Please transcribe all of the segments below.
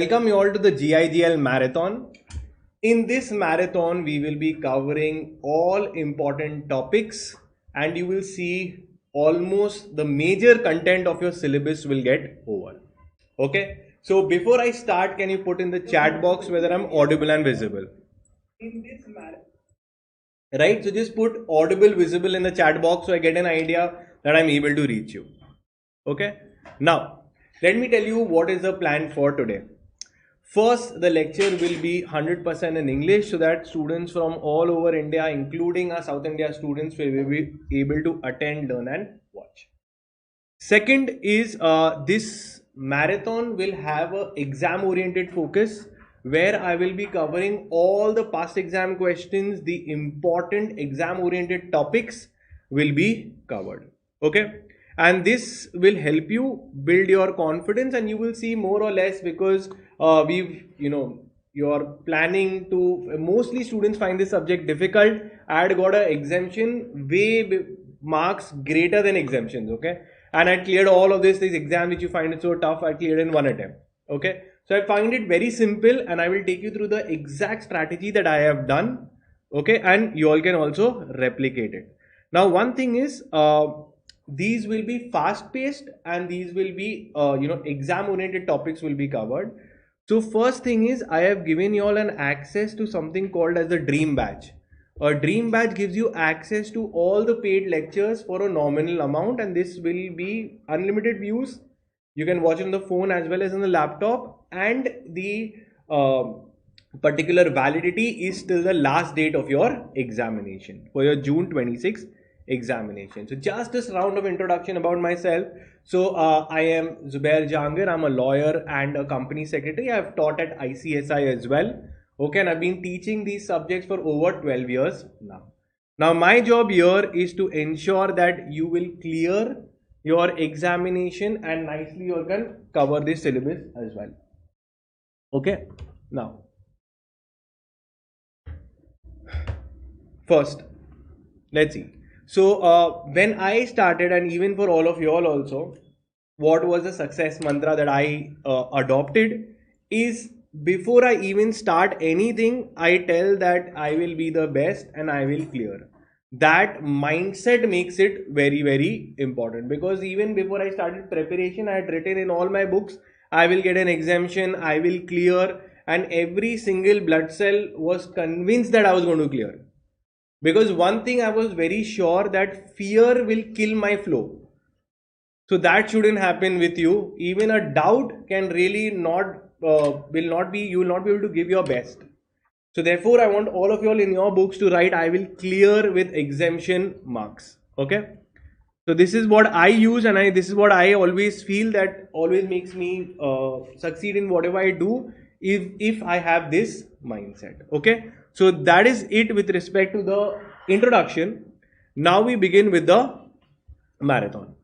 Welcome you all to the JIGL marathon. In this marathon, we will be covering all important topics and you will see almost the major content of your syllabus will get over. Okay. So before I start, can you put in the chat box whether I'm audible and visible? In this marathon. Right. So just put audible, visible in the chat box so I get an idea that I'm able to reach you. Okay. Now, let me tell you what is the plan for today. First, the lecture will be 100% in English so that students from all over India, including our South India students, will be able to attend, learn and watch. Second is this marathon will have an exam oriented focus where I will be covering all the past exam questions, the important exam oriented topics will be covered. Okay. And this will help you build your confidence and you will see more or less because you're planning to, mostly students find this subject difficult. I had got an exemption marks greater than exemptions. Okay. And I cleared all of these exams which you find it so tough, I cleared in one attempt. Okay. So I find it very simple and I will take you through the exact strategy that I have done. Okay. And you all can also replicate it. Now, one thing is, these will be fast paced and these will be exam oriented topics will be covered. So first thing is I have given you all an access to something called as the dream badge. A dream badge gives you access to all the paid lectures for a nominal amount and this will be unlimited views. You can watch on the phone as well as on the laptop and the particular validity is till the last date of your examination for your June 26th examination. So just this round of introduction about myself. So I am Zubair Jahangir. I'm a lawyer and a company secretary. I've taught at ICSI as well. Okay, and I've been teaching these subjects for over 12 years now. Now my job here is to ensure that you will clear your examination and nicely you can cover this syllabus as well. Okay, now first let's see. So when I started, and even for all of you all also, what was the success mantra that I adopted is before I even start anything, I tell that I will be the best and I will clear. That mindset makes it very, very important because even before I started preparation, I had written in all my books, I will get an exemption, I will clear, and every single blood cell was convinced that I was going to clear. Because one thing I was very sure that fear will kill my flow. So that shouldn't happen with you. Even a doubt can really you will not be able to give your best. So therefore I want all of you all in your books to write I will clear with exemption marks. Okay. So this is what I use and this is what I always feel that always makes me succeed in whatever I do if I have this mindset. Okay. So that is it with respect to the introduction. Now we begin with the marathon.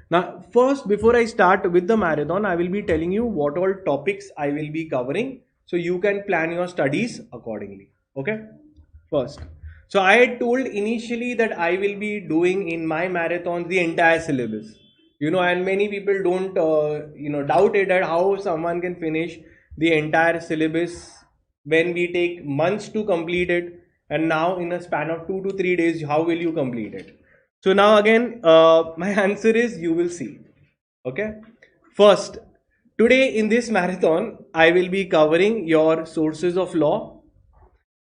Now first, before I start with the marathon, I will be telling you what all topics I will be covering so you can plan your studies accordingly. Okay. First, so I had told initially that I will be doing in my marathons the entire syllabus. And many people don't doubt it that how someone can finish the entire syllabus when we take months to complete it, and now in a span of 2 to 3 days, how will you complete it? So now again, my answer is you will see. Okay. First, today in this marathon, I will be covering your sources of law.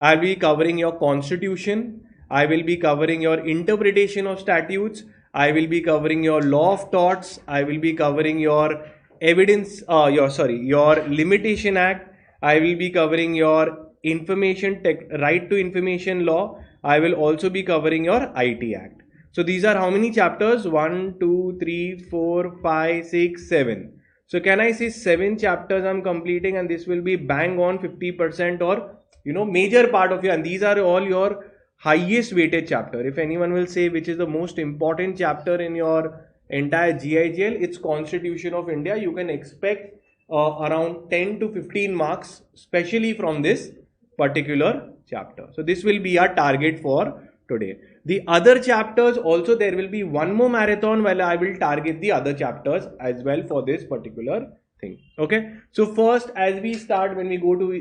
I'll be covering your constitution. I will be covering your interpretation of statutes. I will be covering your law of torts. I will be covering your your limitation act. I will be covering your right to information law. I will also be covering your IT Act. So these are how many chapters? 1, 2, 3, 4, 5, 6, 7. So can I say 7 chapters I'm completing and this will be bang on 50% or major part of your, and these are all your highest weighted chapter. If anyone will say which is the most important chapter in your entire JIGL, it's Constitution of India. You can expect around 10 to 15 marks, especially from this particular chapter. So this will be our target for today. The other chapters also, there will be one more marathon while I will target the other chapters as well for this particular thing. Okay, so first, as we start, when we go to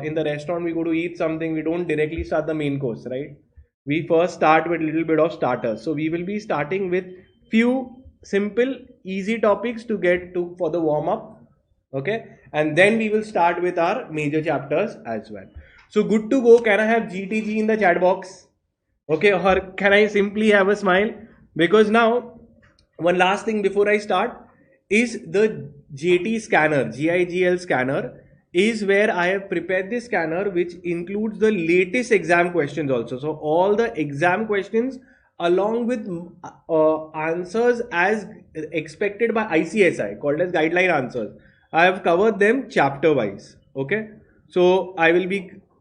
in the restaurant, we go to eat something, we don't directly start the main course, right? We first start with a little bit of starters. So we will be starting with few simple easy topics to get to for the warm up. Okay, and then we will start with our major chapters as well. So good to go. Can I have GTG in the chat box? Okay, or can I simply have a smile? Because now, one last thing before I start is the JT scanner, JIGL scanner is where I have prepared this scanner, which includes the latest exam questions also. So all the exam questions along with answers as expected by ICSI, called as guideline answers. I have covered them chapter wise. Okay, so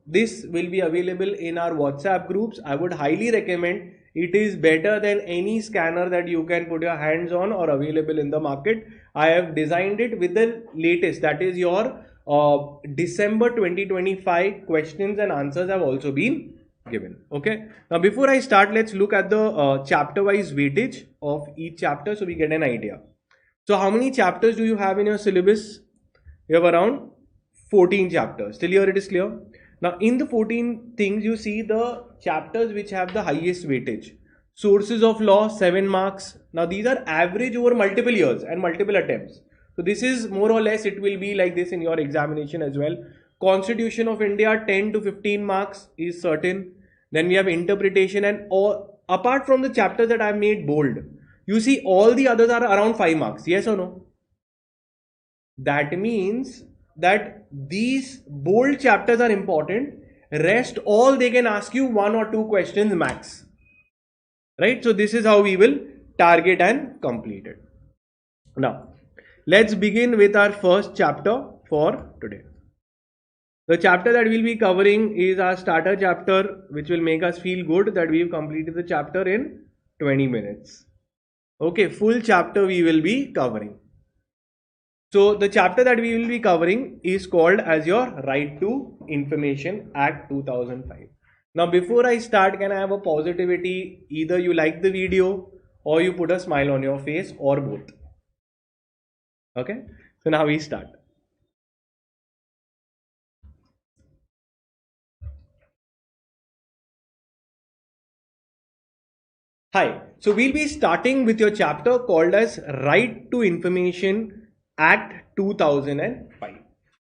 this will be available in our WhatsApp groups. I would highly recommend. It is better than any scanner that you can put your hands on or available in the market. I have designed it with the latest, that is your December 2025 questions and answers have also been given. Okay, now before I start, let's look at the chapter wise weightage of each chapter so we get an idea. So how many chapters do you have in your syllabus? You have around 14 chapters. Till here it is clear? Now in the 14 things, you see the chapters which have the highest weightage. Sources of law, 7 marks. Now these are average over multiple years and multiple attempts. So this is more or less, it will be like this in your examination as well. Constitution of India, 10 to 15 marks is certain. Then we have interpretation, and all, apart from the chapters that I have made bold, you see all the others are around 5 marks. Yes or no? That means that these bold chapters are important. Rest all they can ask you 1 or 2 questions max. Right? So this is how we will target and complete it. Now, let's begin with our first chapter for today. The chapter that we'll be covering is our starter chapter, which will make us feel good that we've completed the chapter in 20 minutes. Okay, full chapter we will be covering. So the chapter that we will be covering is called as your Right to Information Act 2005. Now before I start, can I have a positivity? Either you like the video or you put a smile on your face, or both. Okay, so now we start. Hi, so we'll be starting with your chapter called as Right to Information Act 2005.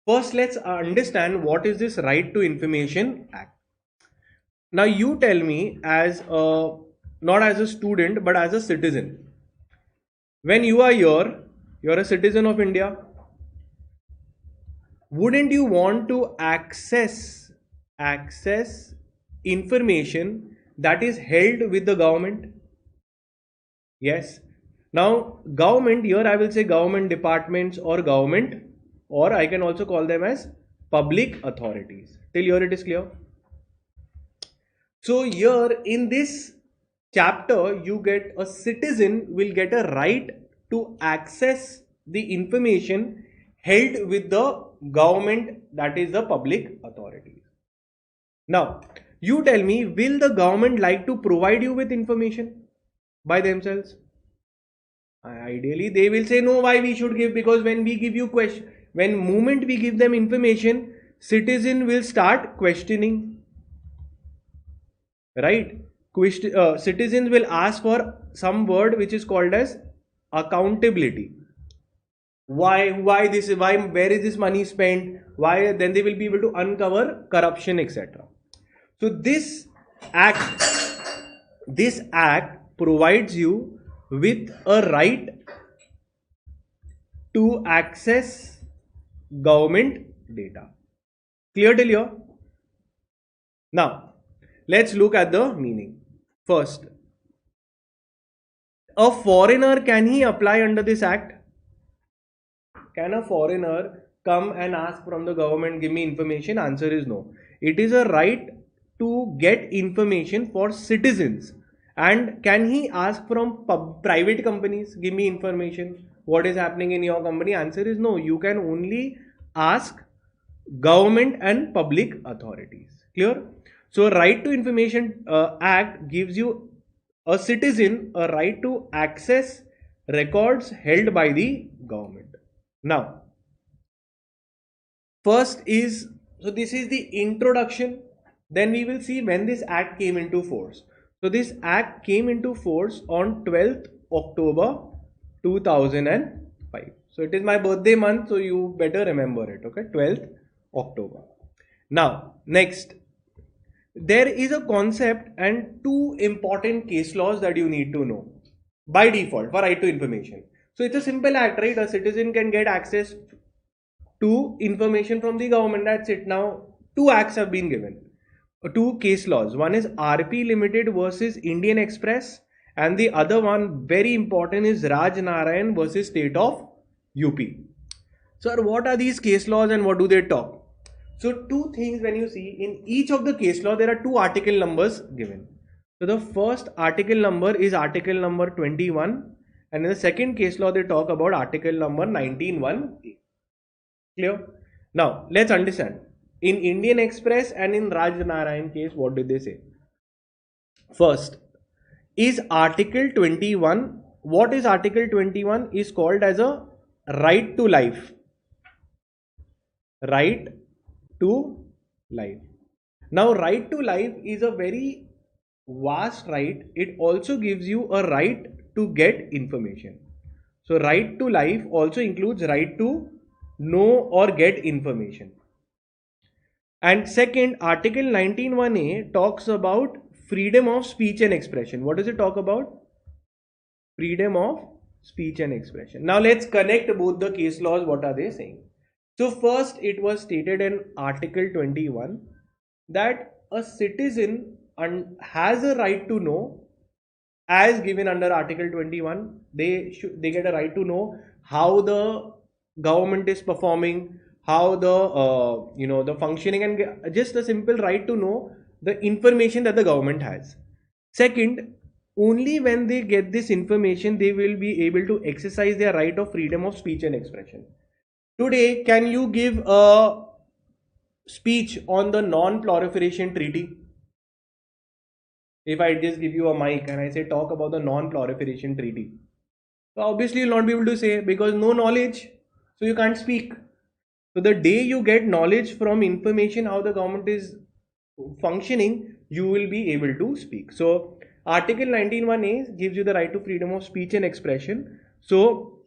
First, let's understand what is this Right to Information Act. Now you tell me, as not as a student but as a citizen. When you are here, you're a citizen of India. Wouldn't you want to access information that is held with the government? Yes. Now government, here I will say government departments or government, or I can also call them as public authorities. Till here it is clear? So here in this chapter, you get a citizen will get a right to access the information held with the government, that is the public authorities. Now you tell me, will the government like to provide you with information by themselves? Ideally they will say no. Why we should give? Because when we give you moment we give them information, citizen will start questioning, right? Citizens will ask for some word which is called as accountability. Why where is this money spent? Why? Then they will be able to uncover corruption, etc. So this act provides you with a right to access government data. Clear till here? Now let's look at the meaning. First, a foreigner, can he apply under this act? Can a foreigner come and ask from the government, give me information? Answer is no. It is a right to get information for citizens. And can he ask from private companies, give me information, what is happening in your company? Answer is no. You can only ask government and public authorities. Clear? So Right to Information Act gives you a citizen a right to access records held by the government. Now First is, so this is the introduction. Then we will see when this act came into force. So this act came into force on 12th October 2005. So it is my birthday month, so you better remember it, okay? 12th October. Now, next, there is a concept and two important case laws that you need to know by default for right to information. So it's a simple act, right? A citizen can get access to information from the government. That's it. Now, two acts have been given, two case laws. One is RP Limited versus Indian Express, and the other one, very important, is Raj Narayan versus State of UP. Sir, what are these case laws and what do they talk? So, two things when you see in each of the case law, there are two article numbers given. So, the first article number is article number 21, and in the second case law, they talk about article number 19(1)(a). Clear? Now, let's understand. In Indian Express and in Raj Narayan case, what did they say? First, is Article 21, what is Article 21 is called as a right to life. Right to life. Now, right to life is a very vast right. It also gives you a right to get information. So, right to life also includes right to know or get information. And second, Article 19(1)(a) talks about freedom of speech and expression. What does it talk about? Freedom of speech and expression. Now let's connect both the case laws. What are they saying? So first, it was stated in Article 21 that a citizen has a right to know, as given under Article 21. They get a right to know how the government is performing, how the the functioning, and just a simple right to know the information that the government has. Second, only when they get this information, they will be able to exercise their right of freedom of speech and expression. Today, can you give a speech on the non-proliferation treaty? If I just give you a mic and I say talk about the non-proliferation treaty, so obviously you'll not be able to say, because no knowledge, so you can't speak. So the day you get knowledge from information how the government is functioning, you will be able to speak. So Article 19(1)(a) gives you the right to freedom of speech and expression. So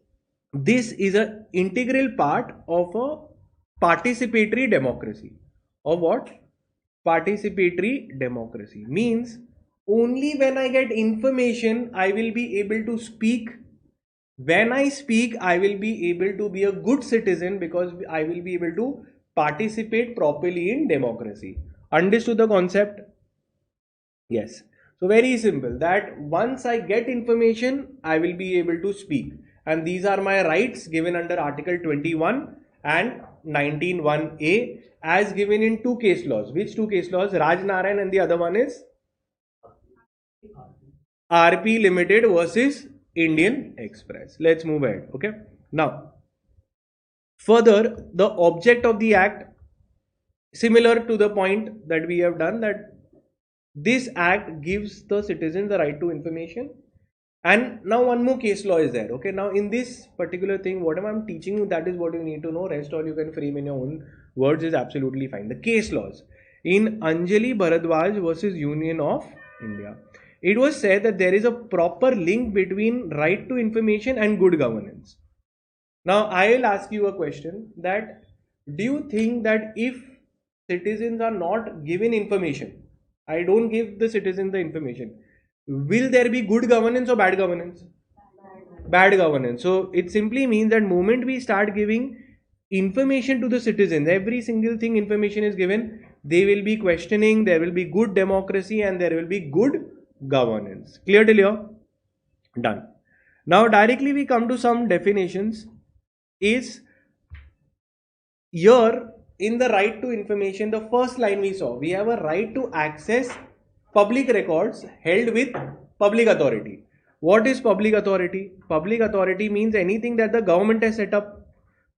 this is an integral part of a participatory democracy. Of what? Participatory democracy means only when I get information I will be able to speak. When I speak, I will be able to be a good citizen because I will be able to participate properly in democracy. Understood the concept? Yes. So very simple, that once I get information, I will be able to speak. And these are my rights given under Article 21 and 19(1)(a) as given in two case laws. Which two case laws? Raj Narayan, and the other one is RP Limited versus Indian Express. Let's move ahead. Okay. Now, further, the object of the act, similar to the point that we have done, that this act gives the citizen the right to information. And now one more case law is there. Okay. Now in this particular thing, whatever I'm teaching you, that is what you need to know. Rest all you can frame in your own words is absolutely fine. The case laws in Anjali Bharadwaj versus Union of India, it was said that there is a proper link between right to information and good governance. Now I will ask you a question, that do you think that if citizens are not given information, I don't give the citizen the information, will there be good governance or bad governance? Bad governance. So it simply means that moment we start giving information to the citizens, every single thing information is given, they will be questioning, there will be good democracy, and there will be good governance. Clear till here? Done. Now directly we come to some definitions. Is here in the right to information, the first line we saw, we have a right to access public records held with public authority. What is public authority? Public authority means anything that the government has set up,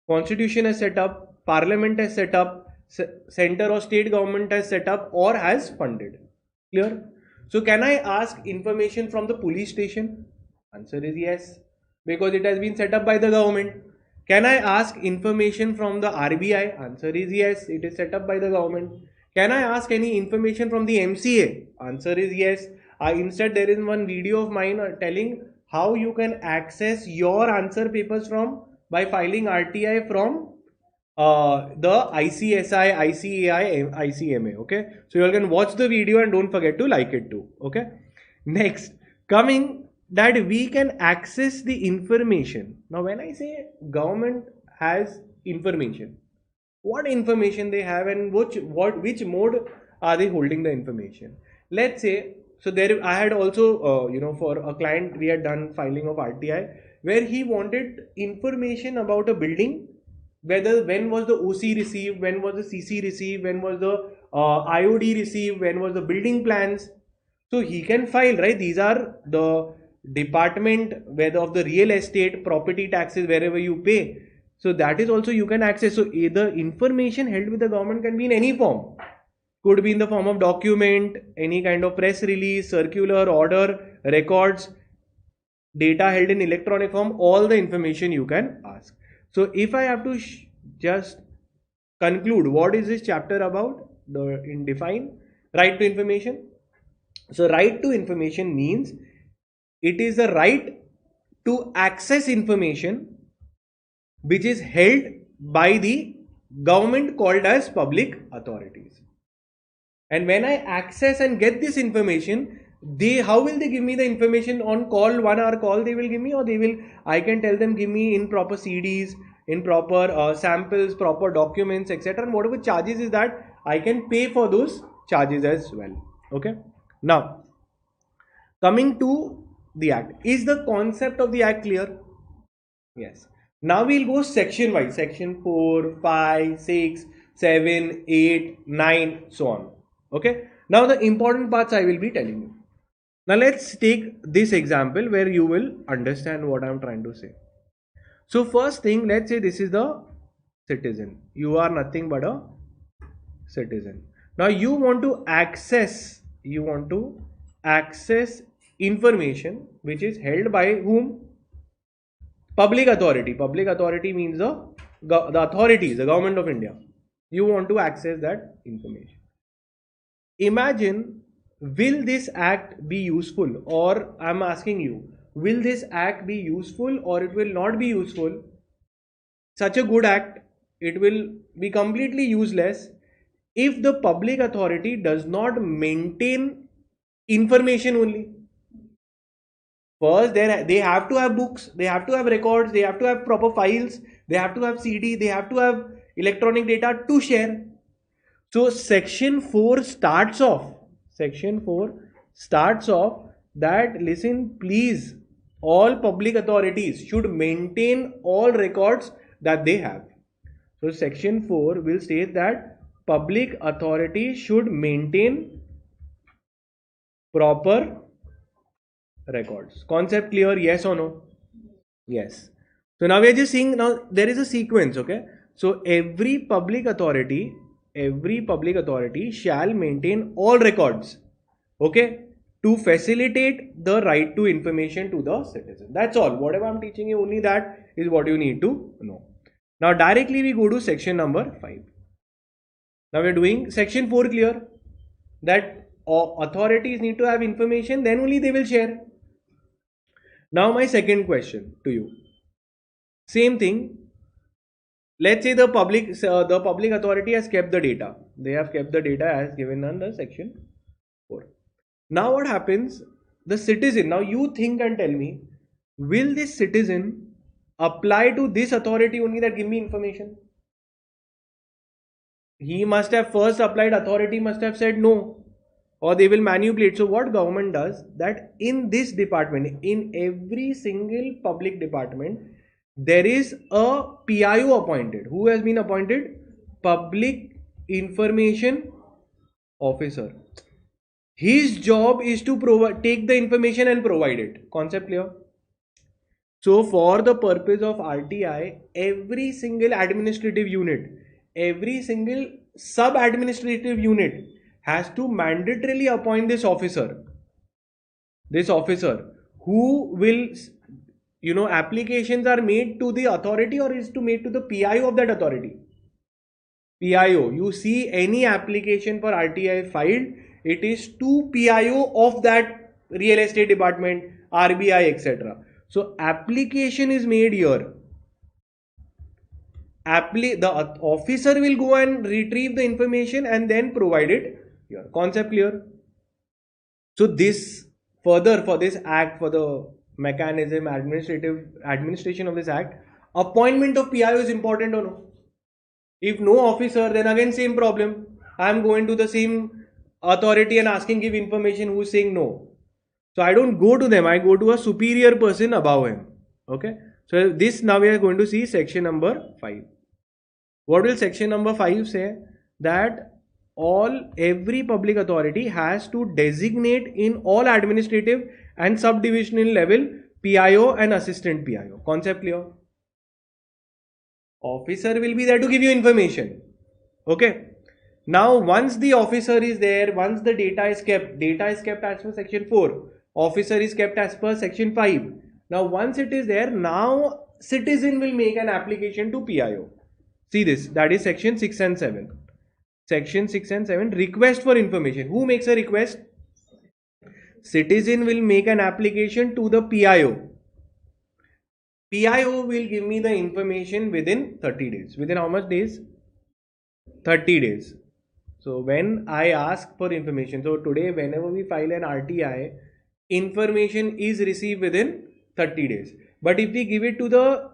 constitution has set up, parliament has set up, center or state government has set up or has funded. Clear? So can I ask information from the police station? Answer is yes, because it has been set up by the government. Can I ask information from the RBI? Answer is yes, it is set up by the government. Can I ask any information from the MCA? Answer is yes. Instead, there is one video of mine telling how you can access your answer papers from by filing RTI from the ICSI, ICAI, ICMA. Okay, so you all can watch the video and don't forget to like it too. Okay, next, coming that we can access the information. Now, when I say government has information, what information they have and which mode are they holding the information? Let's say, so there I had also for a client we had done filing of RTI where he wanted information about a building, whether when was the OC received, when was the CC received, when was the IOD received, when was the building plans. So he can file, right? These are the department whether of the real estate, property taxes, wherever you pay. So that is also you can access. So the information held with the government can be in any form. Could be in the form of document, any kind of press release, circular, order, records, data held in electronic form, all the information you can ask. So if I have to just conclude, what is this chapter about? Define right to information. So right to information means it is the right to access information which is held by the government called as public authorities. And when I access and get this information, how will they give me the information on call, 1 hour call they will give me, or I can tell them give me in proper CDs, in proper samples, proper documents, etc. And whatever charges is that, I can pay for those charges as well. Okay. Now, coming to the act, is the concept of the act clear? Yes. Now we'll go section wise, section 4, 5, 6, 7, 8, 9, so on. Okay. Now the important parts I will be telling you. Now let's take this example where you will understand what I'm trying to say. So first thing, let's say this is the citizen. You are nothing but a citizen. Now you want to access information which is held by whom? Public authority. Public authority means the authorities, the government of India. You want to access that information. Imagine, will this act be useful? Or I'm asking you, will this act be useful or it will not be useful? Such a good act, it will be completely useless if the public authority does not maintain information only. First, they have to have books, they have to have records, they have to have proper files, they have to have CD, they have to have electronic data to share. So section 4 starts off that, listen please, all public authorities should maintain all records that they have. So section 4 will state that public authority should maintain proper records. Concept clear? Yes or no? Yes. So now we are just seeing, now there is a sequence. Okay. So every public authority shall maintain all records, okay, to facilitate the right to information to the citizen. That's all. Whatever I'm teaching you, only that is what you need to know. Now directly we go to section number 5. Now we're doing section 4 clear, that authorities need to have information, then only they will share. Now my second question to you, same thing. Let's say the public authority has kept the data. They have kept the data as given under section 4. Now what happens? The citizen, now you think and tell me, will this citizen apply to this authority only that give me information? He must have first applied, authority must have said no, or they will manipulate. So what government does, that in this department, in every single public department, there is a PIO appointed. Who has been appointed? Public Information Officer. His job is to take the information and provide it. Concept clear? So for the purpose of RTI, every single administrative unit, every single sub-administrative unit has to mandatorily appoint this officer who will applications are made to the authority or is to made to the PIO of that authority? PIO. You see any application for RTI filed, it is to PIO of that real estate department, RBI, etc. So application is made here. The officer will go and retrieve the information and then provide it here. Concept clear? So this further for this act, for the mechanism, administration of this act, appointment of PIO is important or no? If no officer, then again same problem. I am going to the same authority and asking give information, who is saying no. So I don't go to them, I go to a superior person above him. Okay. So this now we are going to see section number 5. What will section number 5 say? That every public authority has to designate in all administrative and subdivisional level PIO and assistant PIO. Concept clear? Officer will be there to give you information. Okay. Now once the officer is there, once the data is kept as per section 4. Officer is kept as per section 5. Now once it is there, now citizen will make an application to PIO. See this, that is section 6 and 7. Section 6 and 7, request for information. Who makes a request? Citizen will make an application to the PIO. PIO will give me the information within 30 days. Within how much days? 30 days. So when I ask for information, so today whenever we file an RTI, information is received within 30 days. But if we give it to the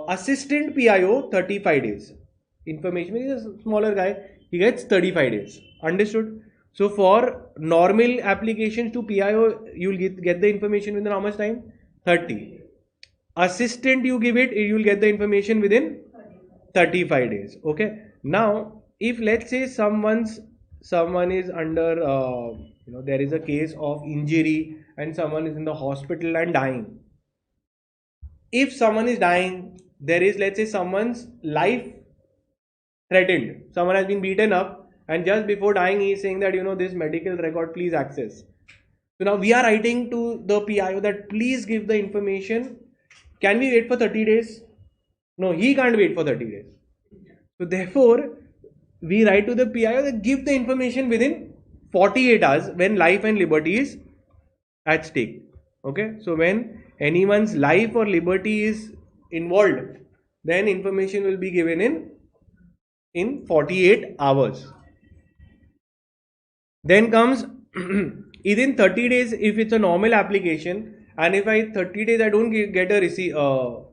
assistant PIO, 35 days. Information is a smaller guy, he gets 35 days. Understood? So for normal applications to PIO, you will get the information within how much time? 30. Assistant you give it, you will get the information within 35 days. Okay. Now, if let's say someone is under, there is a case of injury and someone is in the hospital and dying. If someone is dying, there is, let's say, someone's life threatened. Someone has been beaten up and just before dying he is saying that, this medical record please access. So now we are writing to the PIO that please give the information. Can we wait for 30 days? No, he can't wait for 30 days. So therefore, we write to the PIO that give the information within 48 hours when life and liberty is at stake. Okay. So when anyone's life or liberty is involved, then information will be given in 48 hours. Then comes within 30 days if it's a normal application, and if 30 days I don't get a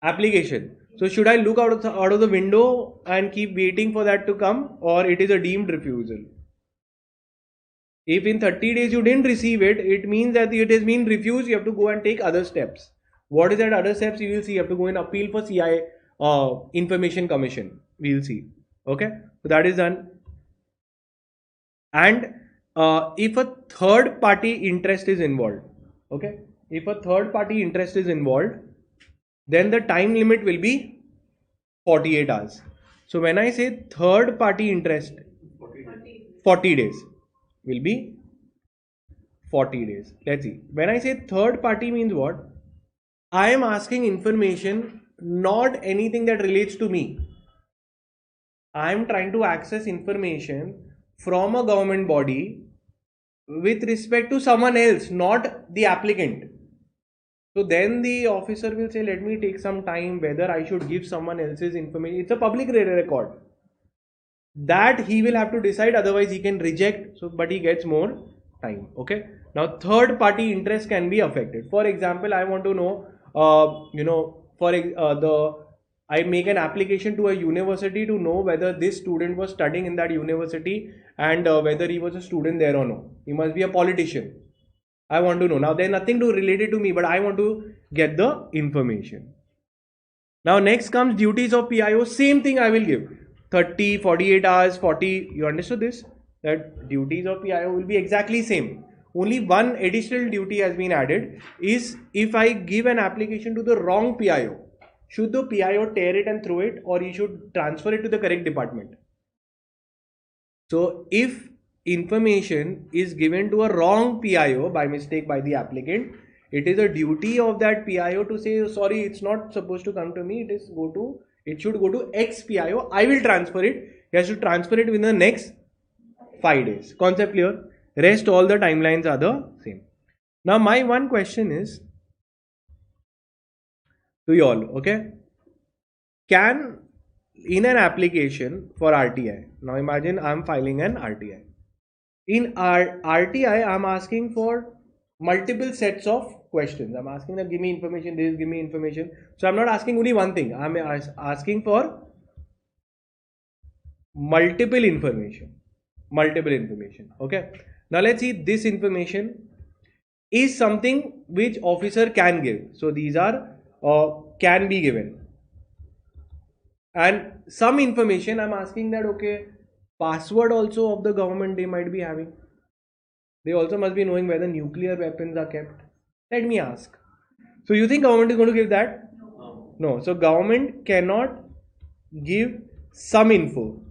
application. So should I look out of the window and keep waiting for that to come, or it is a deemed refusal? If in 30 days you didn't receive it, it means that it has been refused. You have to go and take other steps. What is that other steps? You will see. You have to go and appeal for CI Information Commission. We will see. Okay. So that is done. And if a third party interest is involved, okay. If a third party interest is involved, then the time limit will be 48 hours. So when I say third party interest, 40 days will be 40 days. Let's see. When I say third party means what? I am asking information, not anything that relates to me. I am trying to access information from a government body with respect to someone else, not the applicant. So then the officer will say, let me take some time whether I should give someone else's information. It's a public record. That he will have to decide, otherwise he can reject. So, but he gets more time. Okay. Now, third party interest can be affected. For example, I want to know, I make an application to a university to know whether this student was studying in that university and whether he was a student there or no. He must be a politician. I want to know. Now, there's nothing to related to me, but I want to get the information. Now, next comes duties of PIO. Same thing I will give. 30, 48 hours, 40. You understood this? That duties of PIO will be exactly same. Only one additional duty has been added is if I give an application to the wrong PIO, should the PIO tear it and throw it, or he should transfer it to the correct department? So if information is given to a wrong PIO by mistake by the applicant, it is a duty of that PIO to say, sorry, it's not supposed to come to me. It should go to X PIO. I will transfer it. He has to transfer it within the next 5 days. Concept clear? Rest all the timelines are the same. Now my one question is to you all, okay? Can in an application for RTI, now imagine I'm filing an RTI. In RTI, I'm asking for multiple sets of questions. I'm asking that give me information, this, give me information. So I'm not asking only one thing. I'm asking for multiple information. Okay. Now let's see, this information is something which officer can give. So these are can be given. And some information I'm asking that, okay, password also of the government they might be having. They also must be knowing where the nuclear weapons are kept. Let me ask. So you think government is going to give that? No. So government cannot give some info.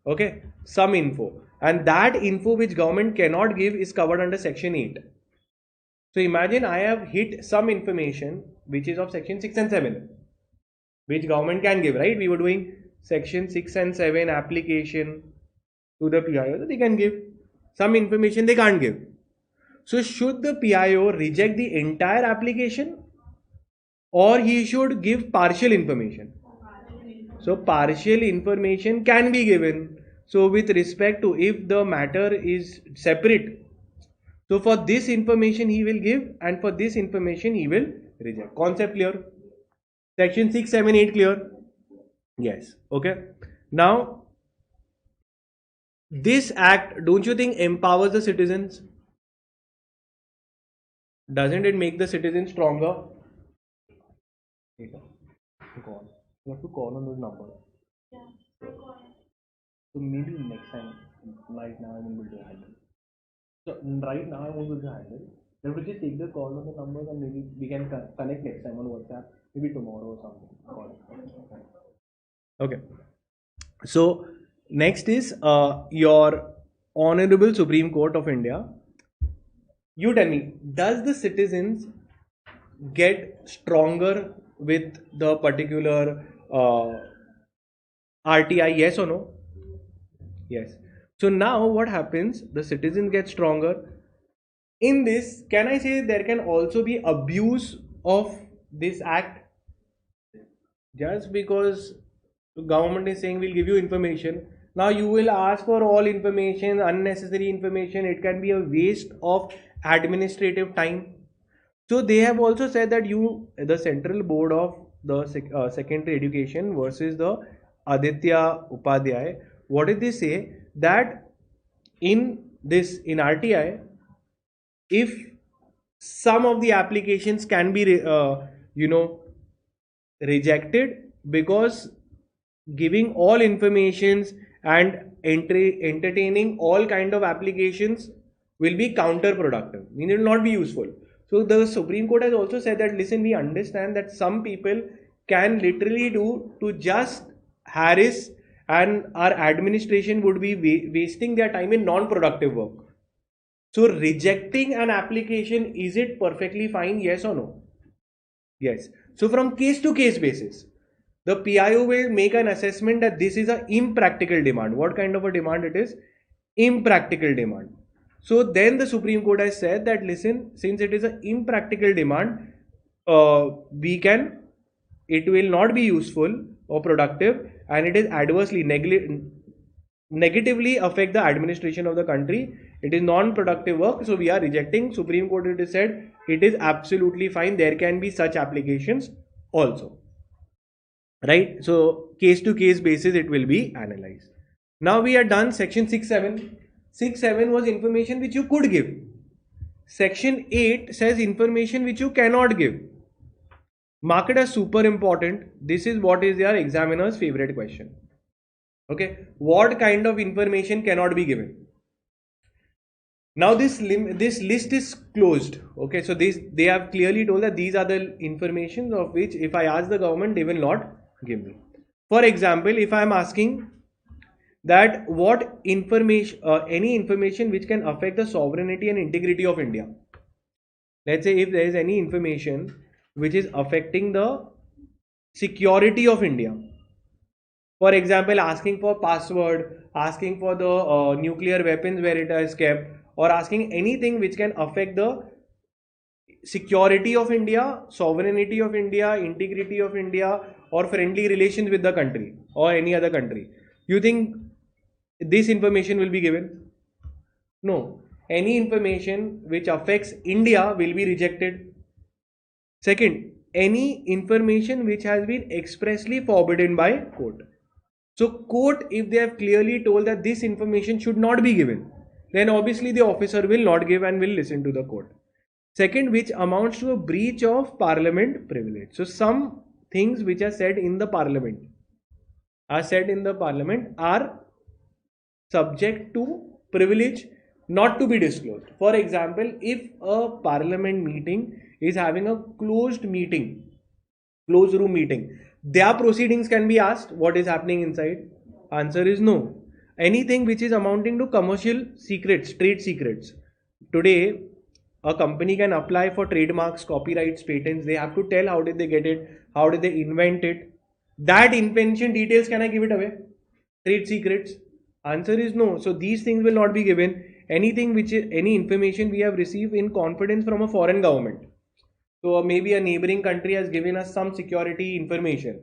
Okay, some info. And that info which government cannot give is covered under section 8. So imagine I have hit some information which is of section 6 and 7, which government can give, right? We were doing section 6 and 7 application to the PIO. They can give some information, they can't give. So should the PIO reject the entire application, or he should give partial information? So partial information can be given. So with respect to if the matter is separate, so for this information he will give, and for this information he will reject. Concept clear? Section 6, 7, 8 clear? Yes. Okay. Now, this act, don't you think empowers the citizens? Doesn't it make the citizens stronger? You have to call on those numbers. Yeah. So maybe next time, right now I won't be able to handle. So right now I won't be able to handle. Then we just take the call on the numbers and maybe we can connect next time on WhatsApp. Maybe tomorrow or something. Okay. So next is your Honorable Supreme Court of India. You tell me, does the citizens get stronger with the particular RTI? Yes or no? Yes. So now what happens? The citizens get stronger. In this, can I say there can also be abuse of this act? Just because the government is saying we'll give you information, now you will ask for all information, unnecessary information. It can be a waste of administrative time. So they have also said that the Central Board of the Secondary Education versus the Aditya Upadhyay, what did they say? That in RTI, if some of the applications can be rejected because giving all informations and entertaining all kind of applications will be counterproductive, meaning it will not be useful. So the Supreme Court has also said that, listen, we understand that some people can literally do to just harass, and our administration would be wasting their time in non-productive work. So rejecting an application, is it perfectly fine? Yes or no? Yes. So from case to case basis, the PIO will make an assessment that this is an impractical demand. What kind of a demand it is? Impractical demand. So then the Supreme Court has said that, listen, since it is an impractical demand, it will not be useful or productive, and it is adversely, negatively affect the administration of the country. It is non-productive work, so we are rejecting. Supreme Court, it is said, it is absolutely fine. There can be such applications also. Right? So case to case basis it will be analyzed. Now we are done section 6.7. 6.7 was information which you could give. Section 8 says information which you cannot give. Mark it as super important. This is what is your examiner's favorite question. Okay, what kind of information cannot be given? Now this list is closed. Okay, so they have clearly told that these are the information of which if I ask the government, they will not give me. For example, if I am asking that what information, any information which can affect the sovereignty and integrity of India. Let's say if there is any information which is affecting the security of India. For example, asking for password, asking for the nuclear weapons where it is kept, or asking anything which can affect the security of India, sovereignty of India, integrity of India, or friendly relations with the country or any other country. You think this information will be given? No. Any information which affects India will be rejected. Second, any information which has been expressly forbidden by court. So court, if they have clearly told that this information should not be given, then obviously the officer will not give and will listen to the court. Second, which amounts to a breach of parliament privilege. So some things which are said in the parliament are subject to privilege not to be disclosed. For example, if a parliament meeting is having a closed room meeting, their proceedings can be asked what is happening inside. Answer is no. Anything which is amounting to commercial secrets, trade secrets. Today, a company can apply for trademarks, copyrights, patents. They have to tell how did they get it, how did they invent it. That invention details, can I give it away? Trade secrets. Answer is no. So these things will not be given. Anything which is any information we have received in confidence from a foreign government. So maybe a neighboring country has given us some security information.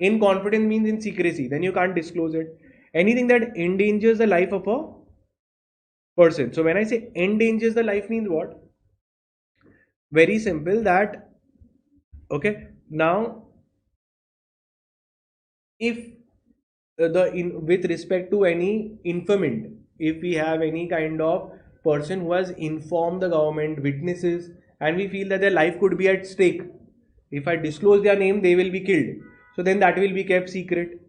In confidence means in secrecy. Then you can't disclose it. Anything that endangers the life of a person. So when I say endangers the life means what? Very simple that, okay, now if with respect to any informant, if we have any kind of person who has informed the government, witnesses, and we feel that their life could be at stake, if I disclose their name they will be killed, so then that will be kept secret.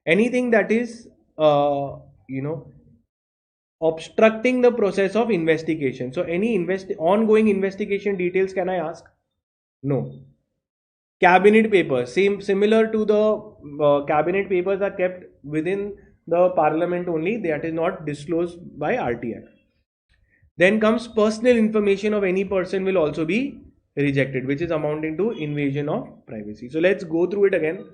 Anything that is obstructing the process of investigation, so any ongoing investigation details, can I ask? No. Cabinet papers, similar to the cabinet papers are kept within the parliament only, that is not disclosed by RTI. Then comes personal information of any person will also be rejected, which is amounting to invasion of privacy. So let's go through it again.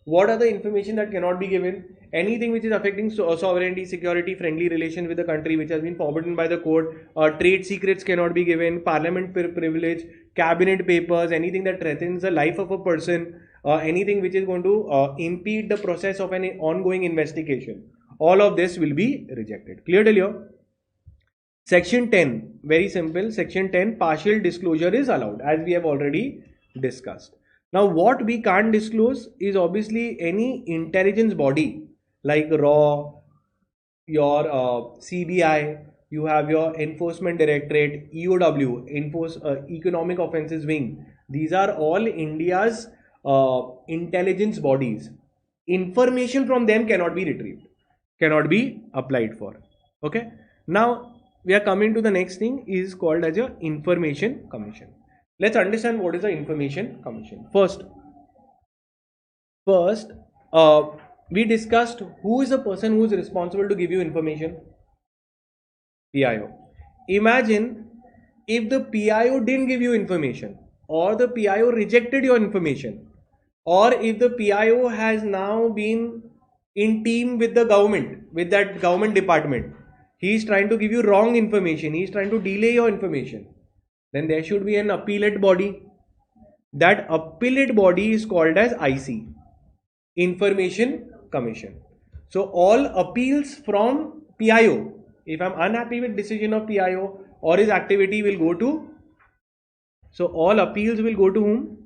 What are the information that cannot be given? Anything which is affecting sovereignty, security, friendly relations with the country which has been forbidden by the court. Trade secrets cannot be given. Parliament privilege, cabinet papers, anything that threatens the life of a person, anything which is going to impede the process of an ongoing investigation. All of this will be rejected. Clear till here? Section 10, very simple. Section 10, partial disclosure is allowed, as we have already discussed. Now, what we can't disclose is obviously any intelligence body like RAW, your CBI, you have your Enforcement Directorate, EOW, Economic Offences Wing. These are all India's intelligence bodies. Information from them cannot be retrieved, cannot be applied for. Okay. Now, we are coming to the next thing, is called as your Information Commission. Let's understand what is the Information Commission. First, we discussed who is the person who is responsible to give you information. PIO. Imagine if the PIO didn't give you information, or the PIO rejected your information, or if the PIO has now been in team with the government, with that government department, he is trying to give you wrong information, he is trying to delay your information, then there should be an appellate body. That appellate body is called as IC, Information Commission. So all appeals from PIO, if I'm unhappy with decision of PIO or his activity, will go to, so all appeals will go to whom?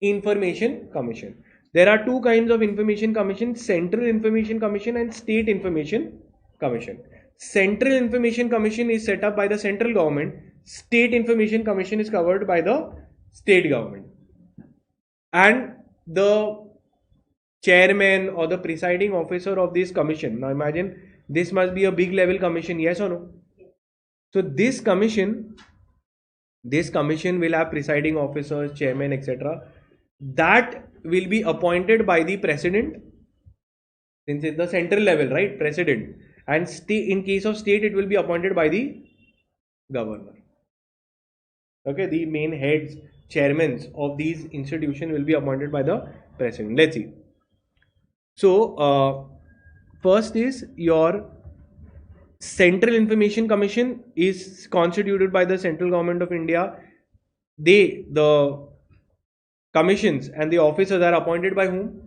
Information Commission. There are two kinds of Information Commission, Central Information Commission and State Information Commission. Central Information Commission is set up by the central government. State Information Commission is covered by the state government. And the chairman or the presiding officer of this commission, now imagine this must be a big level commission, yes or no? So this commission will have presiding officers, chairman, etc. That will be appointed by the president, since it's the central level, right? President. And in case of state, it will be appointed by the governor. Okay, the main heads, chairmen of these institutions will be appointed by the president. Let's see. So, first is your Central Information Commission is constituted by the central government of India. The commissions and the officers are appointed by whom?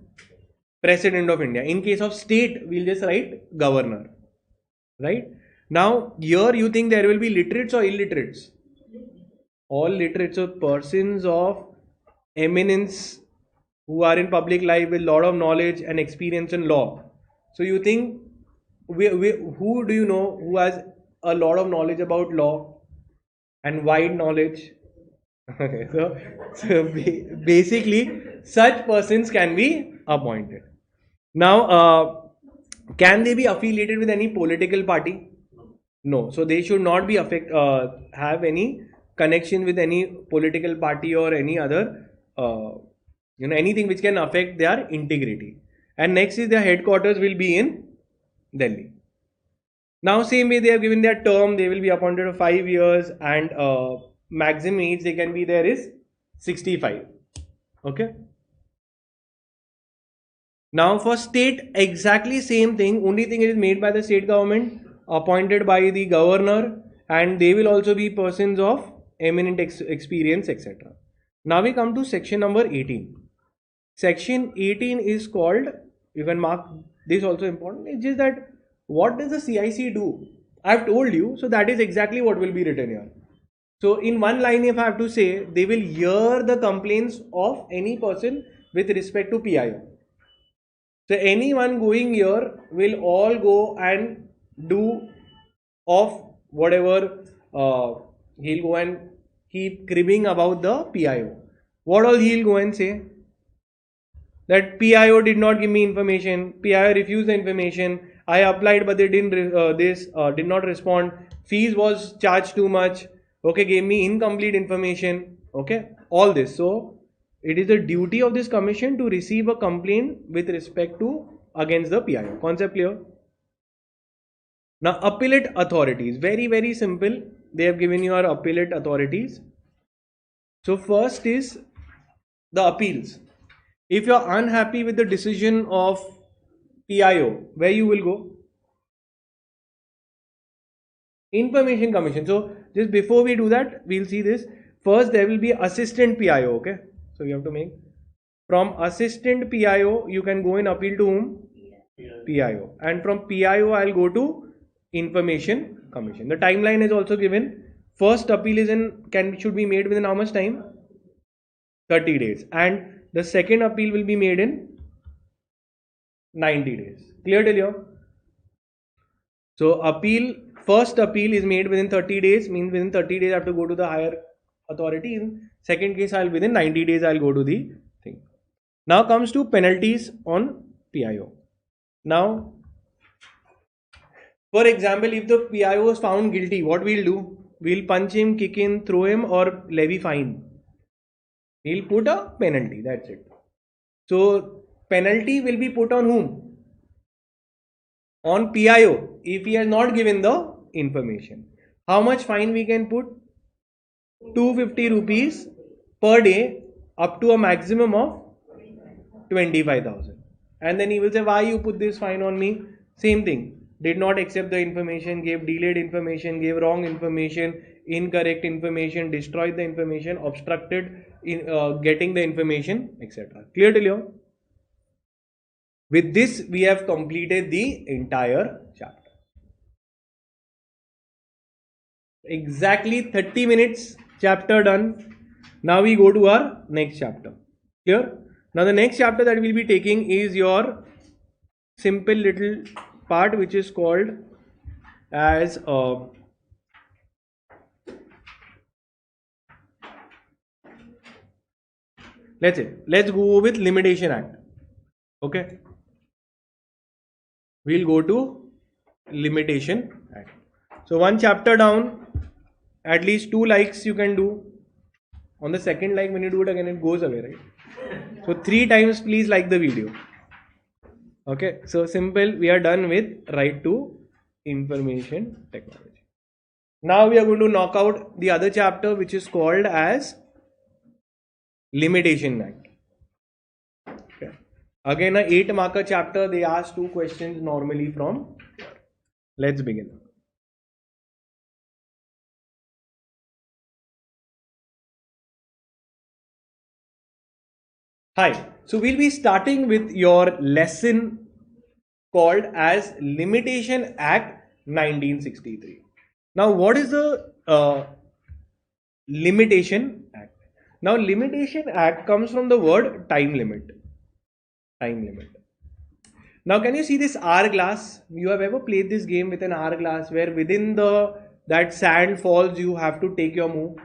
President of India. In case of state, we'll just write governor. Right? Now, here you think there will be literates or illiterates? All literates, so persons of eminence who are in public life with lot of knowledge and experience in law. So you think, who do you know who has a lot of knowledge about law and wide knowledge? Okay, so basically such persons can be appointed. Now, can they be affiliated with any political party? No. So they should not be have any connection with any political party or any other anything which can affect their integrity. And next is their headquarters will be in Delhi. Now same way they have given their term, they will be appointed for 5 years, and maximum age they can be there is 65. Okay. Now for state, exactly same thing, only thing it is made by the state government, appointed by the governor, and they will also be persons of eminent experience, etc. Now we come to section number 18. Section 18 is called, you can mark this also important, it's just that what does the CIC do? I have told you, so that is exactly what will be written here. So in one line if I have to say, they will hear the complaints of any person with respect to PIO. So anyone going here will all go and do of whatever, he'll go and keep cribbing about the PIO. What all he'll go and say? That PIO did not give me information, PIO refused the information, I applied but they did not respond, fees was charged too much, okay, gave me incomplete information, okay, all this. So it is the duty of this commission to receive a complaint with respect to against the PIO. Concept clear? Now appellate authorities, very very simple, they have given you our appellate authorities. So first is the appeals. If you are unhappy with the decision of PIO, where you will go? Information Commission. So just before we do that, we'll see this. First there will be assistant PIO, okay? So you have to make, from assistant PIO you can go and appeal to whom? PIO. And from PIO I'll go to Information Commission. The timeline is also given. First appeal is should be made within how much time? 30 days. And the second appeal will be made in 90 days. Clear till here? So first appeal is made within 30 days, means within 30 days I have to go to the higher authority. In second case, within 90 days I'll go to the thing. Now comes to penalties on PIO. Now, for example, if the PIO is found guilty, what we'll do? We'll punch him, kick him, throw him, or levy fine. We'll put a penalty, that's it. So penalty will be put on whom? On PIO, if he has not given the information. How much fine we can put? 250 rupees per day up to a maximum of 25,000. And then he will say, why you put this fine on me? Same thing. Did not accept the information, gave delayed information, gave wrong information, incorrect information, destroyed the information, obstructed in getting the information, etc. Clear till here? With this, we have completed the entire chapter. Exactly 30 minutes, chapter done. Now we go to our next chapter. Clear? Now the next chapter that we'll be taking is your simple little part which is called as let's go with Limitation Act. Okay, we'll go to Limitation Act. So one chapter down, at least 2 likes you can do. On the second like, when you do it again, it goes away, right? So 3 times please like the video. Okay, so simple, we are done with right to information technology. Now we are going to knock out the other chapter, which is called as Limitation Act. Okay. Again, a 8-marker chapter. They ask 2 questions normally from. Let's begin. Hi. So we'll be starting with your lesson called as Limitation Act 1963. Now, what is the Limitation Act? Now, Limitation Act comes from the word time limit. Time limit. Now, can you see this hourglass? You have ever played this game with an hourglass where within that sand falls, you have to take your move.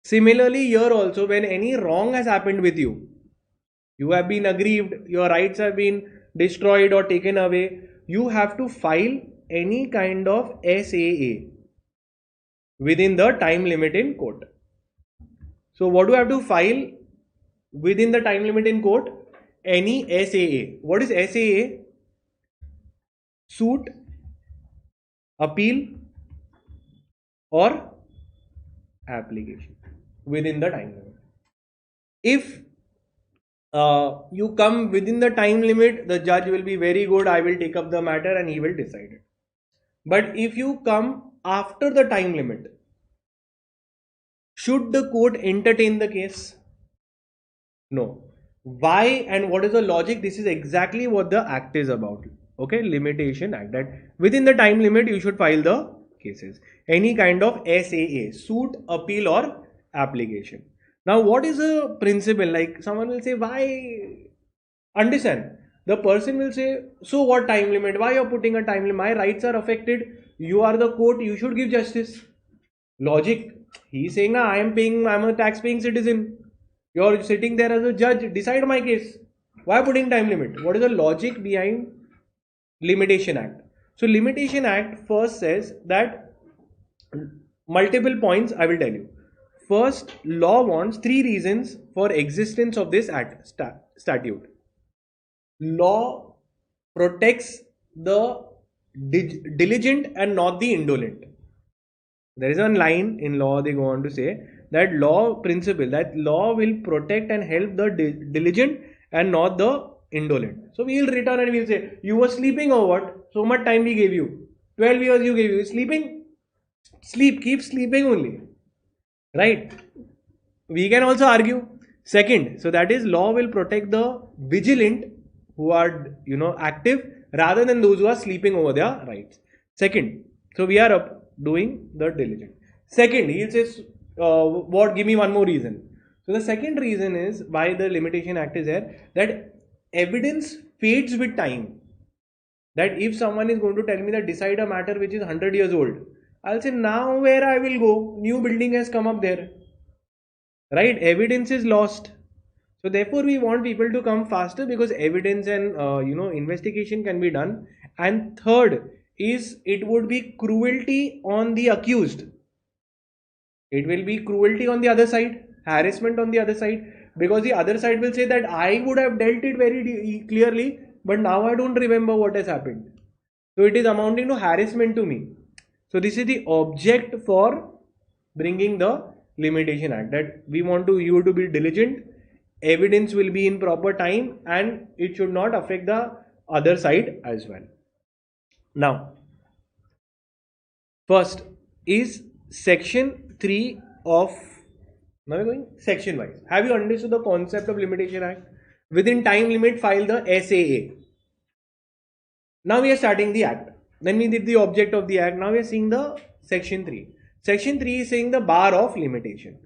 Similarly, here also, when any wrong has happened with you, you have been aggrieved, your rights have been destroyed or taken away, you have to file any kind of SAA within the time limit in court. So what do I have to file within the time limit in court? Any SAA. What is SAA? Suit, appeal or application within the time limit. If you come within the time limit, the judge will be very good. I will take up the matter and he will decide it. But if you come after the time limit, should the court entertain the case? No. Why and what is the logic? This is exactly what the act is about. Okay, Limitation Act, that within the time limit you should file the cases. Any kind of SAA, suit, appeal or application. Now, what is a principle? Like someone will say, why? Understand? The person will say, so what time limit? Why you're putting a time limit? My rights are affected. You are the court. You should give justice. Logic. He's saying, nah, I'm a tax paying citizen. You're sitting there as a judge. Decide my case. Why putting time limit? What is the logic behind Limitation Act? So Limitation Act first says that multiple points I will tell you. First, law wants 3 reasons for existence of this act statute. Law protects the diligent and not the indolent. There is one line in law, they go on to say that law principle, that law will protect and help the diligent and not the indolent. So we will return and we will say, you were sleeping or what? So much time we gave you. 12 years you gave you. Sleeping? Sleep, keep sleeping only. Right? We can also argue. Second, so that is law will protect the vigilant who are active rather than those who are sleeping over their rights. Second, so we are doing the diligent. Second, he says, what? Give me one more reason. So the second reason is why the Limitation Act is there, that evidence fades with time. That if someone is going to tell me that decide a matter which is 100 years old, I'll say now where I will go? New building has come up there. Right? Evidence is lost. So therefore we want people to come faster because evidence and investigation can be done. And third is it would be cruelty on the accused. It will be cruelty on the other side, harassment on the other side, because the other side will say that I would have dealt it very clearly, but now I don't remember what has happened. So it is amounting to harassment to me. So this is the object for bringing the Limitation Act, that we want you to be diligent, evidence will be in proper time and it should not affect the other side as well. Now, first is section 3 of, now we're going section wise. Have you understood the concept of Limitation Act? Within time limit, file the SAA. Now we are starting the act. Then we did the object of the act. Now we are seeing the section 3. Section 3 is saying the bar of limitation.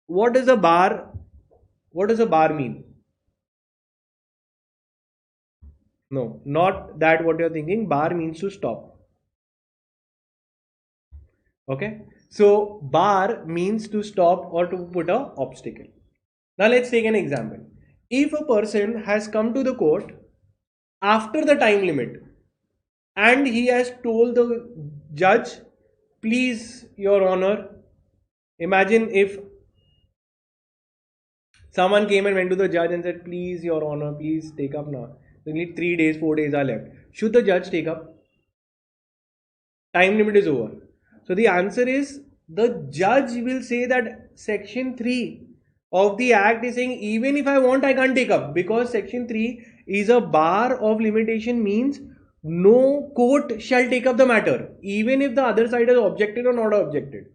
What does a bar mean? No, not that what you're thinking. Bar means to stop. Okay. So bar means to stop or to put a obstacle. Now let's take an example. If a person has come to the court after the time limit and he has told the judge, please, your honor, imagine if someone came and went to the judge and said, please, your honor, please take up now. Only 3 days, 4 days are left. Should the judge take up? Time limit is over. So the answer is the judge will say that section 3 of the act is saying even if I want I can't take up, because section 3 is a bar of limitation, means no court shall take up the matter even if the other side has objected or not objected.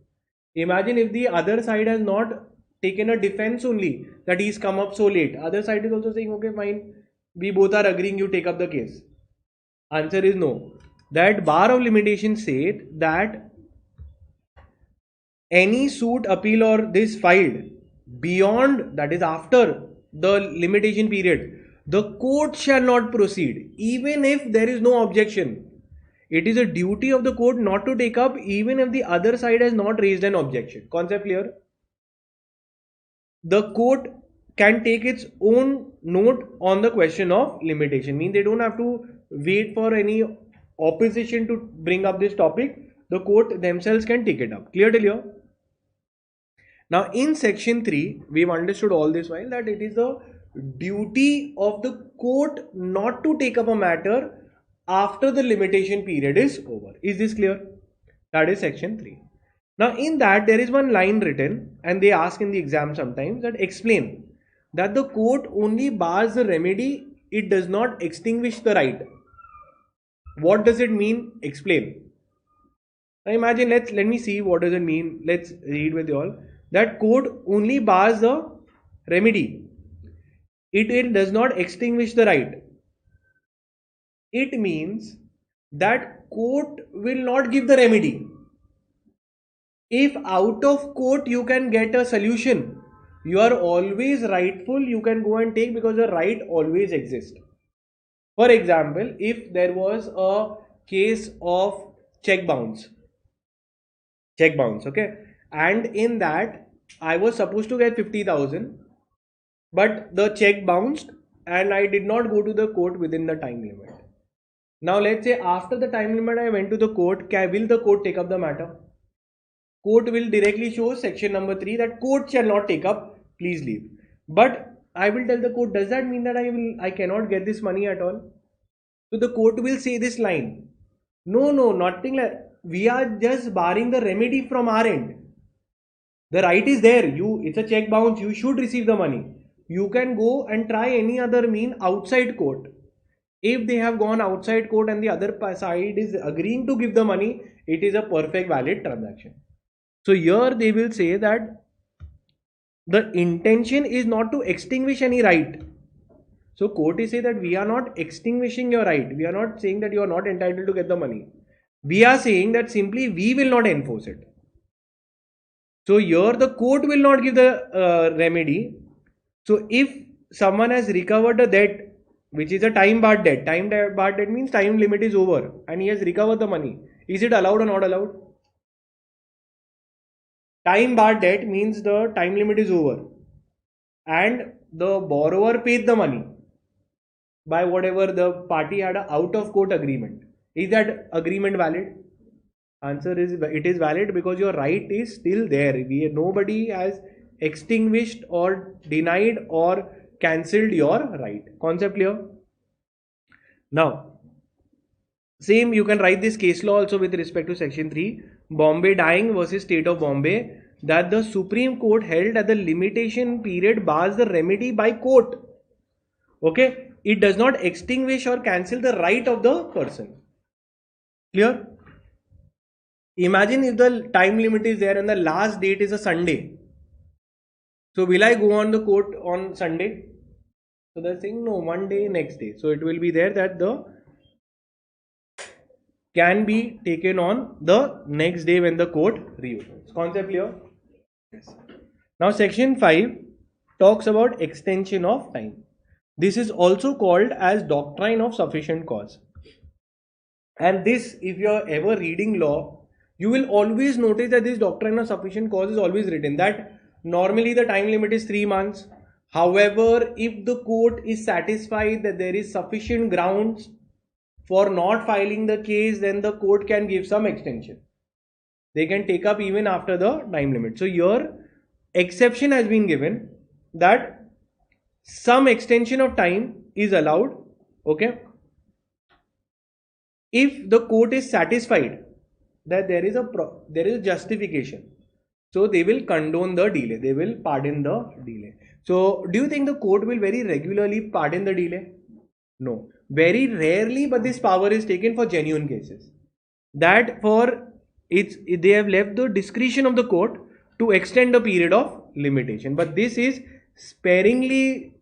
Imagine if the other side has not taken a defense only that he's come up so late. Other side is also saying okay fine, we both are agreeing, you take up the case. Answer is no. That bar of limitation said that any suit, appeal or this filed beyond, that is after the limitation period, the court shall not proceed even if there is no objection. It is a duty of the court not to take up even if the other side has not raised an objection. Concept clear? The court can take its own note on the question of limitation. Means they don't have to wait for any opposition to bring up this topic. The court themselves can take it up. Clear till here? Now in section 3, we've understood all this while that it is the duty of the court not to take up a matter after the limitation period is over. Is this clear? That is section 3. Now in that there is one line written, and they ask in the exam sometimes that explain that the court only bars the remedy, it does not extinguish the right. What does it mean? Explain. Now imagine, let me see what does it mean. Let's read with you all. That court only bars the remedy. It does not extinguish the right. It means that court will not give the remedy. If out of court you can get a solution, you are always rightful, you can go and take, because the right always exists. For example, if there was a case of check bounce, okay, and in that I was supposed to get 50,000, but the check bounced and I did not go to the court within the time limit. Now let's say after the time limit I went to the court, will the court take up the matter? Court will directly show section number 3 that court shall not take up, please leave. But I will tell the court, does that mean that I cannot get this money at all? So the court will say this line, no, nothing like, we are just barring the remedy from our end. The right is there, it's a check bounce, you should receive the money. You can go and try any other mean outside court. If they have gone outside court and the other side is agreeing to give the money, it is a perfect valid transaction. So here they will say that the intention is not to extinguish any right. So court is saying that we are not extinguishing your right. We are not saying that you are not entitled to get the money. We are saying that simply we will not enforce it. So here the court will not give the remedy. So if someone has recovered a debt, which is a time barred debt. Time barred debt means time limit is over and he has recovered the money. Is it allowed or not allowed? Time barred debt means the time limit is over and the borrower paid the money by whatever the party had an out of court agreement. Is that agreement valid? Answer is it is valid, because your right is still there. Nobody has extinguished or denied or cancelled your right. Concept clear? Now, same you can write this case law also with respect to section 3, Bombay Dyeing versus State of Bombay, that the Supreme Court held that the limitation period bars the remedy by court. Okay, it does not extinguish or cancel the right of the person. Clear? Imagine if the time limit is there and the last date is a Sunday. So will I go on the court on Sunday? So they're saying no, one day, next day. So it will be there that the can be taken on the next day when the court reopens. Concept clear? Yes. Now section 5 talks about extension of time. This is also called as doctrine of sufficient cause. And this, if you are ever reading law, you will always notice that this doctrine of sufficient cause is always written that normally the time limit is 3 months. However, if the court is satisfied that there is sufficient grounds for not filing the case, then the court can give some extension. They can take up even after the time limit. So here exception has been given that some extension of time is allowed. Okay. If the court is satisfied that there is a justification. So they will condone the delay. They will pardon the delay. So do you think the court will very regularly pardon the delay? No. Very rarely, but this power is taken for genuine cases. That for they have left the discretion of the court to extend the period of limitation. But this is sparingly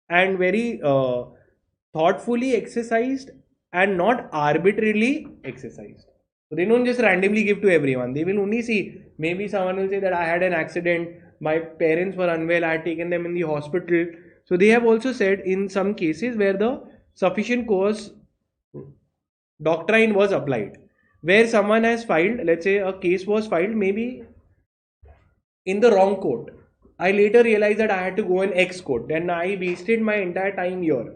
and very thoughtfully exercised and not arbitrarily exercised. So they don't just randomly give to everyone. They will only see, maybe someone will say that I had an accident, my parents were unwell, I had taken them in the hospital. So they have also said in some cases where the sufficient cause doctrine was applied, where someone has filed, let's say a case was filed maybe in the wrong court. I later realized that I had to go in X court, then I wasted my entire time here.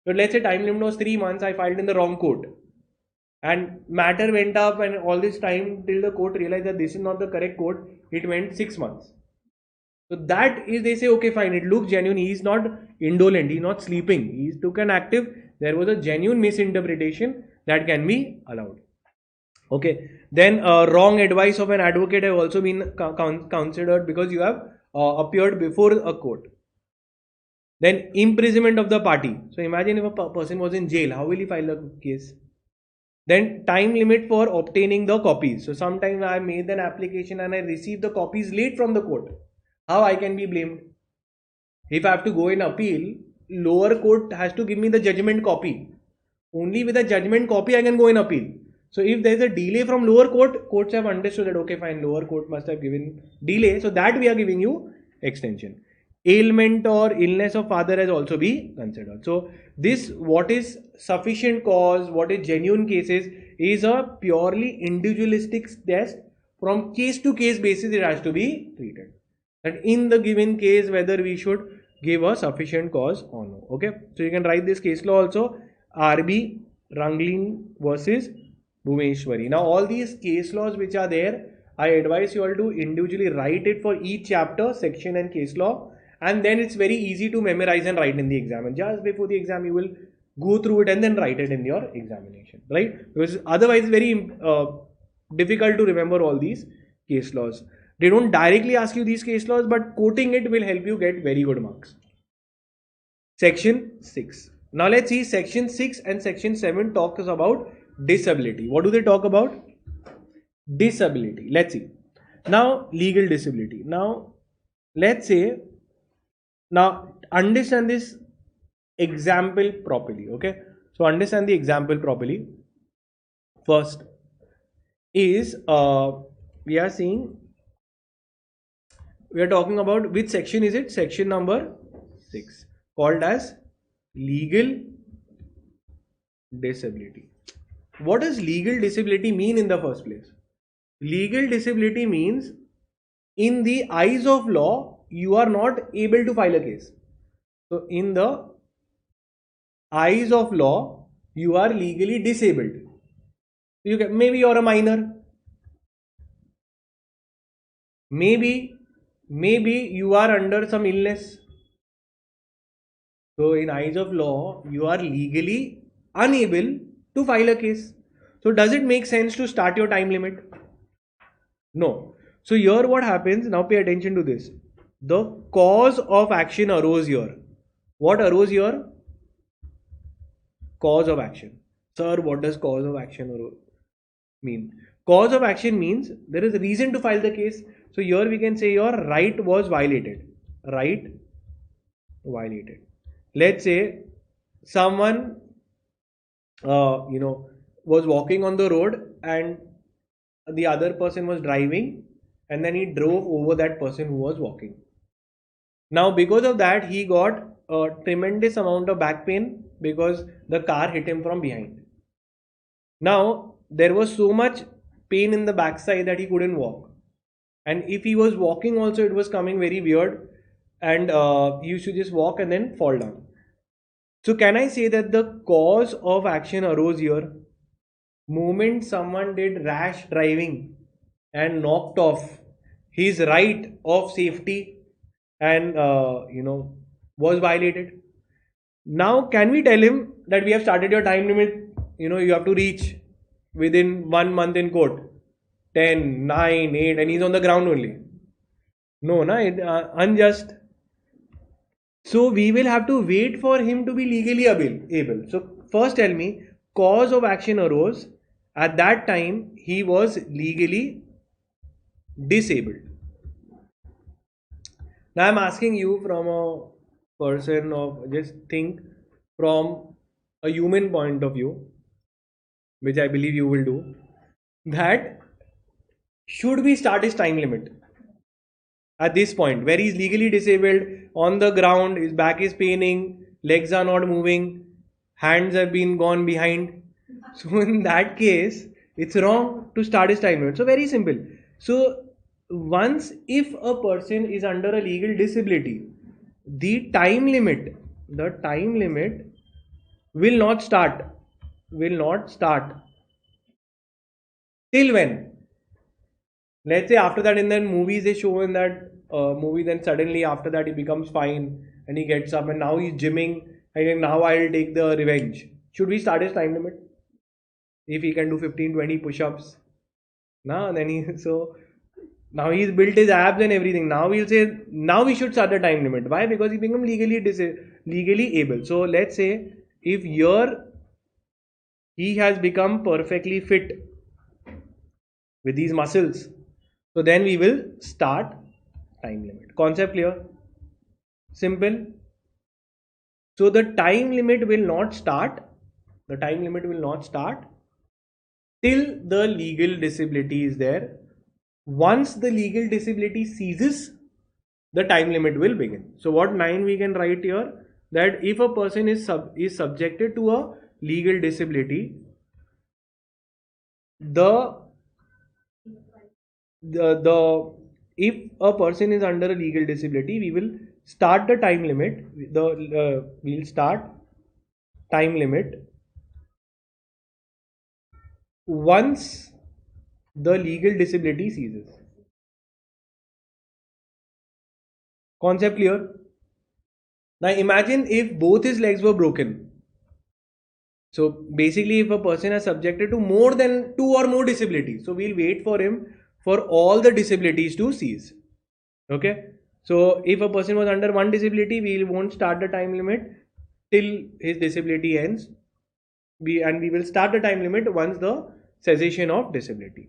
So let's say time limit was 3 months, I filed in the wrong court. And matter went up, and all this time till the court realized that this is not the correct court, it went 6 months. So that is, they say, okay, fine, it looks genuine, he is not indolent, he is not sleeping, he took an active, there was a genuine misinterpretation that can be allowed. Okay, then wrong advice of an advocate have also been considered because you have appeared before a court. Then imprisonment of the party. So imagine if a person was in jail, how will he file a case? Then time limit for obtaining the copies. So sometimes I made an application and I received the copies late from the court. How I can be blamed? If I have to go in appeal, lower court has to give me the judgment copy. Only with a judgment copy I can go in appeal. So if there is a delay from lower court, courts have understood that okay fine, lower court must have given delay, so that we are giving you extension. Ailment or illness of father has also been considered. So this, what is sufficient cause, what is genuine cases, is a purely individualistic test. From case to case basis it has to be treated. And in the given case whether we should give a sufficient cause or no. Okay, so you can write this case law also, RB Ranglin versus Bhumeshwari. Now all these case laws which are there, I advise you all to individually write it for each chapter, section and case law, and then it's very easy to memorize and write in the exam. And just before the exam you will go through it and then write it in your examination, right? Because otherwise it's very difficult to remember all these case laws. They don't directly ask you these case laws, but quoting it will help you get very good marks. Section 6. Now let's see, section 6 and section 7 talks about disability. What do they talk about? Disability. Let's see. Now legal disability. Now let's say, now understand this example properly. Okay, so understand the example properly. First is we are talking about which section is it? Section number 6, called as legal disability. What does legal disability mean in the first place? Legal disability means in the eyes of law you are not able to file a case. So in the eyes of law you are legally disabled. Maybe you're a minor, maybe you are under some illness. So in eyes of law you are legally unable to file a case. So does it make sense to start your time limit? No. So here what happens, now pay attention to this. The cause of action arose here. What arose here? Cause of action. Sir, what does cause of action mean? Cause of action means there is a reason to file the case. So here we can say your right was violated. Right violated. Let's say someone was walking on the road and the other person was driving, and then he drove over that person who was walking. Now because of that he got a tremendous amount of back pain because the car hit him from behind. Now there was so much pain in the backside that he couldn't walk, and if he was walking also it was coming very weird, and he used to just walk and then fall down. So can I say that the cause of action arose here? Moment someone did rash driving and knocked off his right of safety and was violated. Now can we tell him that we have started your time limit, you have to reach within 1 month in court? 10, 9, 8 and he's on the ground only. No, unjust. So we will have to wait for him to be legally able. So first tell me, cause of action arose. At that time, he was legally disabled. Now I'm asking you from a person of, just think from a human point of view, which I believe you will do, that should we start his time limit at this point where he's legally disabled, on the ground, his back is paining, legs are not moving, hands have been gone behind. So in that case, it's wrong to start his time limit. So very simple. So once if a person is under a legal disability, the time limit will not start till when? Let's say after that in the movies they show in that movie, then suddenly after that he becomes fine and he gets up and now he's gymming and now I'll take the revenge. Should we start his time limit? If he can do 15-20 push-ups, so now he's built his abs and everything. Now we'll say now we should start the time limit. Why? Because he become legally able. So let's say if he has become perfectly fit with these muscles, so then we will start time limit. Concept clear? Simple. So the time limit will not start till the legal disability is there. Once the legal disability ceases, the time limit will begin. So what 9 we can write here, that if a person is subjected to a legal disability, if a person is under a legal disability, we will start the time limit. We'll start time limit once the legal disability ceases. Concept clear? Now imagine if both his legs were broken. So basically if a person is subjected to more than 2 or more disabilities, so we'll wait for him for all the disabilities to cease. Okay. So if a person was under one disability, we won't start the time limit till his disability ends. We will start the time limit once the cessation of disability.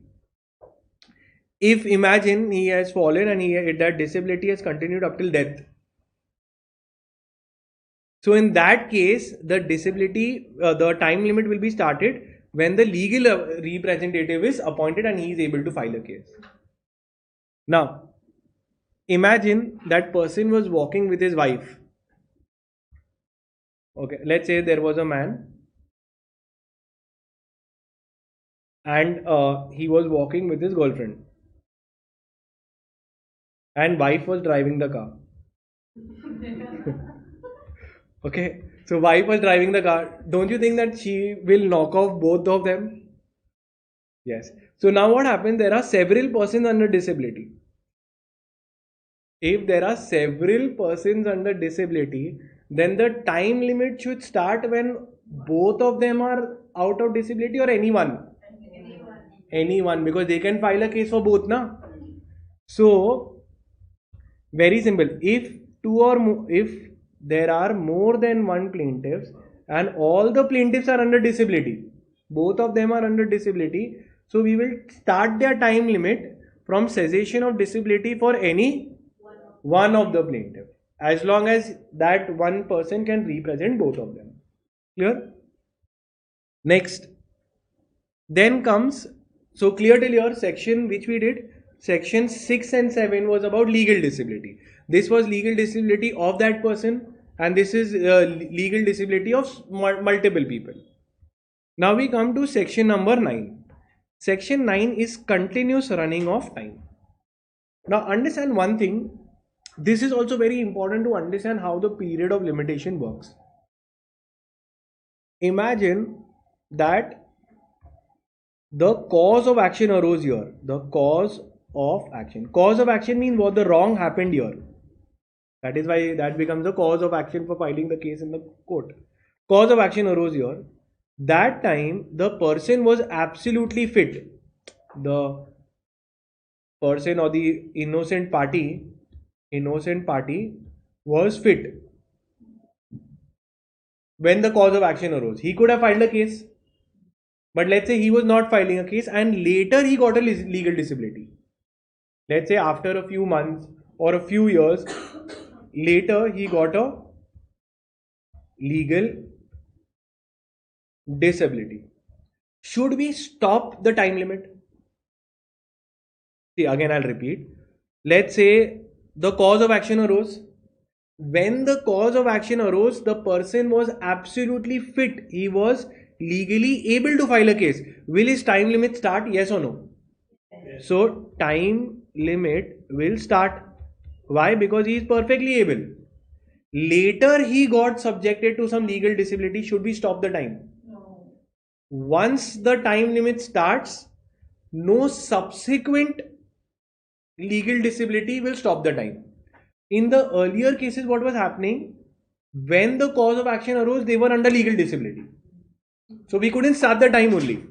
If imagine he has fallen and that disability has continued up till death. So in that case, the time limit will be started when the legal representative is appointed and he is able to file a case. Now, imagine that person was walking with his wife. Okay, let's say there was a man and he was walking with his girlfriend and wife was driving the car. Okay, so wife was driving the car. Don't you think that she will knock off both of them? Yes. So now what happens? There are several persons under disability. If there are several persons under disability, then the time limit should start when both of them are out of disability, or anyone? Anyone, because they can file a case for both, na? So very simple. If there are more than one plaintiffs and all the plaintiffs are under disability, both of them are under disability, so we will start their time limit from cessation of disability for any one of the plaintiff, as long as that one person can represent both of them. Clear? Next, then comes, so clear till your section which we did, section 6 and 7 was about legal disability. This was legal disability of that person and this is legal disability of multiple people. Now we come to section number 9. Section 9 is continuous running of time. Now understand one thing. This is also very important to understand how the period of limitation works. Imagine that the cause of action arose here. The cause of action. Cause of action means what the wrong happened here. That is why that becomes the cause of action for filing the case in the court. Cause of action arose here. That time the person was absolutely fit. The person or the innocent party was fit when the cause of action arose. He could have filed a case, but let's say he was not filing a case and later he got a legal disability. Let's say after a few months or a few years later he got a legal disability. Should we stop the time limit? See, again I'll repeat. Let's say the cause of action arose. When the cause of action arose, the person was absolutely fit. He was legally able to file a case. Will his time limit start? Yes or no? Yes. So time limit will start. Why? Because he is perfectly able. Later he got subjected to some legal disability. Should we stop the time? No. Once the time limit starts, no subsequent legal disability will stop the time. In the earlier cases, what was happening? When the cause of action arose, they were under legal disability. So we couldn't start the time only.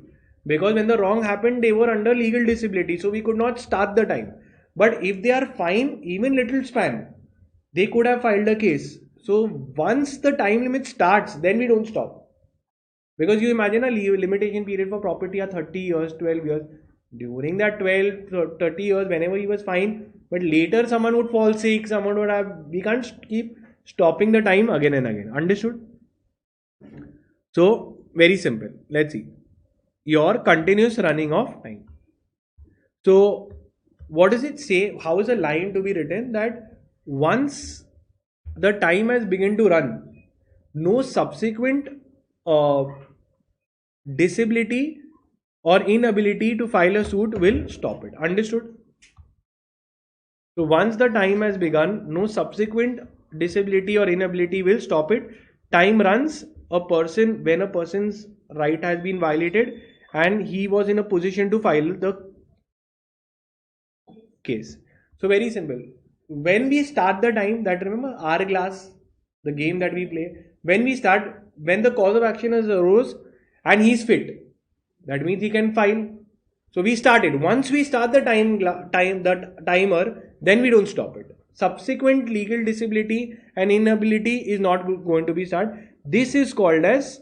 Because when the wrong happened, they were under legal disability. So we could not start the time. But if they are fine, even little span, they could have filed a case. So once the time limit starts, then we don't stop. Because you imagine a limitation period for property are 30 years, 12 years. During that 12, 30 years, whenever he was fine, but later someone would fall sick, someone would have, we can't keep stopping the time again and again. Understood? So, very simple. Let's see. Your continuous running of time. So, what does it say? How is a line to be written? That once the time has begun to run, no subsequent disability or inability to file a suit will stop it. Understood? So once the time has begun, no subsequent disability or inability will stop it. Time runs when a person's right has been violated and he was in a position to file the case. So very simple. When we start the time, that remember hourglass, the game that we play, when the cause of action has arose and he's fit, that means he can file. So we started. Once we start the timer, then we don't stop it. Subsequent legal disability and inability is not going to be started. This is called as,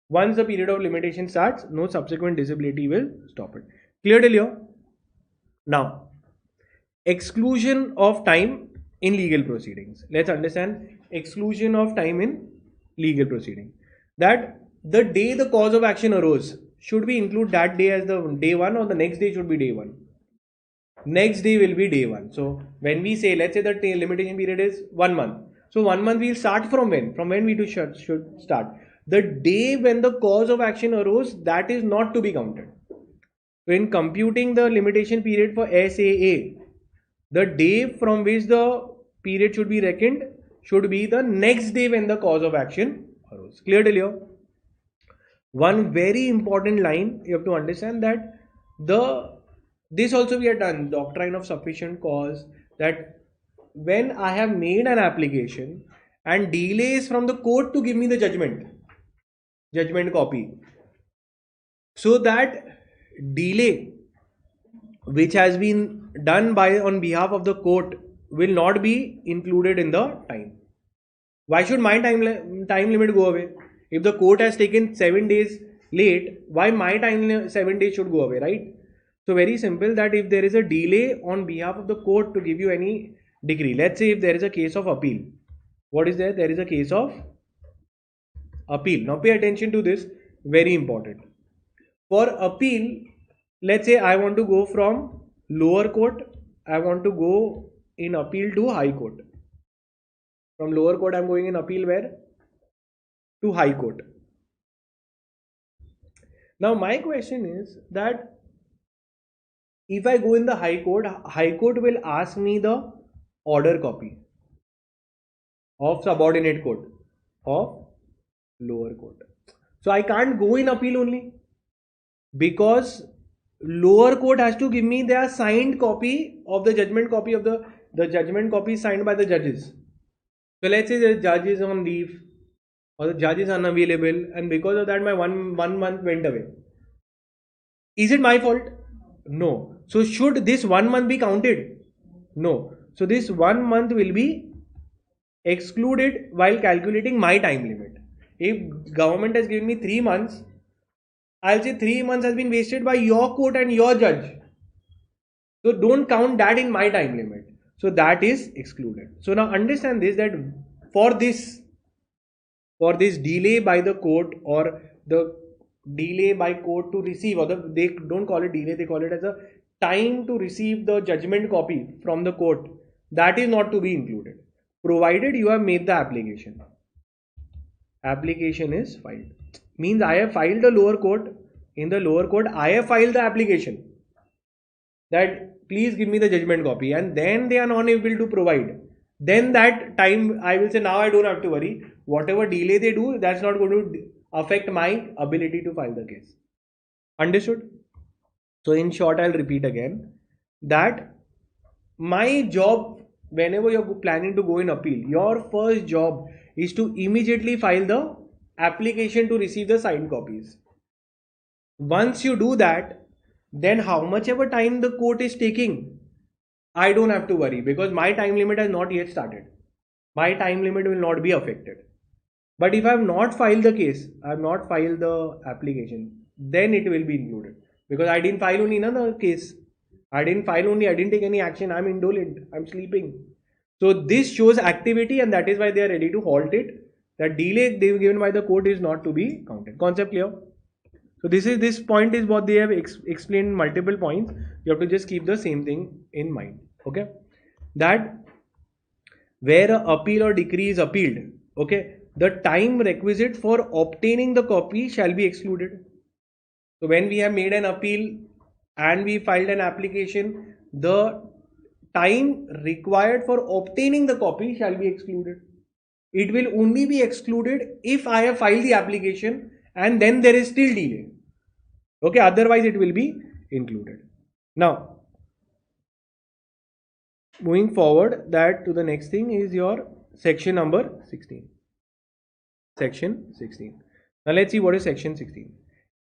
once the period of limitation starts, no subsequent disability will stop it. Clear till here? Now, exclusion of time in legal proceedings. Let's understand exclusion of time in legal proceeding. That the day the cause of action arose, should we include that day as the day one or the next day should be day one? Next day will be day one. So when we say, let's say the limitation period is 1 month. So 1 month we'll start from when? From when we should start. The day when the cause of action arose, that is not to be counted. When computing the limitation period for SAA, the day from which the period should be reckoned should be the next day when the cause of action arose. Clear till here? One very important line you have to understand, that this also we have done, doctrine of sufficient cause, that when I have made an application and delays from the court to give me the judgment copy, so that delay which has been done on behalf of the court will not be included in the time. Why should my time limit go away? If the court has taken 7 days late, why my time 7 days should go away, right? So very simple, that if there is a delay on behalf of the court to give you any decree, let's say if there is a case of appeal. What is there? There is a case of appeal. Now pay attention to this, very important. For appeal, let's say I want to go from lower court, I want to go in appeal to high court. From lower court I am going in appeal where? To high court. Now my question is that if I go in the high court will ask me the order copy of subordinate court of lower court. So I can't go in appeal only, because lower court has to give me their signed copy of the judgment copy of the judgment copy signed by the judges. So let's say the judge is on leave or the judge is unavailable, and because of that my one month went away. Is it my fault? No. So should this 1 month be counted? No. So this 1 month will be excluded while calculating my time limit. If government has given me 3 months, I'll say 3 months has been wasted by your court and your judge. So don't count that in my time limit. So that is excluded. So now understand this, that for this delay by the court, or the delay by court to receive, or they don't call it delay, they call it as a time to receive the judgment copy from the court, that is not to be included, provided you have made the application. Application is filed. Means I have filed the lower court. In the lower court, I have filed the application that please give me the judgment copy, and then they are not able to provide. Then that time I will say, now I don't have to worry. Whatever delay they do, that's not going to affect my ability to file the case. Understood? So in short, I'll repeat again that my job, whenever you're planning to go in appeal, your first job is to immediately file the application to receive the signed copies. Once you do that, then how much ever time the court is taking, I don't have to worry, because my time limit has not yet started. My time limit will not be affected. But if I have not filed the case, I have not filed the application, then it will be included, because I didn't file only another case. I didn't take any action. I'm indolent. I'm sleeping. So this shows activity, and that is why they are ready to halt it. That delay they were given by the court is not to be counted. Concept clear? So this point is what they have explained in multiple points. You have to just keep the same thing in mind. Okay, that where an appeal or decree is appealed, okay, the time requisite for obtaining the copy shall be excluded. So when we have made an appeal and we filed an application, the time required for obtaining the copy shall be excluded. It will only be excluded if I have filed the application and then there is still delay. Okay, otherwise it will be included. Now, moving forward, that to the next thing is your section number 16. Section 16. Now let's see what is section 16.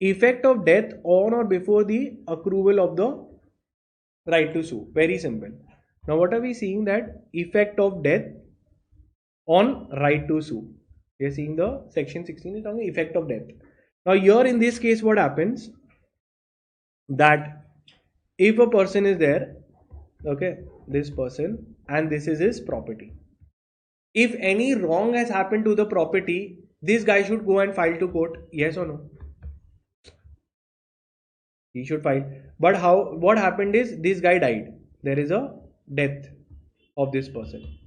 Effect of death on or before the accrual of the right to sue. Very simple. Now what are we seeing? That effect of death on right to sue. We are seeing the section 16 is on the effect of death. Now here in this case, what happens? That if a person is there, okay, this person, and this is his property. If any wrong has happened to the property, this guy should go and file to court. Yes or no? He should file. But what happened is this guy died. There is a death of this person.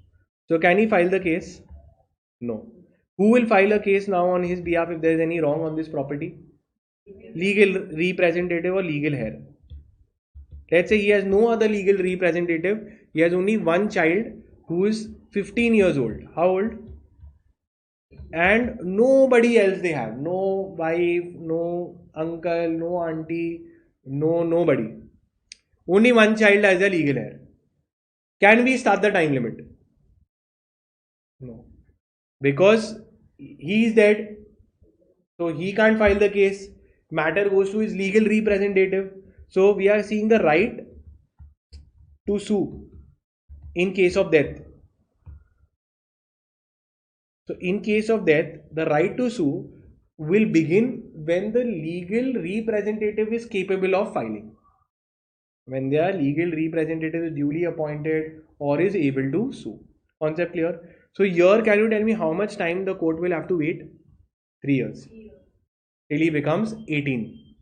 So can he file the case? No. Who will file a case now on his behalf if there is any wrong on this property? Legal representative or legal heir. Let's say he has no other legal representative. He has only one child who is 15 years old. How old? And nobody else they have. No wife, no uncle, no auntie, nobody. Only one child as a legal heir. Can we start the time limit? No. Because he is dead. So he can't file the case. Matter goes to his legal representative. So we are seeing the right to sue in case of death. So in case of death, the right to sue will begin when the legal representative is capable of filing. When their legal representative is duly appointed or is able to sue. Concept clear? So here, can you tell me how much time the court will have to wait? 3 years. Till he becomes 18.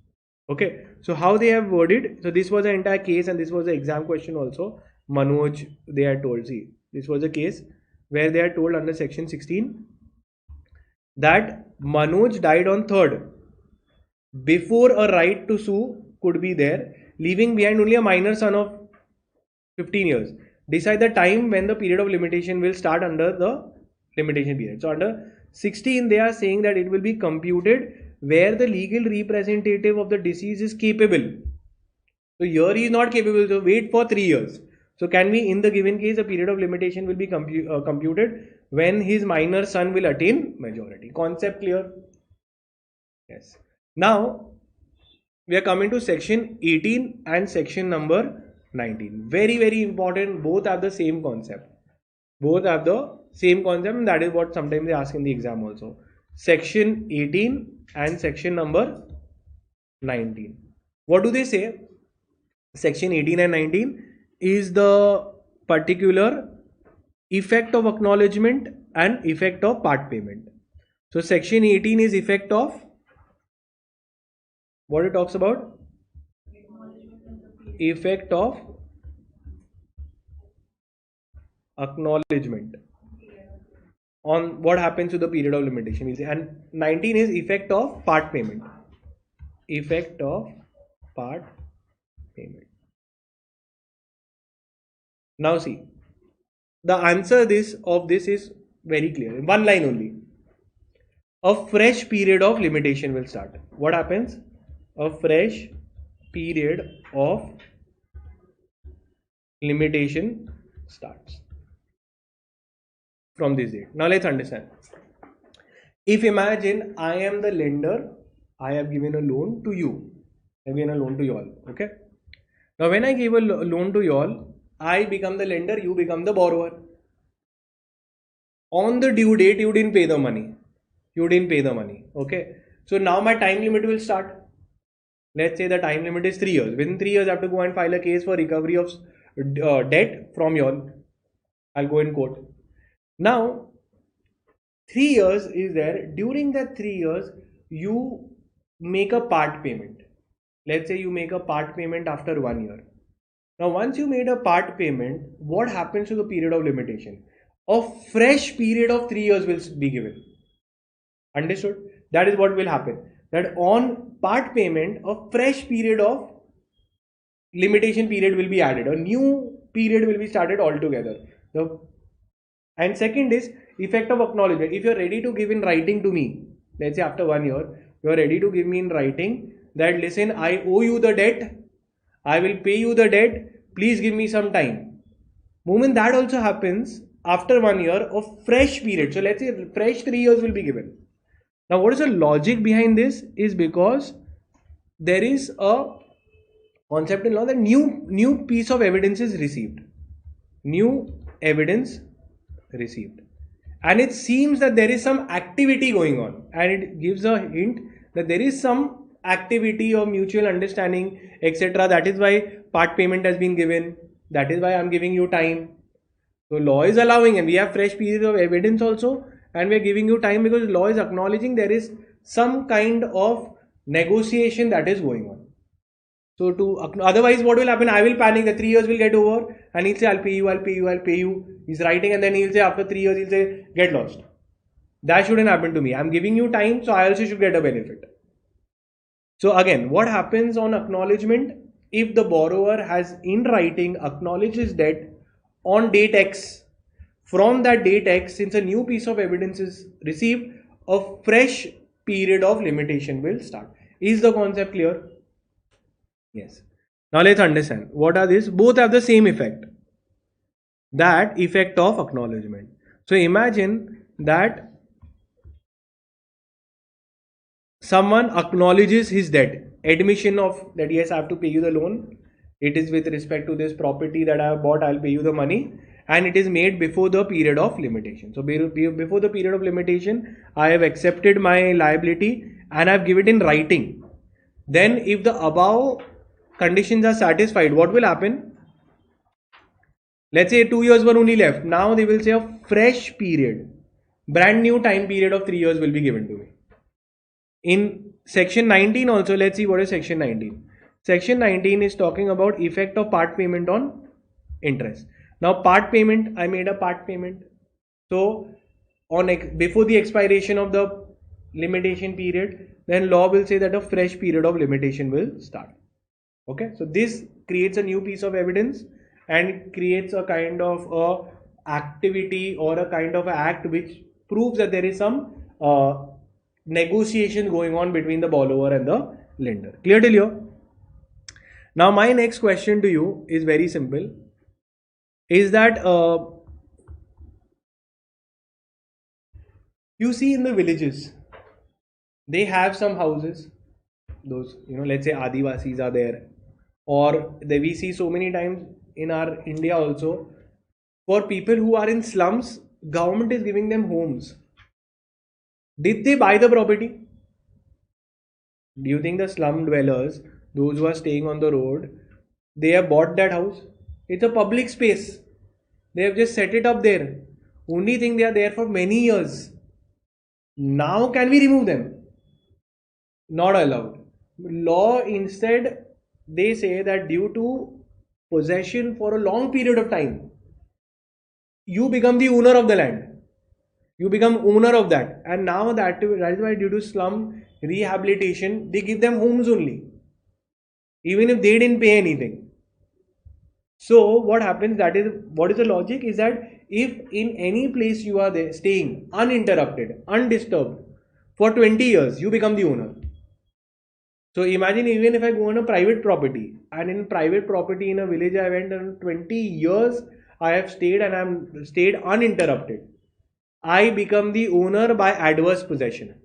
Okay, so how they have worded, so this was an entire case and this was an exam question also. Manoj, they had told, see, this was a case where they are told under section 16 that Manoj died on 3rd before a right to sue could be there, leaving behind only a minor son of 15 years. Decide the time when the period of limitation will start under the limitation period. So under 16 they are saying that it will be computed where the legal representative of the deceased is capable. So here he is not capable, so wait for 3 years. So can we, in the given case, a period of limitation will be computed when his minor son will attain majority. Concept clear? Yes. Now, we are coming to section 18 and section number 19. Very, very important. Both have the same concept. Both have the same concept, and that is what sometimes they ask in the exam also. Section 18 and section number 19. What do they say? Section 18 and 19 is the particular effect of acknowledgement and effect of part payment. So section 18 is effect of what it talks about? Effect of acknowledgement on what happens to the period of limitation. And 19 is effect of part payment. Effect of part payment. Now see, the answer of this is very clear. In one line only. A fresh period of limitation will start. What happens? A fresh period of limitation starts from this date. Now let's understand. If imagine I am the lender, I have given a loan to you. I have given a loan to you all. Okay. Now when I give a loan to you all, I become the lender, you become the borrower. On the due date, you didn't pay the money. You didn't pay the money. Okay. So now my time limit will start. Let's say the time limit is 3 years. Within 3 years, I have to go and file a case for recovery of debt from you all. I'll go in court. Now, 3 years is there. During that 3 years, you make a part payment. Let's say you make a part payment after 1 year. Now, once you made a part payment, what happens to the period of limitation? A fresh period of 3 years will be given. Understood? That is what will happen. That on part payment, a fresh period of limitation period will be added. A new period will be started altogether. And second is effect of acknowledgement. If you are ready to give in writing to me, let's say after 1 year, you are ready to give me in writing that listen, I owe you the debt, I will pay you the debt, please give me some time. Moment that also happens after 1 year of fresh period. So let's say fresh 3 years will be given. Now what is the logic behind this is because there is a concept in law that new piece of evidence is received. New evidence received. And it seems that there is some activity going on, and it gives a hint that there is some activity of mutual understanding, etc. That is why part payment has been given. That is why I am giving you time. So law is allowing, and we have fresh period of evidence also, and we are giving you time because law is acknowledging there is some kind of negotiation that is going on. So otherwise what will happen? I will panic, the 3 years will get over and he'll say I'll pay you, I'll pay you, I'll pay you. He's writing and then he'll say after 3 years he'll say get lost. That shouldn't happen to me. I'm giving you time, so I also should get a benefit. So again, what happens on acknowledgement? If the borrower has in writing acknowledged his debt on date X, from that date X, since a new piece of evidence is received, a fresh period of limitation will start. Is the concept clear? Yes. Now let's understand. What are these? Both have the same effect. That effect of acknowledgement. So imagine that someone acknowledges his debt. Admission of that, yes, I have to pay you the loan. It is with respect to this property that I have bought, I'll pay you the money. And it is made before the period of limitation. So before the period of limitation, I have accepted my liability and I have given it in writing. Then if the above conditions are satisfied, what will happen? Let's say 2 years were only left. Now they will say a fresh period, brand new time period of 3 years will be given to me. In section 19 also, let's see what is section 19. Section 19 is talking about effect of part payment on interest. Now part payment, I made a part payment. So before the expiration of the limitation period, then law will say that a fresh period of limitation will start. Okay, so this creates a new piece of evidence and it creates a kind of a activity or a kind of act which proves that there is some negotiation going on between the borrower and the lender. Clear till here? Now my next question to you is very simple. Is that you see in the villages, they have some houses. those, let's say Adivasis are there, or we see so many times in our India also, for people who are in slums, government is giving them homes. Did they buy the property? Do you think the slum dwellers, those who are staying on the road, they have bought that house? It's a public space. They have just set it up there. Only thing, they are there for many years. Now can we remove them? Not allowed. Law instead, they say that due to possession for a long period of time, you become the owner of the land. You become owner of that. And now that is why due to slum rehabilitation, they give them homes only. Even if they didn't pay anything. So what happens, that is, what is the logic is that if in any place you are there staying uninterrupted, undisturbed for 20 years, you become the owner. So imagine, even if I go on a private property, and in private property in a village I went on 20 years, I have stayed and I am stayed uninterrupted. I become the owner by adverse possession.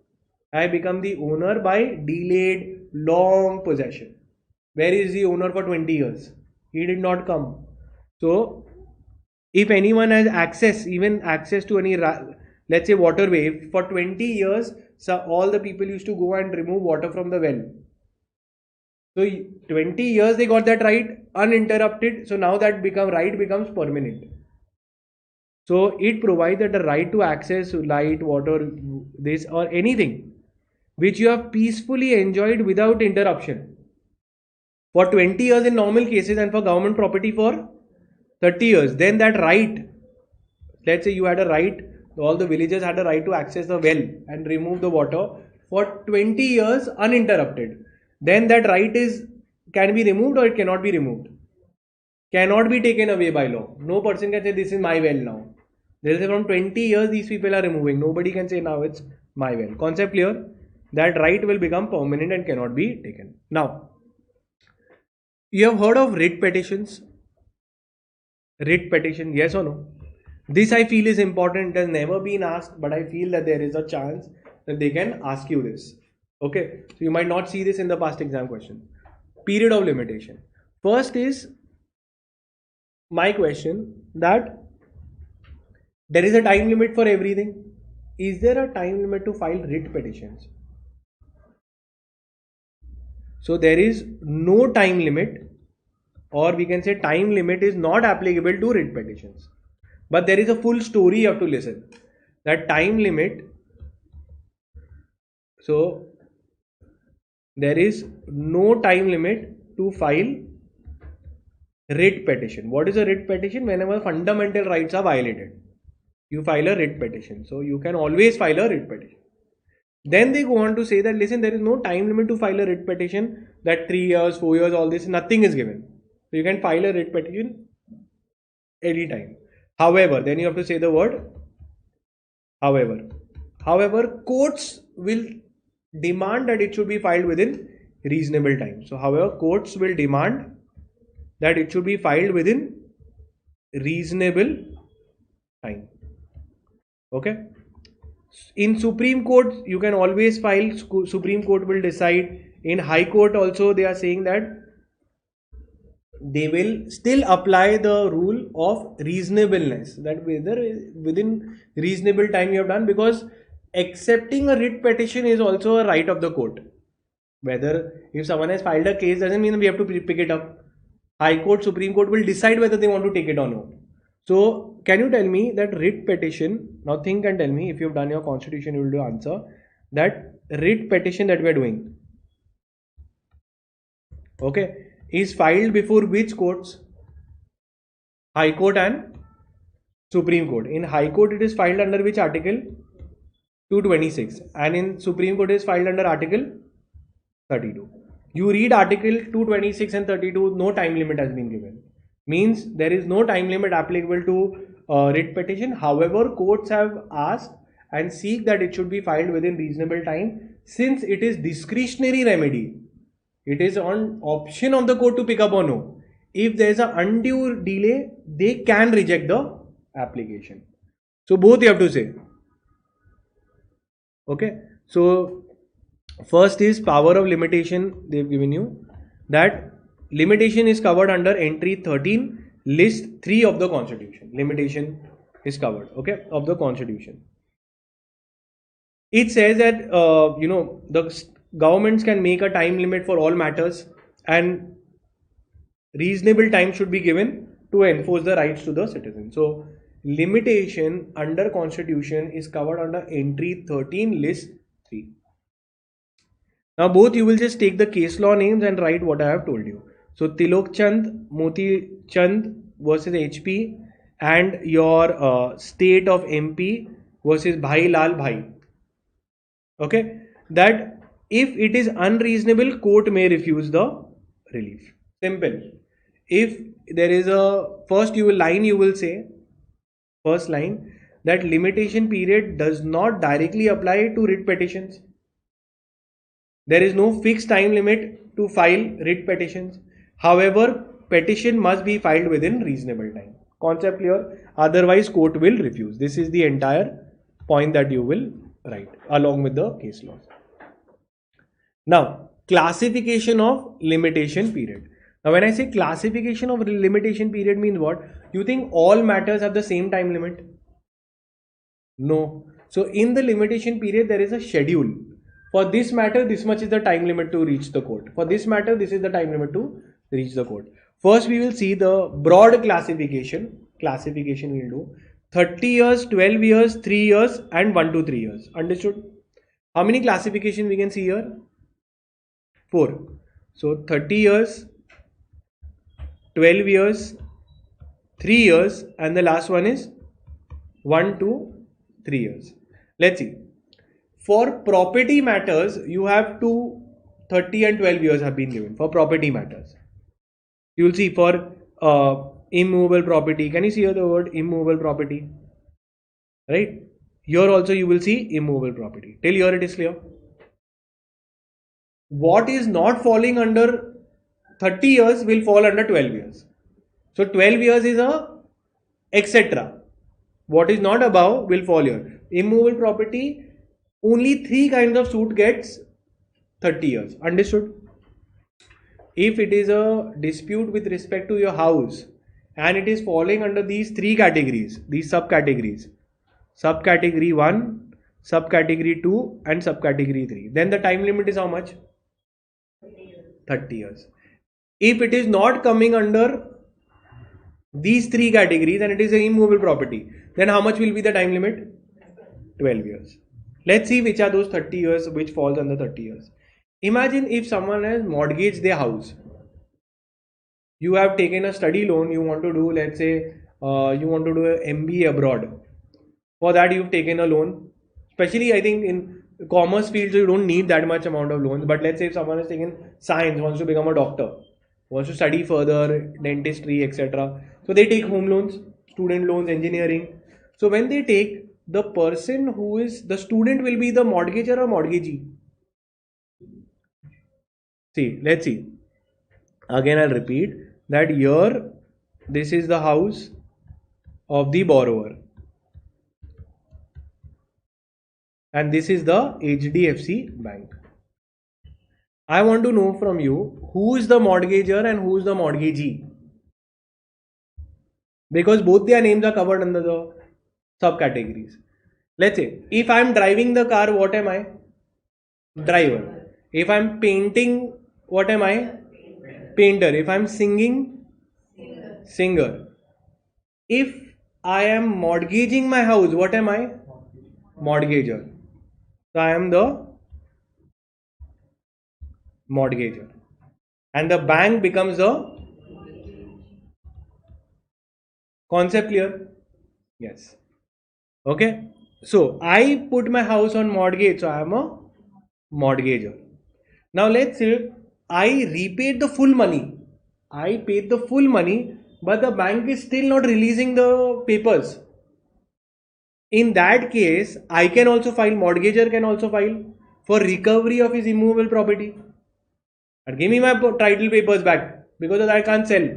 I become the owner by delayed long possession. Where is the owner for 20 years? He did not come. So if anyone has access, even access to any, let's say waterway, for 20 years, so all the people used to go and remove water from the well. So 20 years they got that right uninterrupted. So now that right becomes permanent. So it provides that the right to access light, water, this or anything which you have peacefully enjoyed without interruption for 20 years in normal cases, and for government property for 30 years. Then that right, let's say you had a right, all the villagers had a right to access the well and remove the water for 20 years uninterrupted. Then that right can be removed or it cannot be removed. Cannot be taken away by law. No person can say this is my well now. There is from 20 years these people are removing. Nobody can say now it's my well. Concept clear? That right will become permanent and cannot be taken. Now, you have heard of writ petitions? Writ petition, yes or no? This I feel is important. It has never been asked, but I feel that there is a chance that they can ask you this. Okay, so you might not see this in the past exam question. Period of limitation. First is my question that there is a time limit for everything. Is there a time limit to file writ petitions? So there is no time limit, or we can say time limit is not applicable to writ petitions. But there is a full story you have to listen. That time limit, so there is no time limit to file writ petition. What is a writ petition? Whenever fundamental rights are violated, you file a writ petition. So you can always file a writ petition. Then they go on to say that, listen, there is no time limit to file a writ petition, that 3 years, 4 years, all this, nothing is given. So you can file a writ petition anytime. However, then you have to say the word however, courts will demand that it should be filed within reasonable time. So however, courts will demand that it should be filed within reasonable time. Okay. In Supreme Court, you can always file. Supreme Court will decide. In High Court also, they are saying that they will still apply the rule of reasonableness, that whether within reasonable time you have done, because accepting a writ petition is also a right of the court. Whether if someone has filed a case doesn't mean we have to pick it up. High Court, Supreme Court will decide whether they want to take it or no. So can you tell me that writ petition, now think and tell me, if you've done your constitution you will do answer, that writ petition that we are doing, okay, is filed before which courts? High Court and Supreme Court. In High Court it is filed under which article? 226, and in Supreme Court it is filed under article 32. You read article 226 and 32, no time limit has been given. Means there is no time limit applicable to writ petition. However, courts have asked and seek that it should be filed within reasonable time, since it is discretionary remedy. It is on option of the court to pick up or no. If there is an undue delay, they can reject the application. So both you have to say. Okay. So First is power of limitation. They've given you that limitation is covered under entry 13, list 3 of the constitution. Limitation is covered, okay, of the constitution. It says that the governments can make a time limit for all matters, and reasonable time should be given to enforce the rights to the citizen. So limitation under constitution is covered under entry 13, list 3. Now both you will just take the case law names and write what I have told you. So Tilok Chand, Moti Chand versus HP, and your state of MP versus Bhai Lal Bhai. Okay, that if it is unreasonable, court may refuse the relief. Simple. If there is a first line you will say, first line, that limitation period does not directly apply to writ petitions. There is no fixed time limit to file writ petitions. However, petition must be filed within reasonable time. Concept clear? Otherwise, court will refuse. This is the entire point that you will write along with the case laws. Now, classification of limitation period. Now, when I say classification of limitation period means what? You think all matters have the same time limit? No. So, in the limitation period, there is a schedule. For this matter, this much is the time limit to reach the court. For this matter, this is the time limit to reach the court. First, we will see the broad classification. Classification we will do 30 years, 12 years, 3 years, and 1 to 3 years. Understood? How many classification we can see here? 4. So 30 years, 12 years, 3 years, and the last one is 1 to 3 years. Let's see. For property matters, you have 30 and 12 years have been given for property matters. You will see for immovable property. Can you see here the word immovable property? Right? Here also you will see immovable property. Till here it is clear. What is not falling under 30 years will fall under 12 years. So 12 years is a etc. What is not above will fall here. Immovable property, only 3 kinds of suit gets 30 years. Understood? If it is a dispute with respect to your house and it is falling under these 3 categories, these subcategories, subcategory 1, subcategory 2 and subcategory 3, then the time limit is how much? 30 years. If it is not coming under these 3 categories and it is an immovable property, then how much will be the time limit? 12 years. Let's see which are those 30 years which falls under 30 years. Imagine if someone has mortgaged their house. You have taken a study loan, you want to do, let's say, you want to do an MBA abroad. For that you've taken a loan. Especially I think in commerce fields you don't need that much amount of loans. But let's say if someone has taken science, wants to become a doctor, wants to study further, dentistry, etc. So they take home loans, student loans, engineering. So when they take, the person who is the student will be the mortgager or mortgagee. See, let's see. Again, I'll repeat that here, this is the house of the borrower. And this is the HDFC bank. I want to know from you, who is the mortgager and who is the mortgagee? Because both their names are covered under the subcategories. Let's say, if I am driving the car, what am I? Driver. If I am painting, what am I? Painter. If I am singing, singer. If I am mortgaging my house, what am I? Mortgager. So I am the mortgager. And the bank becomes the concept clear? Yes. Okay. So I put my house on mortgage, so I am a mortgager. Now let's say I repaid the full money. I paid the full money, but the bank is still not releasing the papers. In that case, I can also file, mortgager can also file for recovery of his immovable property. And give me my title papers back because I can't sell.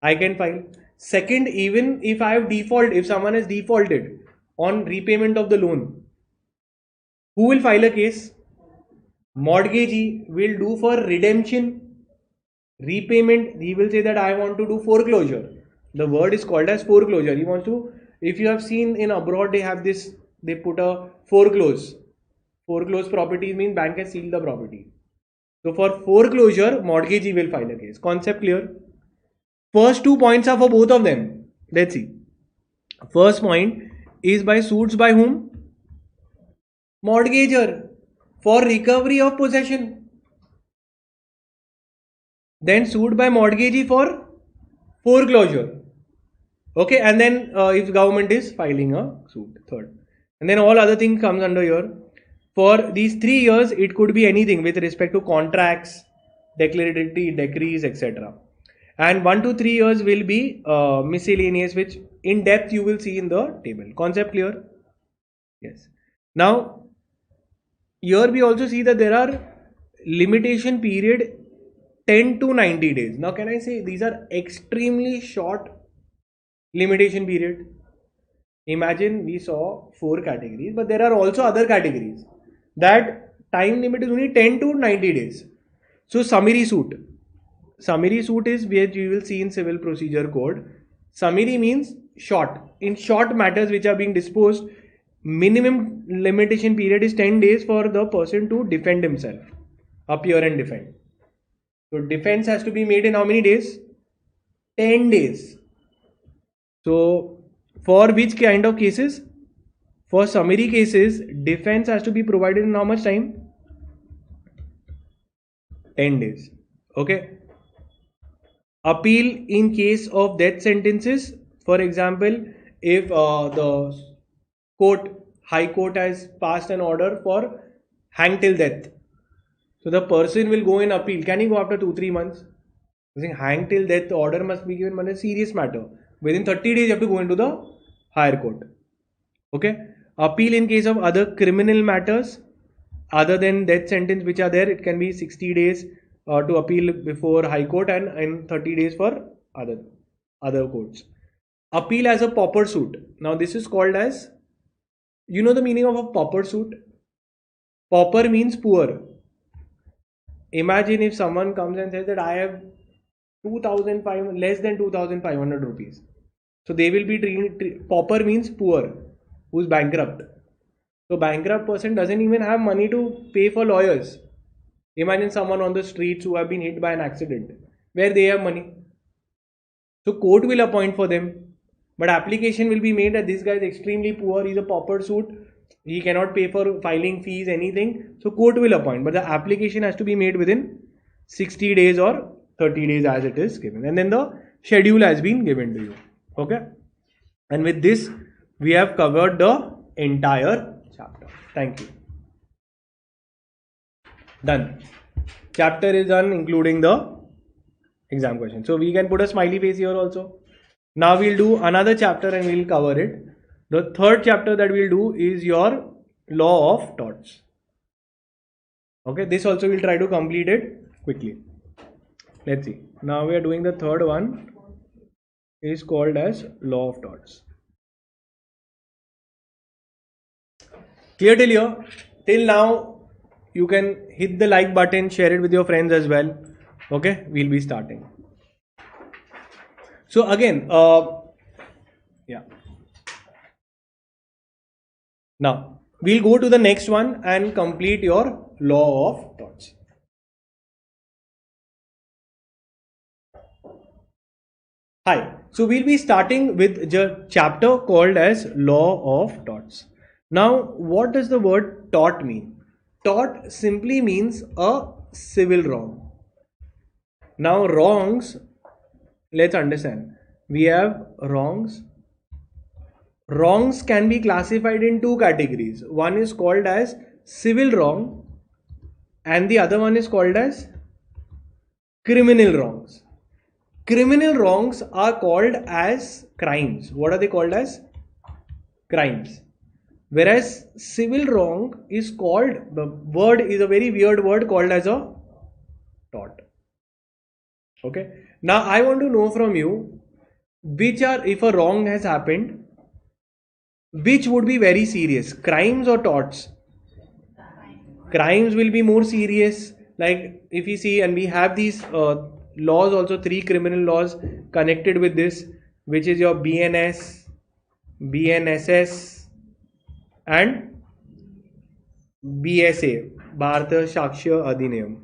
I can file. Second, even if I have default, if someone has defaulted on repayment of the loan, who will file a case? Mortgagee will do for redemption, repayment. He will say that I want to do foreclosure. The word is called as foreclosure. He wants to, if you have seen in abroad, they have this, they put a foreclose. Foreclosed properties mean bank has sealed the property. So for foreclosure, mortgagee will file a case. Concept clear? First 2 points are for both of them. Let's see. First point is by suits by whom? Mortgager for recovery of possession. Then sued by mortgagee for foreclosure. Okay, and then if government is filing a suit, third. And then all other things comes under here. For these 3 years, it could be anything with respect to contracts, declaratory decrees, etc. And 1 to 3 years will be miscellaneous, which in depth you will see in the table. Concept clear? Yes. Now, here we also see that there are limitation period 10 to 90 days. Now, can I say these are extremely short limitation period? Imagine we saw 4 categories, but there are also other categories. That time limit is only 10 to 90 days. So, summary suit. Summary suit is where you will see in Civil Procedure Code. Summary means short. In short matters which are being disposed, minimum limitation period is 10 days for the person to defend himself, appear and defend. So defense has to be made in how many days? 10 days. So for which kind of cases? For summary cases, defense has to be provided in how much time? 10 days. Okay. Appeal in case of death sentences. For example, if the High Court has passed an order for hang till death. So the person will go in appeal. Can he go after 2-3 months? Hang till death order must be given on a serious matter. Within 30 days you have to go into the higher court. Okay. Appeal in case of other criminal matters other than death sentence which are there, it can be 60 days to appeal before High Court and 30 days for other courts. Appeal as a pauper suit. Now this is called as, you know the meaning of a pauper suit? Pauper means poor. Imagine if someone comes and says that I have less than 2,500 rupees. So they will be treated, pauper means poor, who's bankrupt. So bankrupt person doesn't even have money to pay for lawyers. Imagine someone on the streets who have been hit by an accident, where they have money. So court will appoint for them. But application will be made that this guy is extremely poor, he's a pauper suit, he cannot pay for filing fees, anything. So court will appoint. But the application has to be made within 60 days or 30 days as it is given. And then the schedule has been given to you. Okay. And with this, we have covered the entire chapter. Thank you. Done. Chapter is done, including the exam question. So we can put a smiley face here also. Now we'll do another chapter and we'll cover it. The third chapter that we'll do is your law of torts. Okay, this also we'll try to complete it quickly. Let's see. Now we are doing the third one. It is called as law of torts. Clear till here? Till now, you can hit the like button, share it with your friends as well. Okay, we'll be starting. So again, now we'll go to the next one and complete your law of torts. Hi, so we'll be starting with the chapter called as law of torts. Now, what does the word tort mean? Tort simply means a civil wrong. Now, wrongs, let's understand. We have wrongs. Wrongs can be classified in 2 categories. One is called as civil wrong and the other one is called as criminal wrongs. Criminal wrongs are called as crimes. What are they called as? Crimes. Whereas civil wrong is called, the word is a very weird word called as a tort. Okay. Now I want to know from you, which are, if a wrong has happened, which would be very serious, crimes or torts? Crimes will be more serious. Like if we see, and we have these laws also, 3 criminal laws connected with this, which is your BNS, BNSS, and BSA, Bharatiya Sakshya Adhiniyam.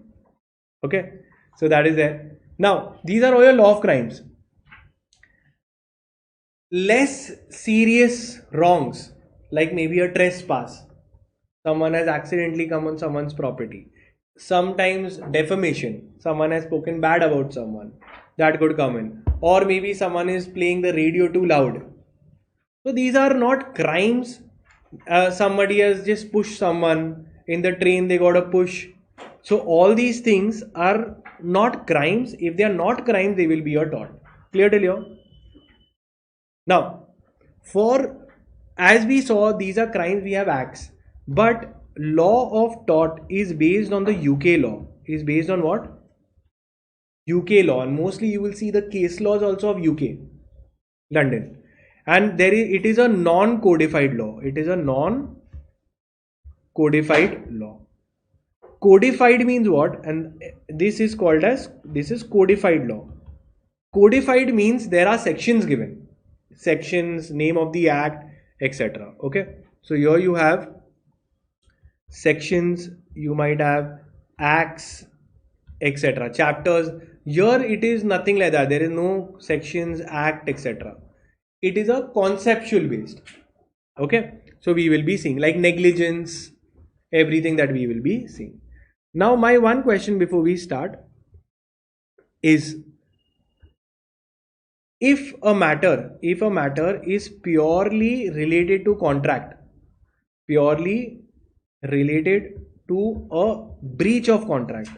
Okay, so that is there. Now, these are all your law of crimes. Less serious wrongs, like maybe a trespass, someone has accidentally come on someone's property, sometimes defamation, someone has spoken bad about someone, that could come in, or maybe someone is playing the radio too loud. So these are not crimes. Somebody has just pushed someone in the train, they got a push. So all these things are not crimes. If they are not crimes, they will be a tort. Clear till here? Now, as we saw, these are crimes, we have acts. But law of tort is based on the UK law. Is based on what? UK law. And mostly you will see the case laws also of UK, London. And it is a non-codified law. It is a non-codified law. Codified means what? And this is codified law. Codified means there are sections given. Sections, name of the act, etc. Okay. So here you have sections, you might have acts, etc. Chapters. Here it is nothing like that. There is no sections, act, etc. It is a conceptual based. Okay. So we will be seeing like negligence, everything that we will be seeing. Now my one question before we start is, if a matter is purely related to contract, purely related to a breach of contract,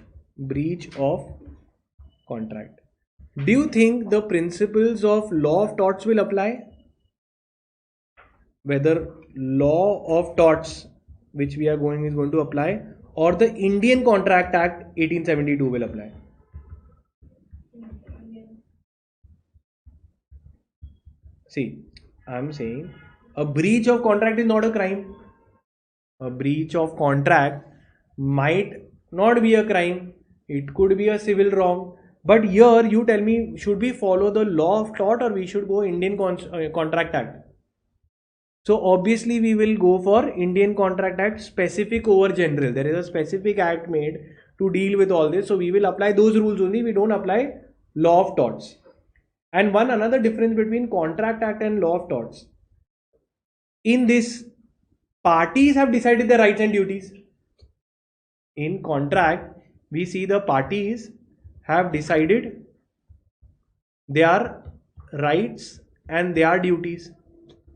do you think the principles of law of torts will apply? Whether law of torts, which we are going to apply, or the Indian Contract Act 1872 will apply? See, I am saying a breach of contract is not a crime. A breach of contract might not be a crime. It could be a civil wrong. But here you tell me, should we follow the law of tort or we should go Indian Contract Act? So obviously we will go for Indian Contract Act, specific over general. There is a specific act made to deal with all this. So we will apply those rules only. We don't apply law of torts. And another difference between Contract Act and law of torts. In this, parties have decided their rights and duties. In contract, we see the parties have decided their rights and their duties.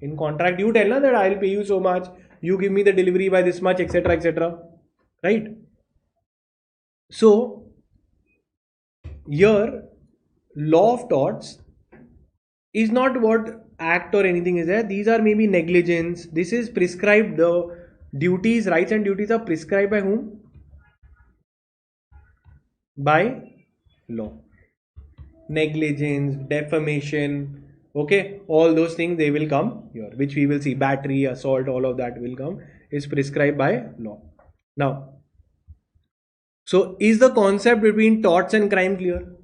In contract, you tell that I will pay you so much, you give me the delivery by this much, etc., etc. Right? So here, law of torts is not what act or anything is there. These are maybe negligence. This is prescribed. The duties, rights and duties are prescribed by whom? By law. Negligence, defamation, okay, all those things, they will come here, which we will see. Battery, assault, all of that will come, is prescribed by law. Now, so is the concept between torts and crime clear?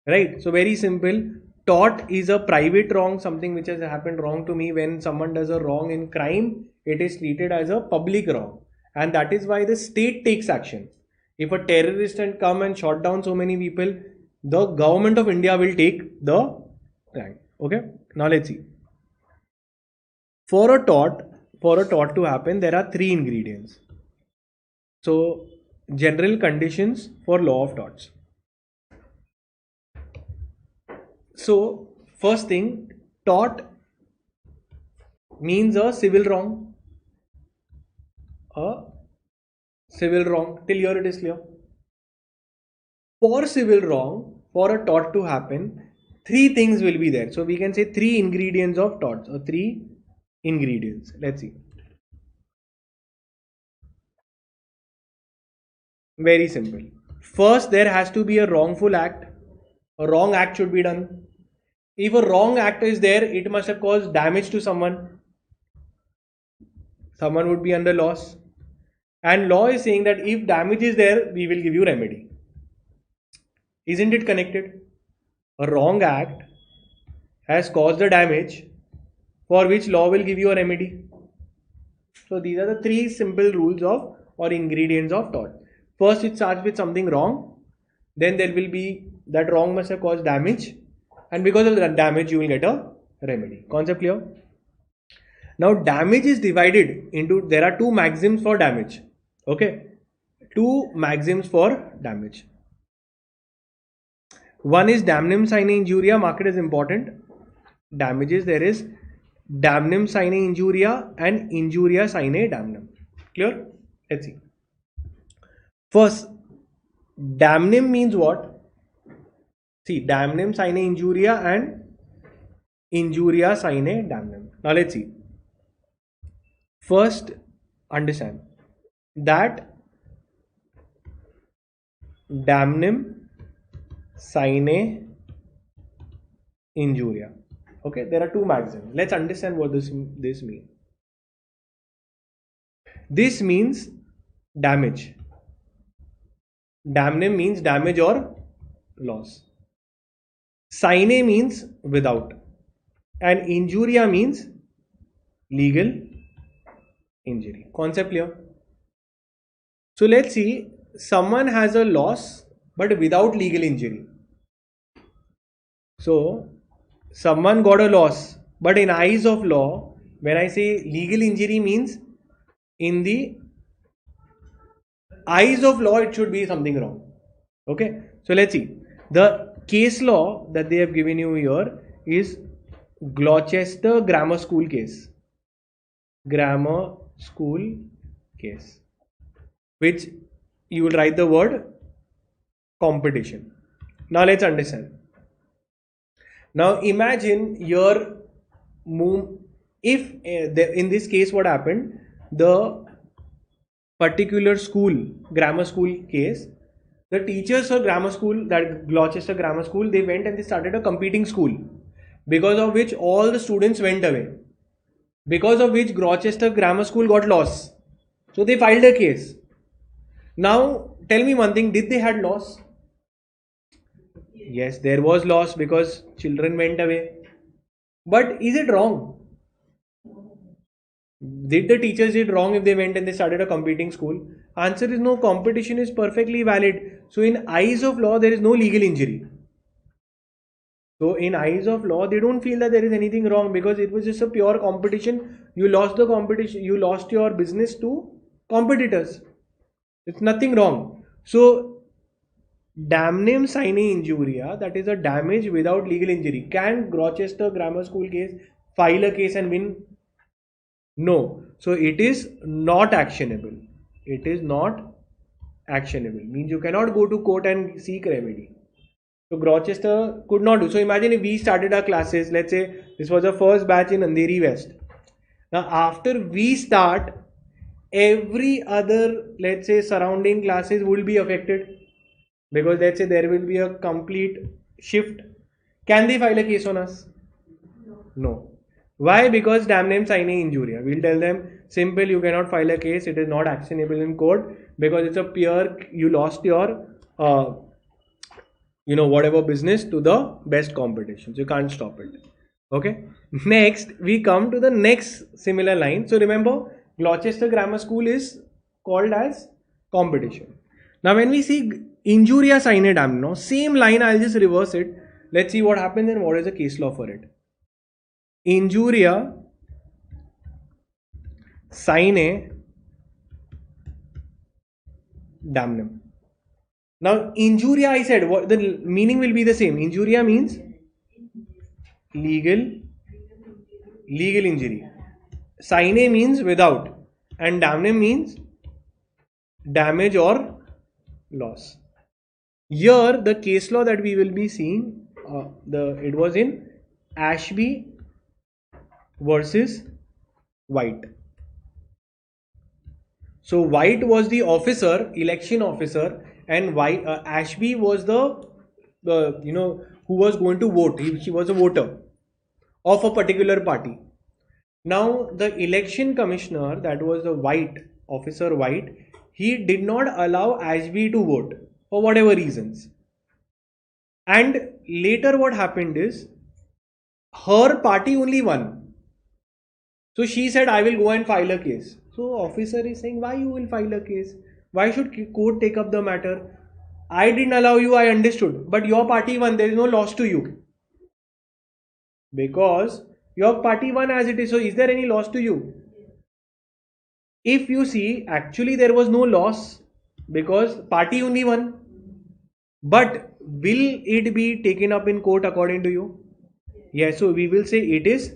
Right? So very simple. Tort is a private wrong, something which has happened wrong to me. When someone does a wrong in crime, it is treated as a public wrong, and that is why the state takes action. If a terrorist can come and shot down so many people, the government of India will take the crime. Okay, now let's see. For a tort to happen, there are 3 ingredients. So general conditions for law of torts. So first thing, tort means a civil wrong. A civil wrong. Till here it is clear. For civil wrong, for a tort to happen, 3 things will be there. So we can say 3 ingredients of torts, or 3 ingredients. Let's see. Very simple. First, there has to be a wrongful act. A wrong act should be done. If a wrong act is there, it must have caused damage to someone. Someone would be under loss. And law is saying that if damage is there, we will give you remedy. Isn't it connected? A wrong act has caused the damage for which law will give you a remedy. So these are the three simple rules of or ingredients of tort. First, it starts with something wrong. Then there will be that wrong must have caused damage, and because of that damage you will get a remedy. Concept clear? Now damage is divided into, there are two maxims for damage. Okay, two maxims for damage. One is damnum sine injuria, market is important. Damages, there is damnum sine injuria and injuria sine damnum. Clear? Let's see. First, damnum means what? See, damnum sine injuria and injuria sine damnum. Now let's see. First, understand that damnum sine injuria. Okay, there are two maxims. Let's understand what this means. This means damage. Damnum means damage or loss. Sine means without. And injuria means legal injury. Concept clear? So let's see, someone has a loss but without legal injury. So someone got a loss, but in eyes of law, when I say legal injury means in the eyes of law it should be something wrong. Okay, so let's see. The case law that they have given you here is Gloucester Grammar School case. Grammar School case, which you will write the word competition. Now let's understand. Now imagine your if in this case what happened, the particular school, grammar school case, the teachers of grammar school, that Gloucester Grammar School, they went and they started a competing school, because of which all the students went away, because of which Gloucester Grammar School got loss. So they filed a case. Now tell me one thing, did they had loss? Yes, there was loss because children went away. But is it wrong? Did the teachers did wrong if they went and they started a competing school? Answer is no, competition is perfectly valid. So in eyes of law, there is no legal injury. So in eyes of law, they don't feel that there is anything wrong because it was just a pure competition. You lost the competition, you lost your business to competitors. It's nothing wrong. So damnum sine injuria, that is a damage without legal injury. Can Gloucester Grammar School case file a case and win? No. So it is not actionable. It is not actionable. Means you cannot go to court and seek remedy. So Gloucester could not do. So imagine if we started our classes, let's say this was the first batch in Andheri West. Now after we start, every other, let's say, surrounding classes will be affected, because let's say there will be a complete shift. Can they file a case on us? No. Why? Because damnum sine injuria. We'll tell them simple, you cannot file a case, it is not actionable in court because it's a pure, you lost your whatever business to the best competition. So you can't stop it. Okay. Next, we come to the next similar line. So remember, Gloucester Grammar School is called as competition. Now when we see injuria sine damnum, same line, I'll just reverse it. Let's see what happens and what is the case law for it. Injuria sine damnum. Now injuria, I said, what the meaning will be the same. Injuria means legal injury. Sine means without, and damnum means damage or loss. Here the case law that we will be seeing, it was in Ashby versus White. So White was the officer, election officer, and Ashby was the who was going to vote. He was a voter of a particular party. Now the election commissioner, that was the White officer White, he did not allow Ashby to vote for whatever reasons. And later what happened is, her party only won. So she said, I will go and file a case. So officer is saying, why you will file a case? Why should court take up the matter? I didn't allow you, I understood. But your party won, there is no loss to you. Because your party won as it is. So is there any loss to you? If you see, actually there was no loss because party only won. But will it be taken up in court according to you? Yes, so we will say it is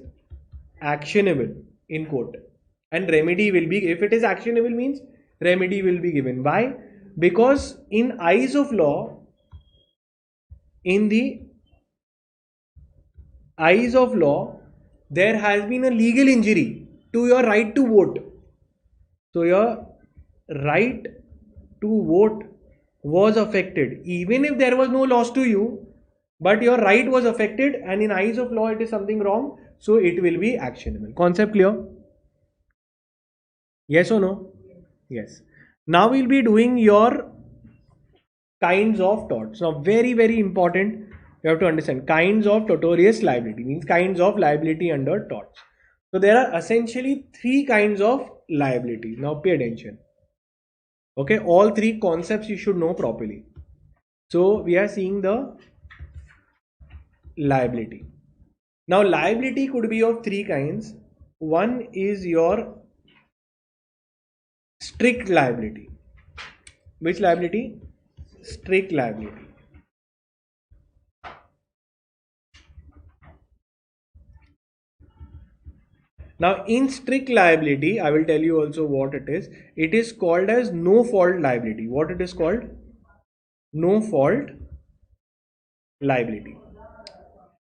actionable in court. And remedy will be, if it is actionable means remedy will be given. Why? Because in eyes of law, in the eyes of law, there has been a legal injury to your right to vote. So your right to vote was affected, even if there was no loss to you, but your right was affected, and in eyes of law it is something wrong, so it will be actionable. Concept clear? Yes or no? Yes. Now we'll be doing your kinds of torts. Now very, very important, you have to understand kinds of tortious liability, means kinds of liability under torts. So there are essentially three kinds of liability. Now pay attention. Okay, all three concepts you should know properly. So we are seeing the liability. Now liability could be of three kinds. One is your strict liability. Which liability? Strict liability. Now in strict liability, I will tell you also what it is. It is called as no fault liability. What it is called? No fault liability.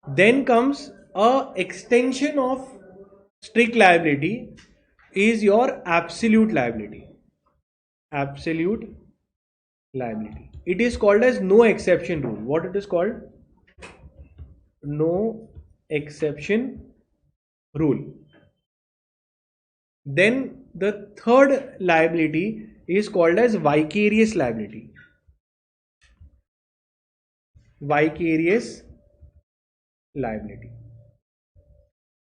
Then comes a extension of strict liability is your absolute liability. Absolute liability. It is called as no exception rule. What it is called? No exception rule. Then the third liability is called as vicarious liability. Vicarious liability.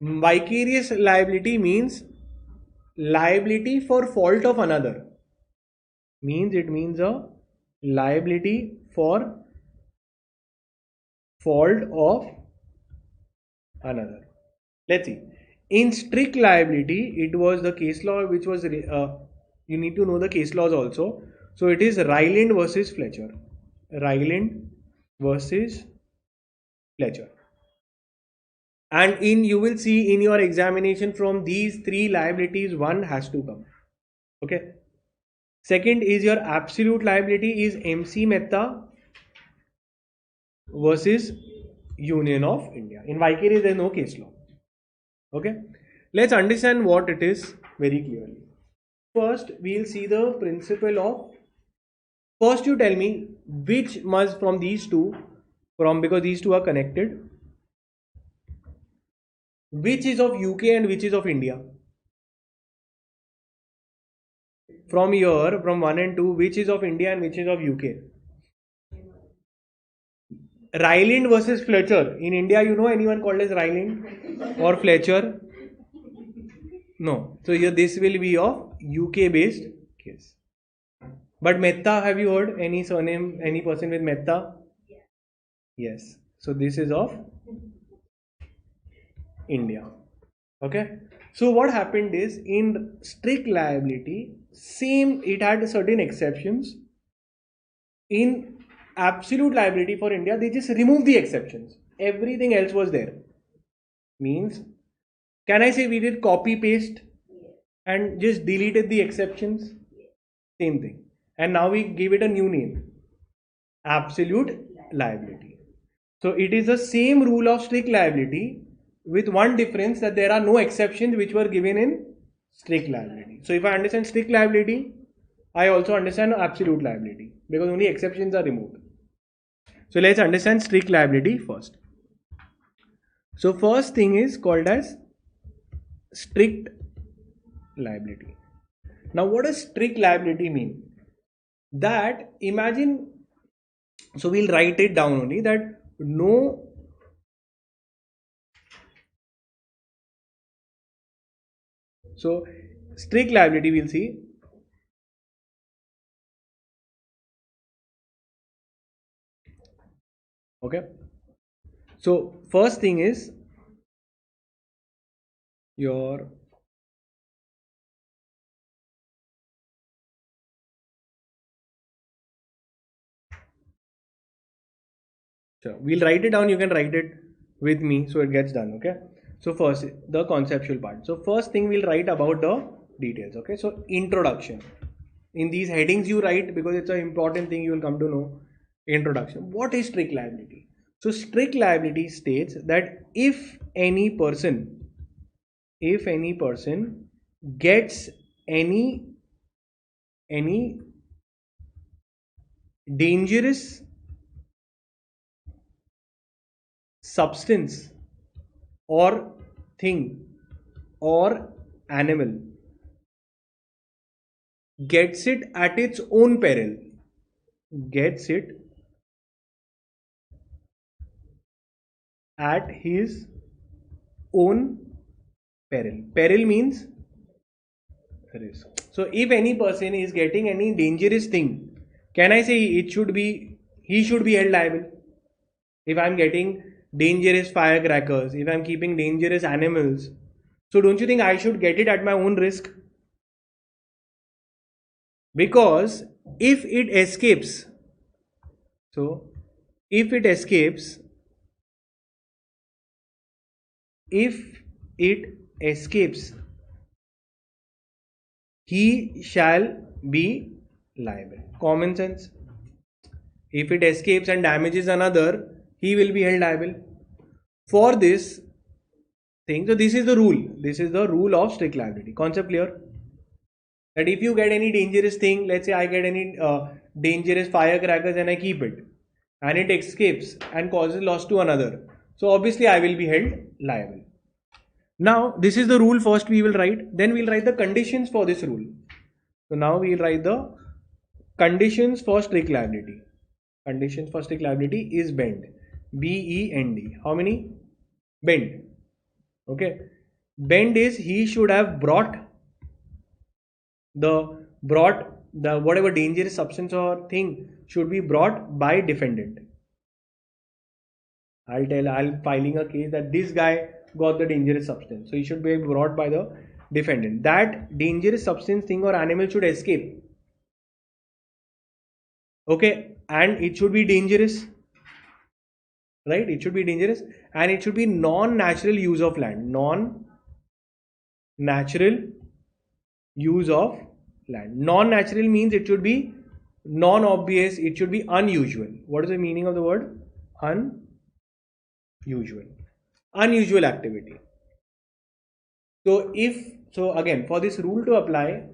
Vicarious liability means liability for fault of another. It means a liability for fault of another. Let's see. In strict liability, it was the case law which was, you need to know the case laws also. So it is Ryland versus Fletcher. Ryland versus Fletcher. And you will see in your examination from these three liabilities, one has to come. Okay. Second is your absolute liability is MC Mehta versus Union of India. In vicarious, there is no case law. Okay, let's understand what it is very clearly. First, we'll see the principle of. First, you tell me which must from these two, because these two are connected. Which is of UK and which is of India? From here, from 1 and 2, which is of India and which is of UK? Ryland versus Fletcher. In India, you know anyone called as Ryland or Fletcher? No. So here this will be of UK based case. But Mehta, have you heard any surname, any person with Mehta? Yes. So this is of India. Okay. So what happened is in strict liability, same, it had certain exceptions. In absolute liability for India, they just removed the exceptions. Everything else was there. Means, can I say we did copy paste and just deleted the exceptions? Same thing. And now we give it a new name. Absolute liability. So it is the same rule of strict liability with one difference, that there are no exceptions which were given in strict liability. So if I understand strict liability, I also understand absolute liability because only exceptions are removed. So let's understand strict liability first. So first thing is called as strict liability. Now what does strict liability mean? that imagine, so we'll write it down only that no, so strict liability we'll see. Okay, so first thing is your sure. We'll write it down. You can write it with me so it gets done. Okay. So first the conceptual part. So first thing we'll write about the details. Okay. So introduction. In these headings you write because it's an important thing you will come to know. Introduction. What is strict liability? So strict liability states that if any person gets any dangerous substance or thing or animal, gets it at its own peril, gets it at his own peril. Peril means risk. So if any person is getting any dangerous thing, can I say he should be held liable? If I'm getting dangerous firecrackers, if I'm keeping dangerous animals, so don't you think I should get it at my own risk? Because if it escapes, so if it escapes, he shall be liable. Common sense. If it escapes and damages another, he will be held liable. For this thing, so this is the rule. This is the rule of strict liability. Concept clear? That if you get any dangerous thing, let's say I get any dangerous firecrackers and I keep it, and it escapes and causes loss to another, so obviously I will be held liable. Now this is the rule first we will write, then we'll write the conditions for this rule. So now we'll write the conditions for strict liability. Conditions for strict liability is bend. B-E-N-D. How many? Bend. Okay. Bend is he should have brought the whatever dangerous substance or thing should be brought by defendant. I'll filing a case that this guy got the dangerous substance, so he should be brought by the defendant. That dangerous substance, thing or animal should escape. Okay, and it should be dangerous, right? It should be dangerous and it should be non-natural use of land. Non-natural use of land. Non-natural means it should be non-obvious, it should be unusual. What is the meaning of the word? Unusual. Unusual activity. So again, for this rule to apply,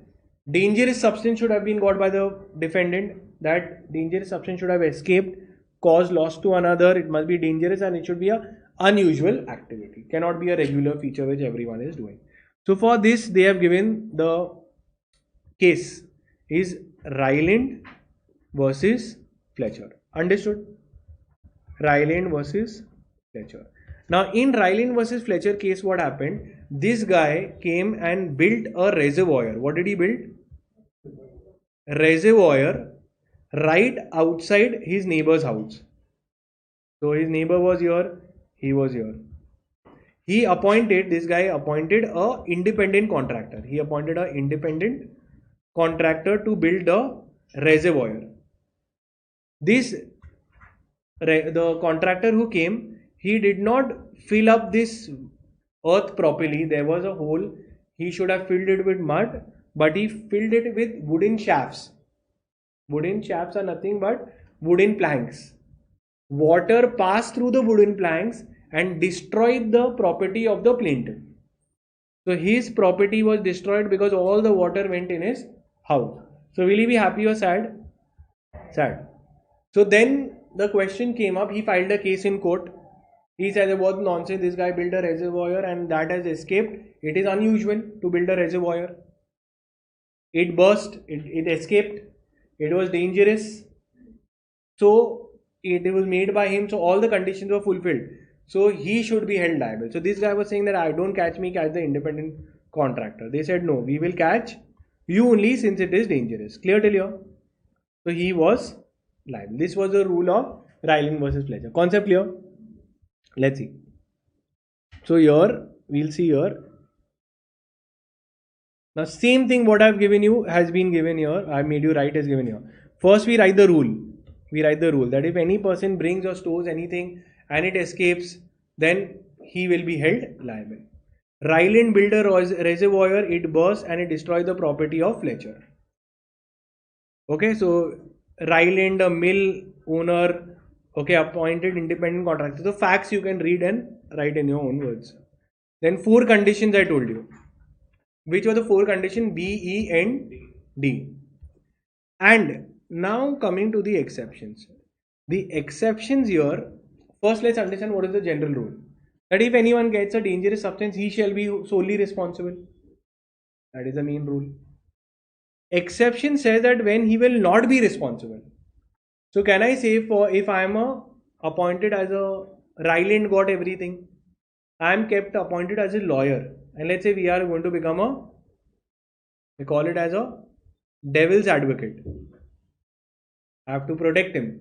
dangerous substance should have been got by the defendant. That dangerous substance should have escaped, caused loss to another. It must be dangerous and it should be a unusual activity. Cannot be a regular feature which everyone is doing. So for this, they have given the case is Ryland versus Fletcher. Understood? Ryland versus Fletcher. Now in Ryland versus Fletcher case, what happened? This guy came and built a reservoir. What did he build? Reservoir right outside his neighbor's house. So his neighbor was here, he was here. This guy appointed a independent contractor. He appointed an independent contractor to build the reservoir. The contractor who came, he did not fill up this earth properly. There was a hole. He should have filled it with mud, but he filled it with wooden shafts. Wooden shafts are nothing but wooden planks. Water passed through the wooden planks and destroyed the property of the plaintiff. So his property was destroyed because all the water went in his house. So will he be happy or sad? Sad. So then the question came up. He filed a case in court. He said, what nonsense, this guy built a reservoir and that has escaped. It is unusual to build a reservoir. It burst, it escaped. It was dangerous. So it was made by him. So all the conditions were fulfilled. So he should be held liable. So this guy was saying that I don't catch me, catch the independent contractor. They said no, we will catch you only since it is dangerous. Clear till here? So he was liable. This was the rule of Ryland versus Fletcher. Concept clear? Let's see. So here we'll see here. Now same thing what I've given you has been given here. I made you write is given here. First we write the rule. We write the rule that if any person brings or stores anything and it escapes, then he will be held liable. Ryland built a reservoir, it burst and it destroyed the property of Fletcher. Okay, so Ryland, a mill owner, okay, appointed independent contractor. The facts you can read and write in your own words. Then 4 conditions I told you. Which were the 4 conditions? B, E, and D. And now coming to the exceptions. The exceptions here, first let's understand what is the general rule. That if anyone gets a dangerous substance, he shall be solely responsible. That is the main rule. Exception says that when he will not be responsible. So can I say for if I am appointed as a Ryland got everything, I am kept appointed as a lawyer, and let's say we are going to become we call it as a devil's advocate. I have to protect him.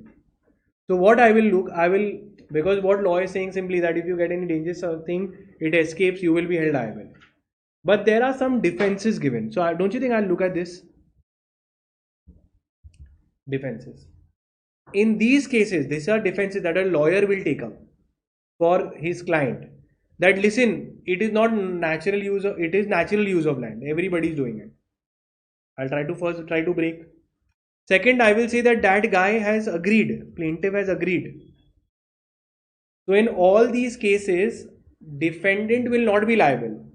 So what I will because what law is saying simply that if you get any dangerous thing, it escapes, you will be held liable. But there are some defenses given. So don't you think I'll look at this? Defenses. In these cases, these are defenses that a lawyer will take up for his client. That listen, it is not natural use of, it is natural use of land. Everybody is doing it. I'll try to break. Second, I will say that guy has agreed, plaintiff has agreed. So in all these cases, defendant will not be liable.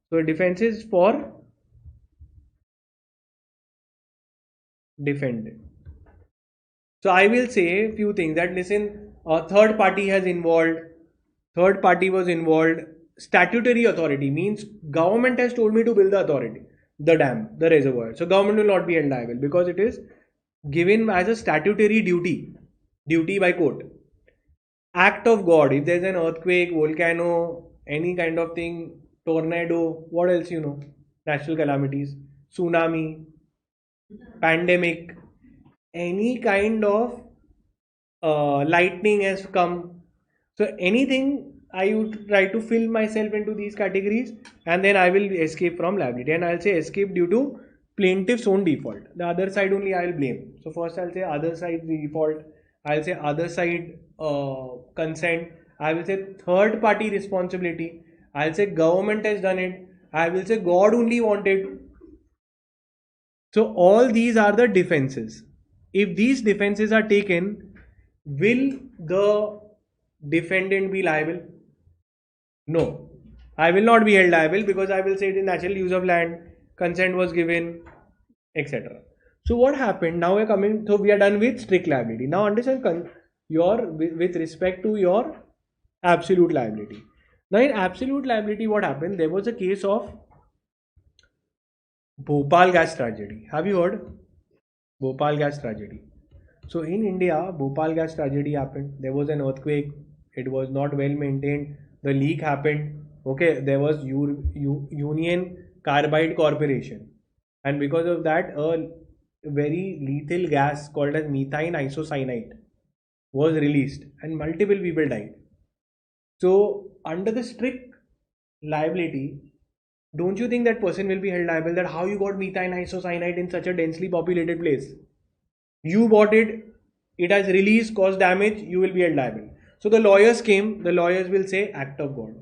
So defense is for defendant. So I will say a few things that listen, a third party has involved, third party was involved, statutory authority means government has told me to build the dam, the reservoir. So government will not be held liable because it is given as a statutory duty by court. Act of God, if there's an earthquake, volcano, any kind of thing, tornado, what else you know, natural calamities, tsunami, pandemic, any kind of lightning has come. So anything I would try to fill myself into these categories and then I will escape from liability, and I'll say escape due to plaintiff's own default. The other side only I will blame. So first I'll say other side default, I'll say other side consent, I will say third party responsibility, I'll say government has done it, I will say God only wanted. So all these are the defenses. If these defenses are taken, will the defendant be liable? No, I will not be held liable because I will say it is natural use of land, consent was given, etc. So what happened? Now we are coming. So we are done with strict liability. Now understand with respect to your absolute liability. Now in absolute liability, what happened? There was a case of Bhopal gas tragedy. Have you heard? Bhopal gas tragedy. So in India, Bhopal gas tragedy happened. There was an earthquake. It was not well maintained. The leak happened. Okay, there was Union Carbide Corporation, and because of that, a very lethal gas called as methane isocyanate was released, and multiple people died. So under the strict liability, don't you think that person will be held liable? That how you got methane isocyanate in such a densely populated place? You bought it, it has released, caused damage, you will be held liable. So the lawyers came, the lawyers will say act of God.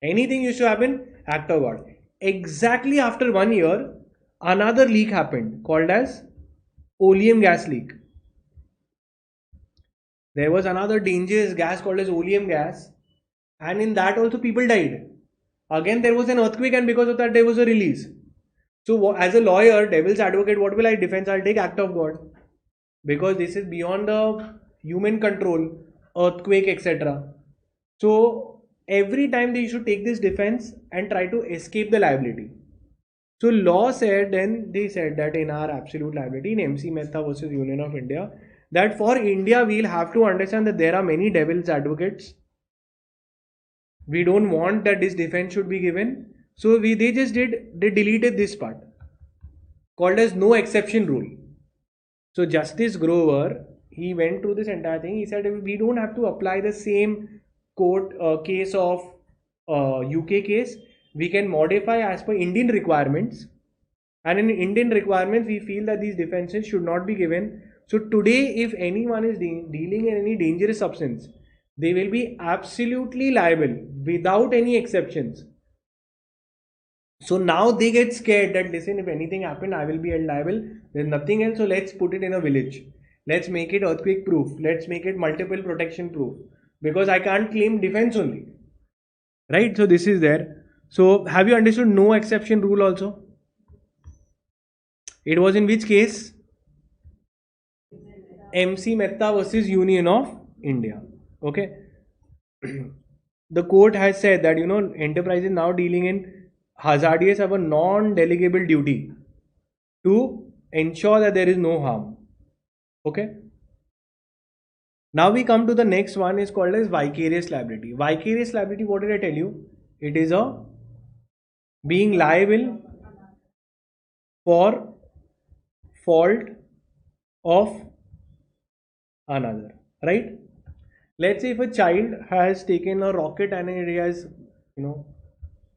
Anything used to happen, act of God. Exactly after 1 year, another leak happened called as oleum gas leak. There was another dangerous gas called as oleum gas, and in that also people died. Again there was an earthquake, and because of that there was a release. So as a lawyer, devil's advocate, what will I defend? I'll take act of God, because this is beyond the human control, earthquake, etc. So every time they should take this defense and try to escape the liability. So law said, then they said that in our absolute liability in MC Mehta versus Union of India, that for India we'll have to understand that there are many devil's advocates. We don't want that this defense should be given. So they deleted this part called as no exception rule. So Justice Grover, he went through this entire thing. He said we don't have to apply the same court case of UK case. We can modify as per Indian requirements. And in Indian requirements, we feel that these defenses should not be given. So today, if anyone is dealing in any dangerous substance, they will be absolutely liable without any exceptions. So now they get scared that, listen, if anything happened, I will be held liable. There's nothing else, so let's put it in a village. Let's make it earthquake proof. Let's make it multiple protection proof. Because I can't claim defense only. Right? So this is there. So have you understood no exception rule also? It was in which case? MC Mehta versus Union of India. Okay. The court has said that, enterprises now dealing in hazardous have a non-delegable duty to ensure that there is no harm. Okay. Now we come to the next one, is called as vicarious liability. Vicarious liability, what did I tell you? It is a being liable for fault of another, right? Let's say if a child has taken a rocket and it has,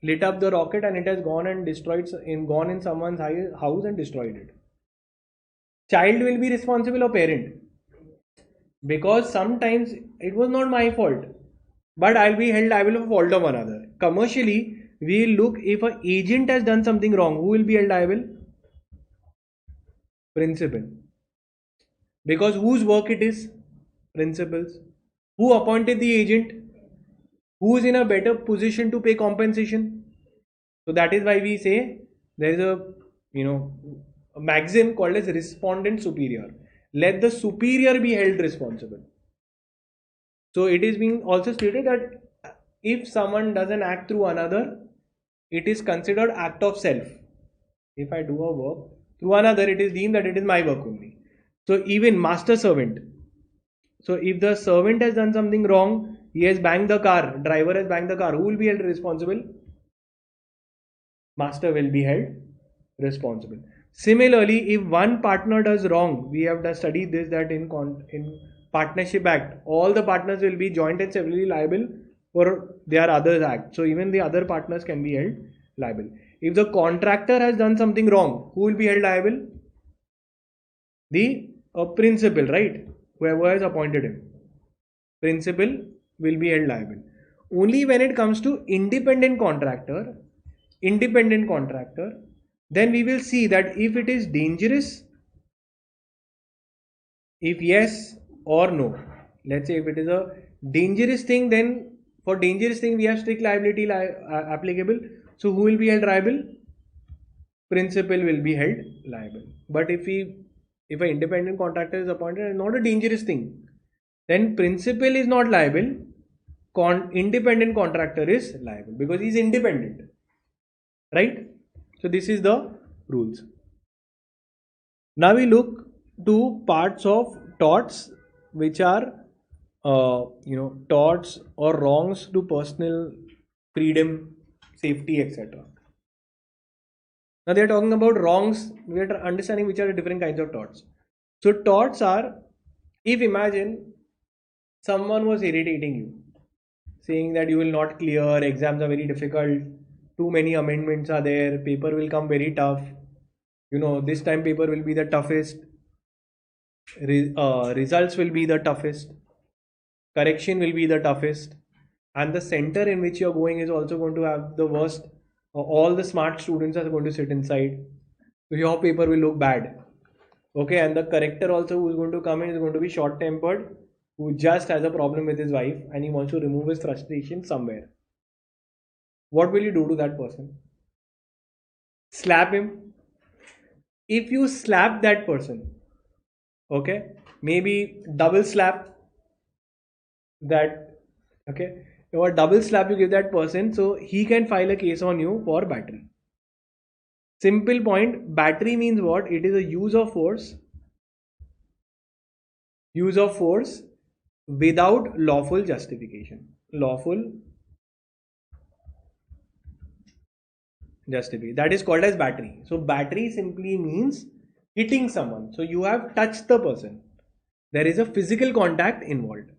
lit up the rocket and it has gone and gone in someone's house and destroyed it. Child will be responsible or parent? Because sometimes it was not my fault, but I'll be held liable for fault of another. Commercially, we look if an agent has done something wrong, who will be held liable? Principal. Because whose work it is? Principals. Who appointed the agent? Who is in a better position to pay compensation? So that is why we say there is a maxim called as respondent superior. Let the superior be held responsible. So it is being also stated that if someone does an act through another, it is considered act of self. If I do a work through another, it is deemed that it is my work only. So even master servant. So if the servant has done something wrong, he has banged the car, driver has banged the car, who will be held responsible? Master will be held responsible. Similarly, if one partner does wrong, we have studied this, that in Partnership Act, all the partners will be joint and severally liable for their other act. So even the other partners can be held liable. If the contractor has done something wrong, who will be held liable? The principal, right? Whoever has appointed him. Principal will be held liable. Only when it comes to independent contractor, then we will see that if it is dangerous, if yes or no. Let's say if it is a dangerous thing, then for dangerous thing we have strict liability applicable. So who will be held liable? Principal will be held liable. But if an independent contractor is appointed and not a dangerous thing, then principal is not liable. Independent contractor is liable because he is independent. Right? So this is the rules. Now we look to parts of torts, which are torts or wrongs to personal freedom, safety, etc. Now they are talking about wrongs. We are understanding which are the different kinds of torts. So torts are, if imagine someone was irritating you, saying that you will not clear, exams are very difficult, too many amendments are there, paper will come very tough, this time paper will be the toughest, results will be the toughest, correction will be the toughest, and the center in which you're going is also going to have the worst. All the smart students are going to sit inside, so your paper will look bad. Okay, and the corrector also who is going to come in is going to be short-tempered, who just has a problem with his wife and he wants to remove his frustration somewhere. What will you do to that person? Slap him. If you slap that person, okay, maybe double slap that, okay, or double slap you give that person, so he can file a case on you for battery. Simple point, battery means what? It is a use of force without lawful justification. Lawful justification. That is called as battery. So battery simply means hitting someone. So you have touched the person. There is a physical contact involved.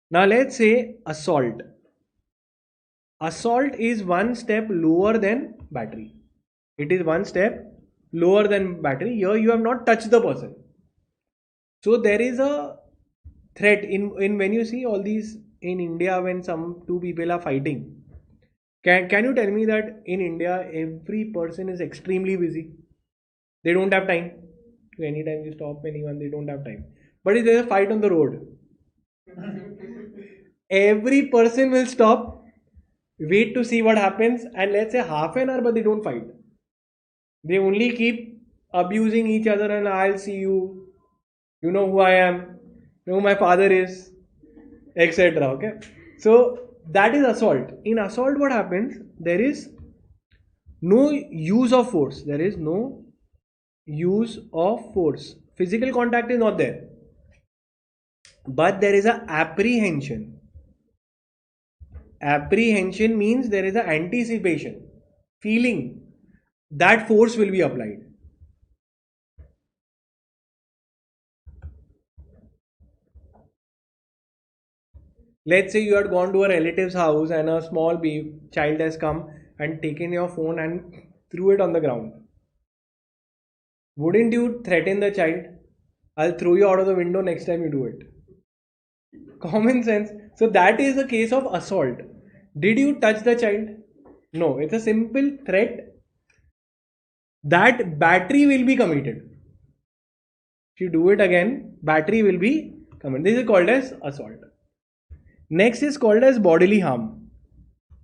Now let's say assault. Assault is one step lower than battery. It is one step lower than battery. Here you have not touched the person. So there is a threat in when you see all these in India when some two people are fighting. Can you tell me that in India every person is extremely busy? They don't have time. Anytime you stop anyone, they don't have time. But if there's a fight on the road, every person will stop, wait to see what happens, and let's say half an hour, but they don't fight. They only keep abusing each other and I'll see you, you know who I am, you know who my father is, etc. Okay. So that is assault. In assault, what happens? There is no use of force. There is no use of force. Physical contact is not there. But there is a apprehension. Apprehension means there is an anticipation, feeling that force will be applied. Let's say you had gone to a relative's house and a small child has come and taken your phone and threw it on the ground. Wouldn't you threaten the child? I'll throw you out of the window next time you do it. Common sense. So that is a case of assault. Did you touch the child? No, it's a simple threat that battery will be committed. If you do it again, battery will be committed. This is called as assault. Next is called as bodily harm.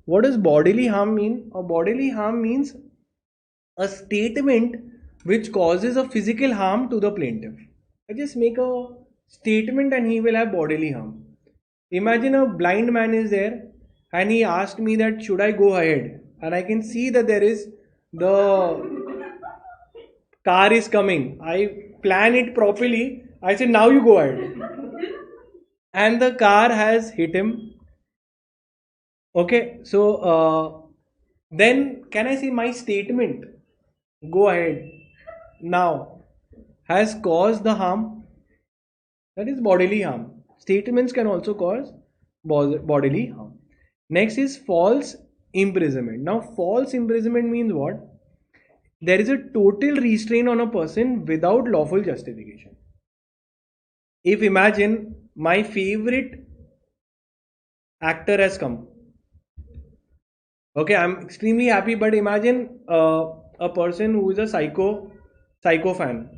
What does bodily harm mean? A bodily harm means a statement which causes a physical harm to the plaintiff. I just make a statement and he will have bodily harm. Imagine a blind man is there and he asked me that should I go ahead, and I can see that there is the car is coming. I plan it properly. I said now you go ahead. And the car has hit him. Okay, so then can I say my statement, go ahead now, has caused the harm? That is bodily harm. Statements can also cause bodily harm. Next is false imprisonment. Now false imprisonment means what? There is a total restraint on a person without lawful justification. If imagine my favorite actor has come. Okay, I'm extremely happy, but imagine a person who is a psycho fan.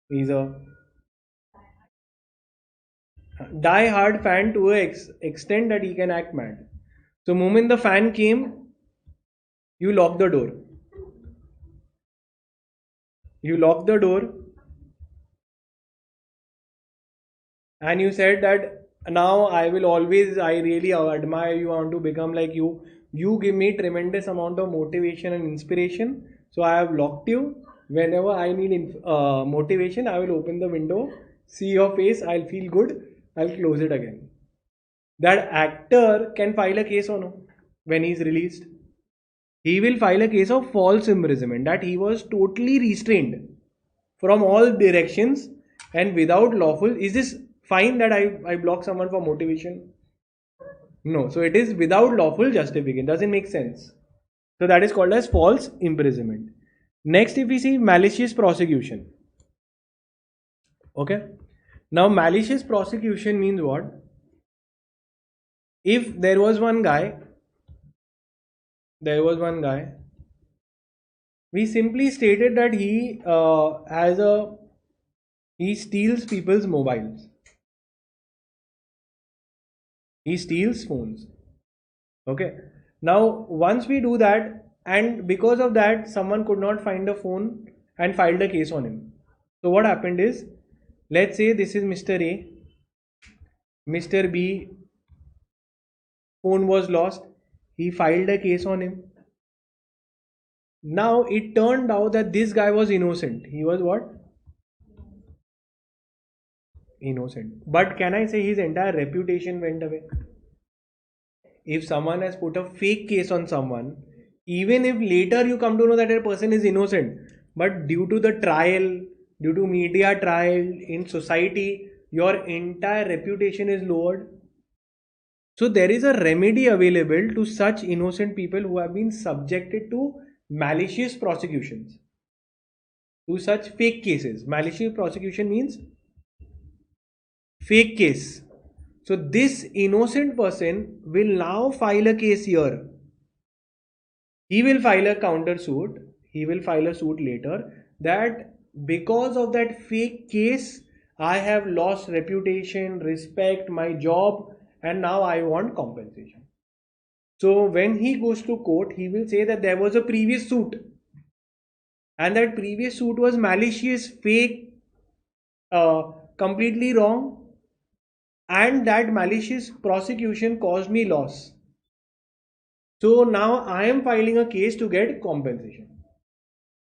He's a die-hard fan to an extent that he can act mad. So moment the fan came, you lock the door. You lock the door and you said that now I will always, I really admire you, I want to become like you. You give me tremendous amount of motivation and inspiration. So I have locked you. Whenever I need motivation, I will open the window, see your face, I'll feel good, I'll close it again. That actor can file a case or no when he's released? He will file a case of false imprisonment, that he was totally restrained from all directions and without lawful. Is this fine that I block someone for motivation? No. So it is without lawful justification. Doesn't make sense. So that is called as false imprisonment. Next, if we see malicious prosecution. Okay. Now malicious prosecution means what? If there was one guy, we simply stated that he steals people's mobiles. He steals phones. Okay. Now once we do that, and because of that someone could not find a phone and filed a case on him. So what happened is, let's say this is Mr. A, Mr. B, phone was lost, he filed a case on him. Now it turned out that this guy was innocent. He was what? Innocent. But can I say his entire reputation went away? If someone has put a fake case on someone, even if later you come to know that a person is innocent, but due to the trial, due to media trial in society, your entire reputation is lowered. So there is a remedy available to such innocent people who have been subjected to malicious prosecutions, to such fake cases. Malicious prosecution means fake case. So this innocent person will now file a case here. He will file a counter suit. He will file a suit later that because of that fake case, I have lost reputation, respect, my job, and now I want compensation. So when he goes to court, he will say that there was a previous suit, and that previous suit was malicious, fake, completely wrong, and that malicious prosecution caused me loss. So now I am filing a case to get compensation.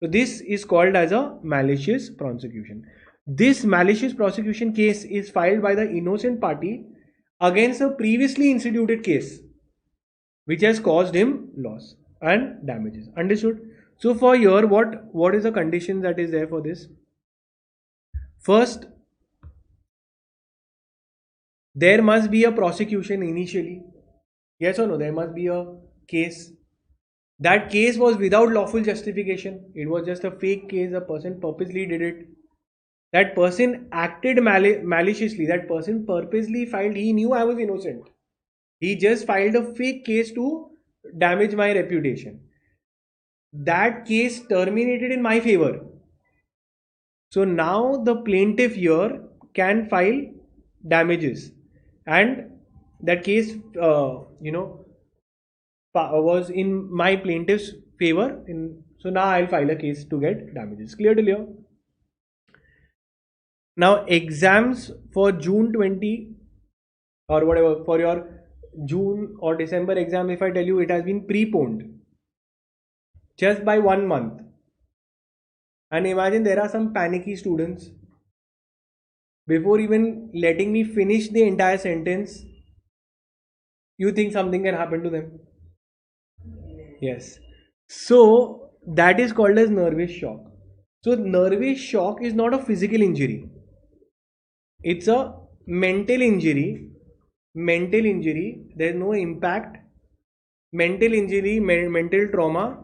So this is called as a malicious prosecution. This malicious prosecution case is filed by the innocent party against a previously instituted case which has caused him loss and damages. Understood? So for here, what is the condition that is there for this? First, there must be a prosecution initially. Yes or no? There must be a case. That case was without lawful justification. It was just a fake case. A person purposely did it. That person acted maliciously. That person purposely filed. He knew I was innocent. He just filed a fake case to damage my reputation. That case terminated in my favor. So now the plaintiff here can file damages, and that case, was in my plaintiff's favor. So now I'll file a case to get damages. Clear till here? Now exams for June 20 or whatever, for your June or December exam, if I tell you it has been preponed just by 1 month, and imagine there are some panicky students, before even letting me finish the entire sentence, you think something can happen to them? Yes. So that is called as nervous shock. So nervous shock is not a physical injury. It's a mental injury. Mental injury. There's no impact. Mental injury, mental trauma,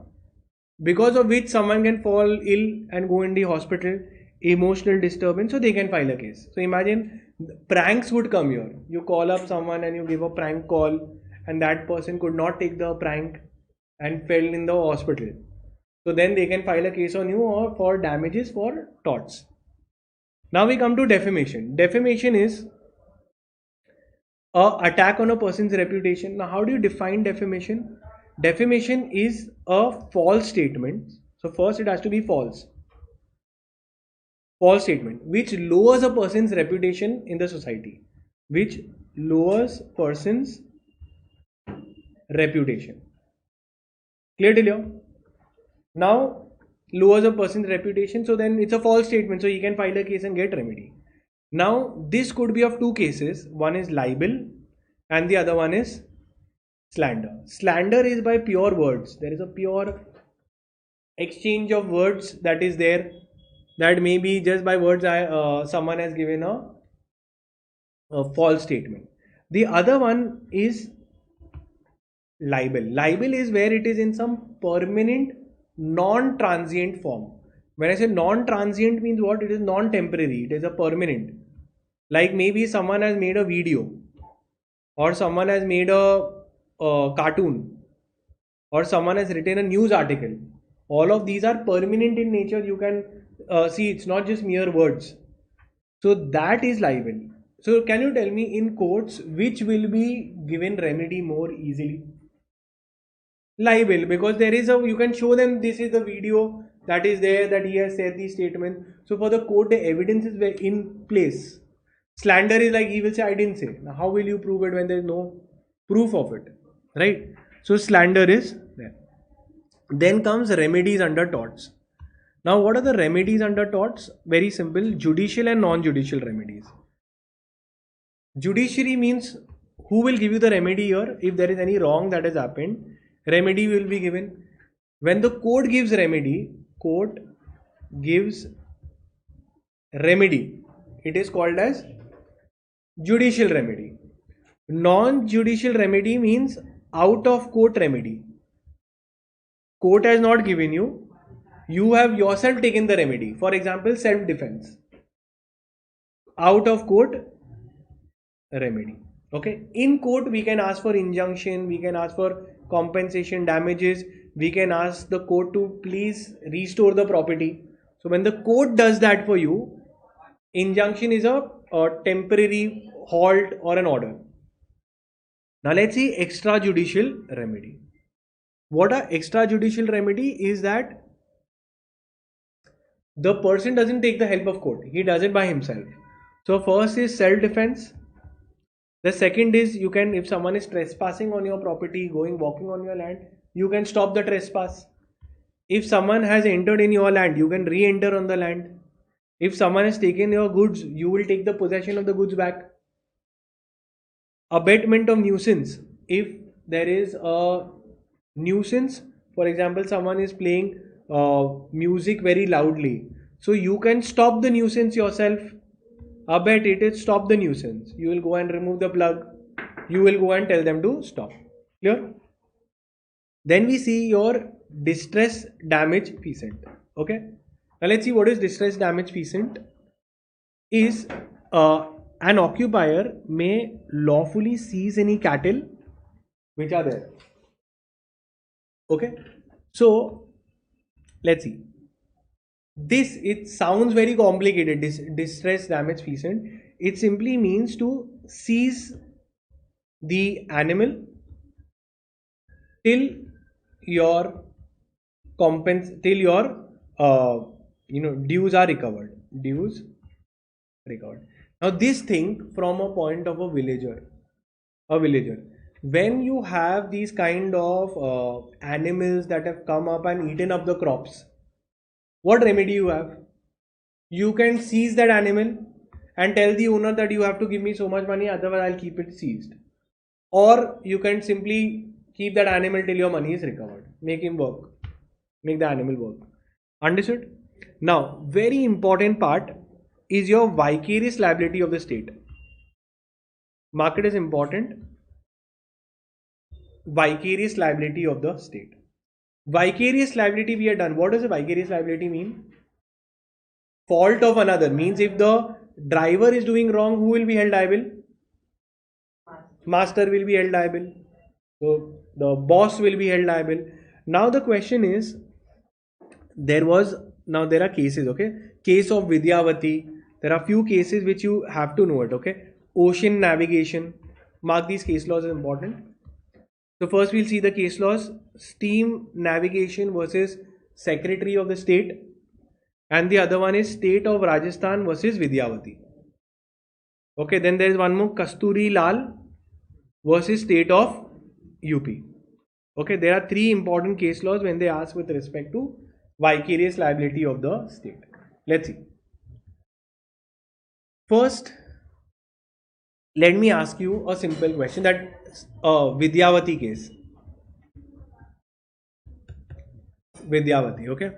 because of which someone can fall ill and go in the hospital. Emotional disturbance, so they can file a case. So imagine pranks would come here. You call up someone and you give a prank call, and that person could not take the prank and fell in the hospital. So then they can file a case on you or for damages for torts. Now we come to defamation. Defamation is a attack on a person's reputation. Now how do you define defamation? Defamation is a false statement. So first it has to be false. False statement which lowers a person's reputation in the society. Which lowers person's reputation. Clear till here? Now lowers a person's reputation, so then it's a false statement, so he can file a case and get remedy. Now this could be of two cases. One is libel and the other one is slander. Slander is by pure words. There is a pure exchange of words that is there, that maybe just by words someone has given a false statement. The other one is libel. Libel is where it is in some permanent non-transient form. When I say non-transient means what? It is non-temporary. It is a permanent. Like maybe someone has made a video, or someone has made a cartoon, or someone has written a news article. All of these are permanent in nature. You can see it's not just mere words. So that is libel. So can you tell me in courts which will be given remedy more easily? Libel, because there is you can show them this is the video that is there that he has said these statements. So for the court, the evidence is in place. Slander is like he will say I didn't say. Now how will you prove it when there is no proof of it, right? So slander is there. Then comes remedies under torts. Now, what are the remedies under torts? Very simple: judicial and non-judicial remedies. Judiciary means who will give you the remedy here if there is any wrong that has happened. Remedy will be given. When the court gives remedy, court gives remedy, it is called as judicial remedy. Non-judicial remedy means out of court remedy. Court has not given you, you have yourself taken the remedy. For example, self-defense. Out of court remedy. Okay, in court we can ask for injunction, we can ask for compensation, damages, we can ask the court to please restore the property. So when the court does that for you, injunction is a temporary halt or an order. Now let's see extrajudicial remedy. What a extrajudicial remedy is that the person doesn't take the help of court, he does it by himself. So first is self-defense. The second is, you can, if someone is trespassing on your property, walking on your land, you can stop the trespass. If someone has entered in your land, you can re-enter on the land. If someone has taken your goods, you will take the possession of the goods back. Abatement of nuisance. If there is a nuisance, for example, someone is playing music very loudly, so you can stop the nuisance yourself. Abet it is stop the nuisance. You will go and remove the plug. You will go and tell them to stop. Clear? Then we see your distress damage feasant. Okay. Now let's see what is distress damage feasant. Is an occupier may lawfully seize any cattle which are there. Okay. So let's see. This, it sounds very complicated. Distress damage feasant, it simply means to seize the animal till your dues are recovered. Now this thing from a point of a villager, when you have these kind of animals that have come up and eaten up the crops, what remedy you have? You can seize that animal and tell the owner that you have to give me so much money, otherwise I'll keep it seized. Or you can simply keep that animal till your money is recovered. Make him work. Make the animal work. Understood? Now, very important part is your vicarious liability of the state. Mark it as important. Vicarious liability of the state. Vicarious liability we are done. What does a vicarious liability mean? Fault of another. Means if the driver is doing wrong, who will be held liable? Master will be held liable. So the boss will be held liable. Now the question is, there are cases, okay? Case of Vidyavati. There are few cases which you have to know it, okay? Ocean navigation. Mark these case laws as important. So first we'll see the case laws. Steam navigation versus Secretary of the State, and the other one is State of Rajasthan versus Vidyavati. Okay, then there is one more, Kasturi Lal versus State of UP. Okay, there are three important case laws when they ask with respect to vicarious liability of the state. Let's see. First, let me ask you a simple question, that Vidyavati case. Vidyavati, okay.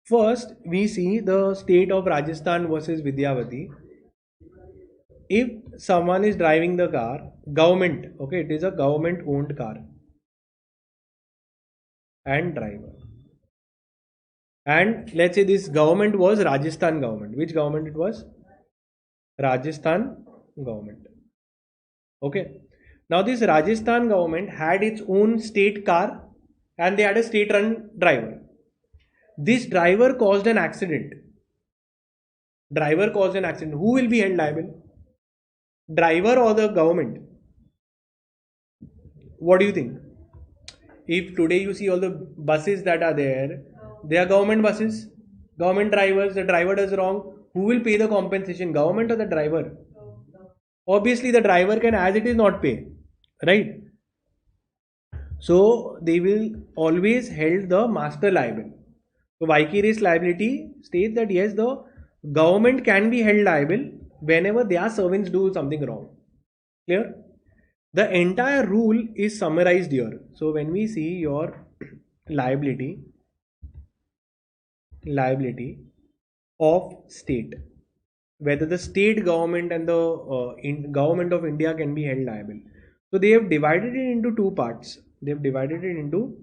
First, we see the State of Rajasthan versus Vidyavati. If someone is driving the car, government, okay, it is a government owned car and driver. And let's say this government was Rajasthan government. Which government it was? Rajasthan government. Okay. Now this Rajasthan government had its own state car and they had a state run driver. This driver caused an accident. Who will be held liable? Driver or the government? What do you think? If today you see all the buses that are there, they are government buses, government drivers, the driver does wrong, who will pay the compensation, government or the driver? Obviously the driver can as it is not pay, right? So they will always held the master liable. So vicarious liability states that yes, the government can be held liable whenever their servants do something wrong. Clear? The entire rule is summarized here. So when we see your liability of state, whether the state government and the government of India can be held liable. So they have divided it into two parts. They have divided it into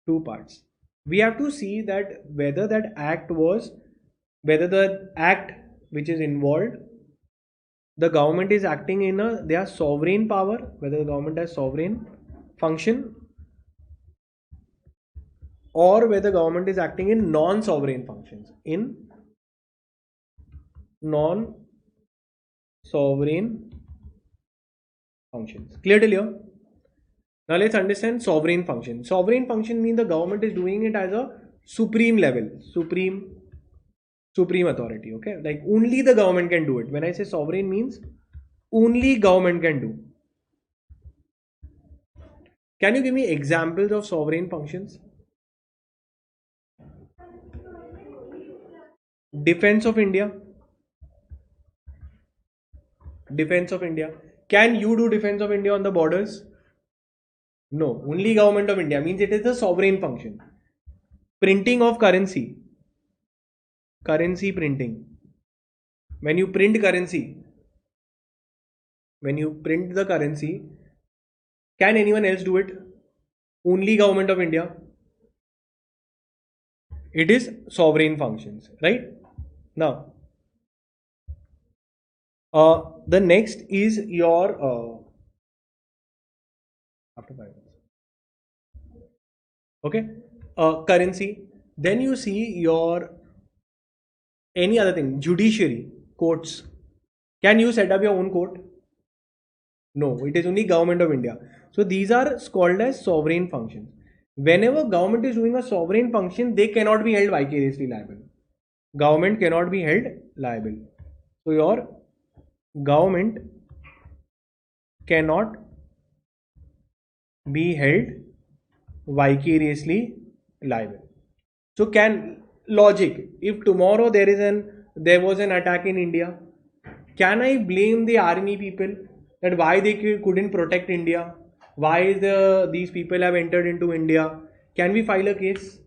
two parts. We have to see that whether the act which is involved, the government is acting in their sovereign power, whether the government has sovereign function, or whether government is acting in non-sovereign functions, in non-sovereign functions. Clear till here? Now let's understand sovereign function. Sovereign function means the government is doing it as a supreme level, supreme authority. Okay, like only the government can do it. When I say sovereign means only government can do. Can you give me examples of sovereign functions? Defense of India. Defense of India. Can you do defense of India on the borders? No, only government of India, means it is a sovereign function. Printing of currency. Currency printing. When you print currency, when you print the currency, can anyone else do it? Only government of India. It is sovereign functions, right? Now, the next is your after 5 minutes. Okay, currency. Then you see your any other thing, judiciary, courts. Can you set up your own court? No, it is only government of India. So these are called as sovereign functions. Whenever government is doing a sovereign function, they cannot be held vicariously liable. Government cannot be held liable. So your government cannot be held vicariously liable. So can logic, if tomorrow there was an attack in India, can I blame the army people that why they couldn't protect India? Why is these people have entered into India? Can we file a case?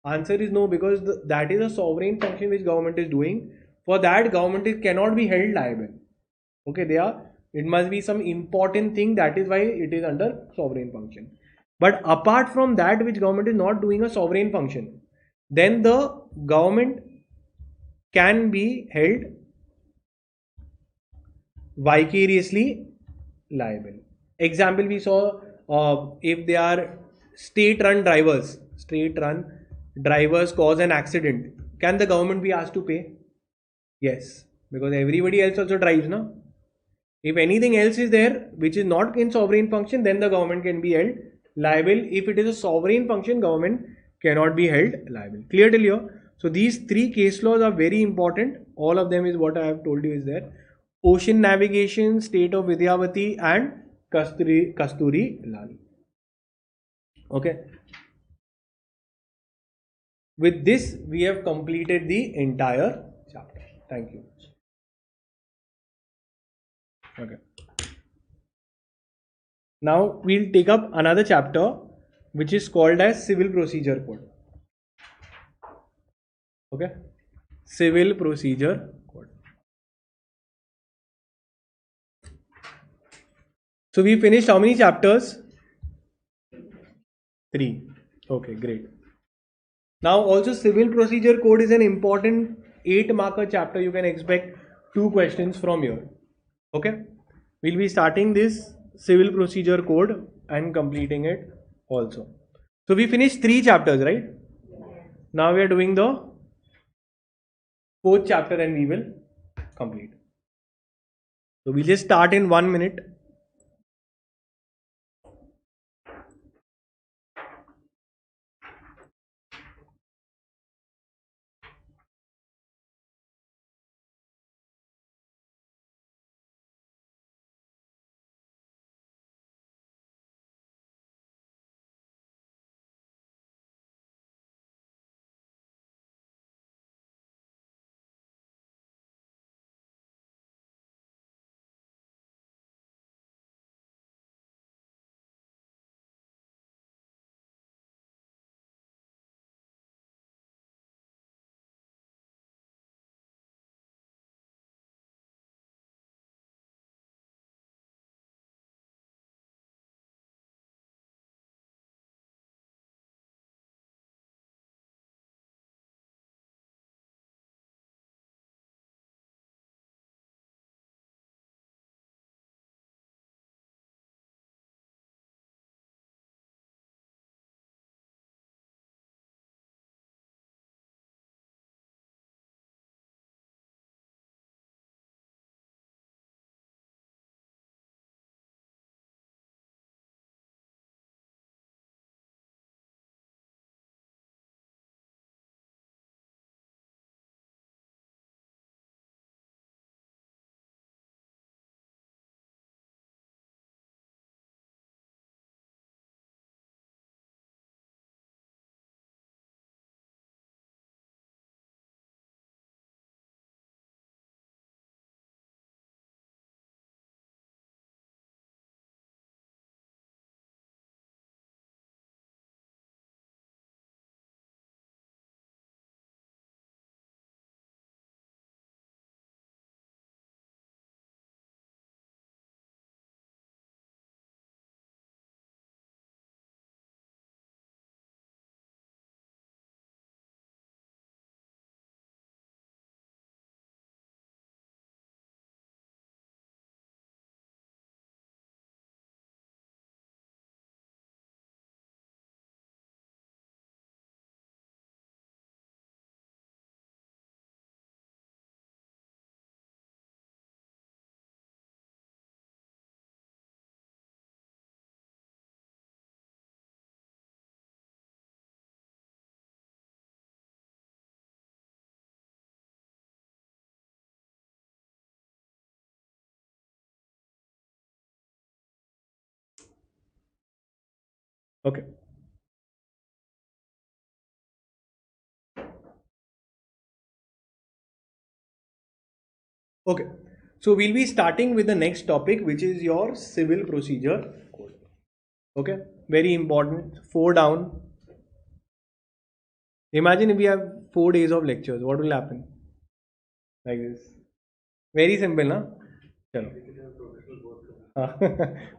Answer is no, because that is a sovereign function which government is doing. For that, government cannot be held liable. Okay, it must be some important thing, that is why it is under sovereign function. But apart from that, which government is not doing a sovereign function, then the government can be held vicariously liable. Example, we saw if they are state-run drivers cause an accident, can the government be asked to pay? Yes, because everybody else also drives, no? If anything else is there which is not in sovereign function, then the government can be held liable. If it is a sovereign function, government cannot be held liable. Clear till here? So these three case laws are very important. All of them is what I have told you is there. Ocean navigation, state of Vidyavati, and Kasturi Lal. Okay. With this, we have completed the entire chapter. Thank you. Okay. Now we'll take up another chapter which is called as Civil Procedure Code. Okay. Civil Procedure Code. So we finished how many chapters? 3. Okay, great. Now also Civil Procedure Code is an important 8-marker chapter. You can expect 2 questions from here. Okay. We'll be starting this Civil Procedure Code and completing it also. So we finished 3 chapters, right? Now we are doing the 4th chapter and we will complete. So we'll just start in 1 minute. Okay. Okay. So we'll be starting with the next topic, which is your civil procedure code. Okay. Very important. 4 down. Imagine if we have 4 days of lectures, what will happen? Like this. Very simple, na? Chalo.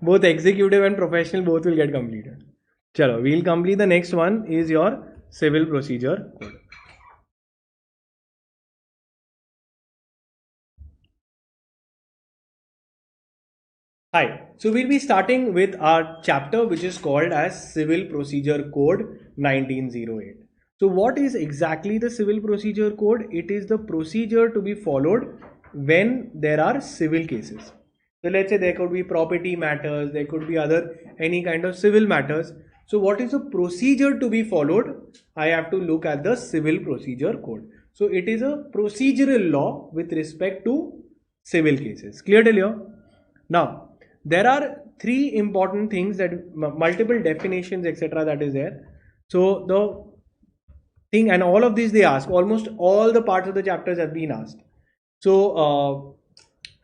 Both executive and professional both will get completed. Chalo, we'll complete the next one is your civil procedure code. Hi, so we'll be starting with our chapter which is called as Civil Procedure Code 1908. So what is exactly the Civil Procedure Code? It is the procedure to be followed when there are civil cases. So let's say there could be property matters, there could be other any kind of civil matters. So what is the procedure to be followed? I have to look at the Civil Procedure Code. So it is a procedural law with respect to civil cases. Clear till here? Now, there are three important things that multiple definitions, etc. that is there. So the thing, and all of these they ask, almost all the parts of the chapters have been asked. So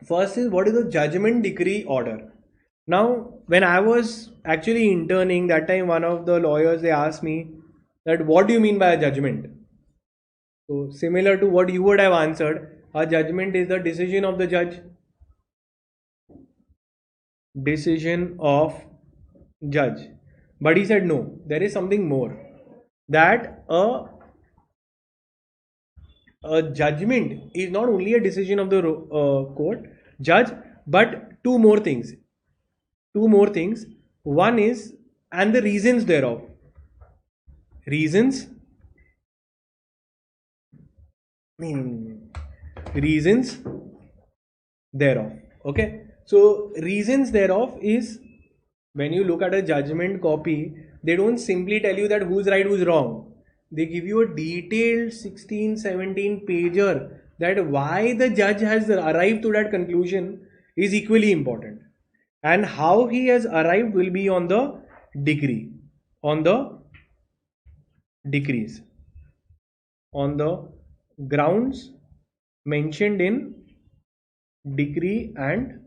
first is what is the judgment, decree, order. Now when I was actually interning that time, one of the lawyers, they asked me that what do you mean by a judgment. So similar to what you would have answered, a judgment is the decision of the judge. Decision of judge. But he said no, there is something more, that a judgment is not only a decision of the court judge, but two more things. One is, and the reasons thereof. Reasons reasons thereof. Okay, so reasons thereof is, when you look at a judgment copy, they don't simply tell you that who's right, who's wrong. They give you a detailed 16-17 pager that why the judge has arrived to that conclusion is equally important, and how he has arrived will be on the degree, on the decrees, on the grounds mentioned in decree and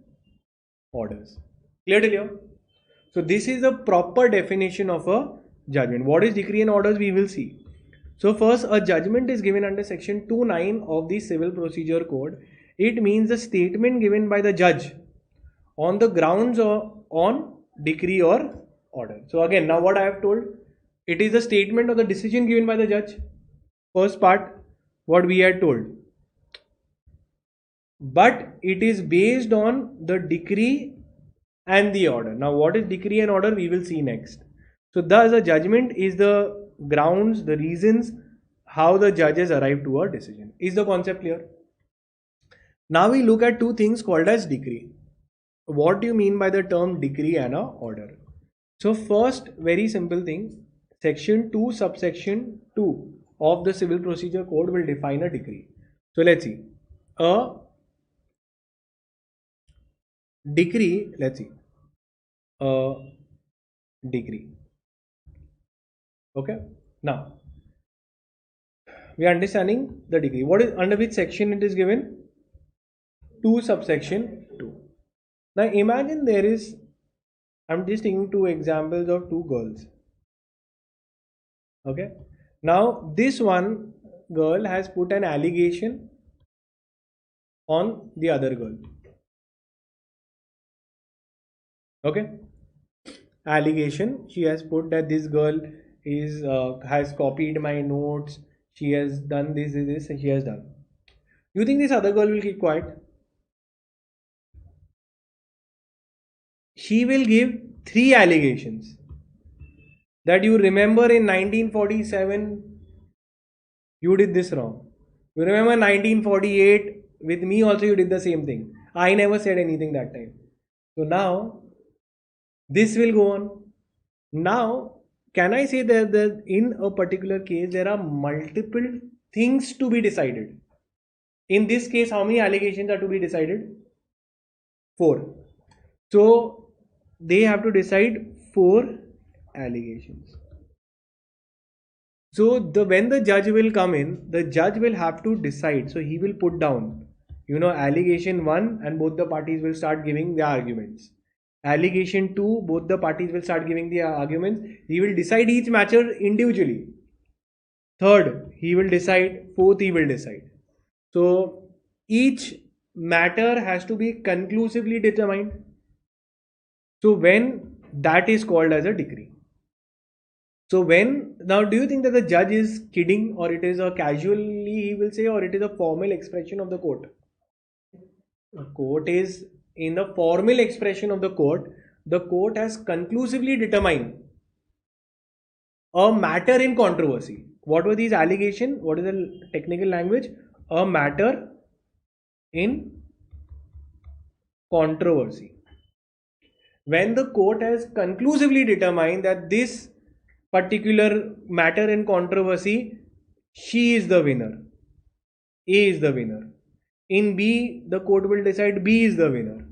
orders. Clear till here? So this is a proper definition of a judgment. What is decree and orders we will see. So first, a judgment is given under section 29 of the Civil Procedure Code. It means a statement given by the judge on the grounds or on decree or order. So again, now what I have told, it is a statement of the decision given by the judge. First part, what we had told. But it is based on the decree and the order. Now what is decree and order we will see next. So thus a judgment is the grounds, the reasons how the judges arrive to a decision. Is the concept clear? Now we look at two things called as decree. What do you mean by the term decree and a order? So first, very simple thing, section 2 subsection 2 of the Civil Procedure Code will define a decree. So let's see. A decree, let's see. A decree. Okay. Now we are understanding the decree. What is under which section it is given? 2 subsection 2. Now imagine there is, I'm just taking two examples of two girls. Okay. Now this one girl has put an allegation on the other girl. Okay. Allegation, she has put that this girl is has copied my notes, she has done this, and she has done. You think this other girl will keep quiet? She will give 3 allegations that you remember in 1947 you did this wrong. You remember 1948 with me also you did the same thing. I never said anything that time. So now this will go on. Now can I say that in a particular case there are multiple things to be decided? In this case, how many allegations are to be decided? 4. So they have to decide 4 allegations. So when the judge will come in, the judge will have to decide. So he will put down, allegation 1, and both the parties will start giving their arguments. Allegation 2, both the parties will start giving their arguments. He will decide each matter individually. Third, he will decide. Fourth, he will decide. So each matter has to be conclusively determined. So when that is called as a decree. So now do you think that the judge is kidding, or it is a casually he will say, or it is a formal expression of the court? The court is in the formal expression of the court has conclusively determined a matter in controversy. What were these allegations? What is the technical language? A matter in controversy. When the court has conclusively determined that this particular matter in controversy, she is the winner, A is the winner. In B, the court will decide B is the winner.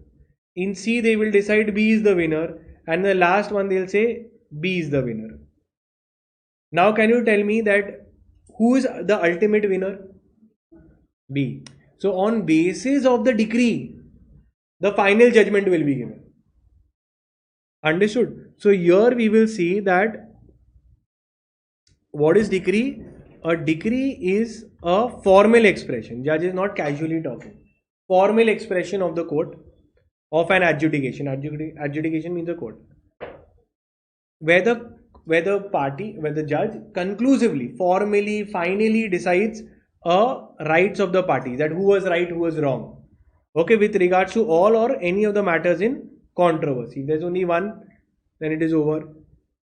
In C, they will decide B is the winner. And the last one, they'll say B is the winner. Now, can you tell me that who is the ultimate winner? B. So, on basis of the decree, the final judgment will be given. Understood? So, here we will see that what is decree? A decree is a formal expression. Judge is not casually talking. Formal expression of the court of an adjudication. Adjudication means a court. Where the judge conclusively, formally, finally decides rights of the parties, that who was right, who was wrong. Okay, with regards to all or any of the matters in controversy. If there's only one, then it is over.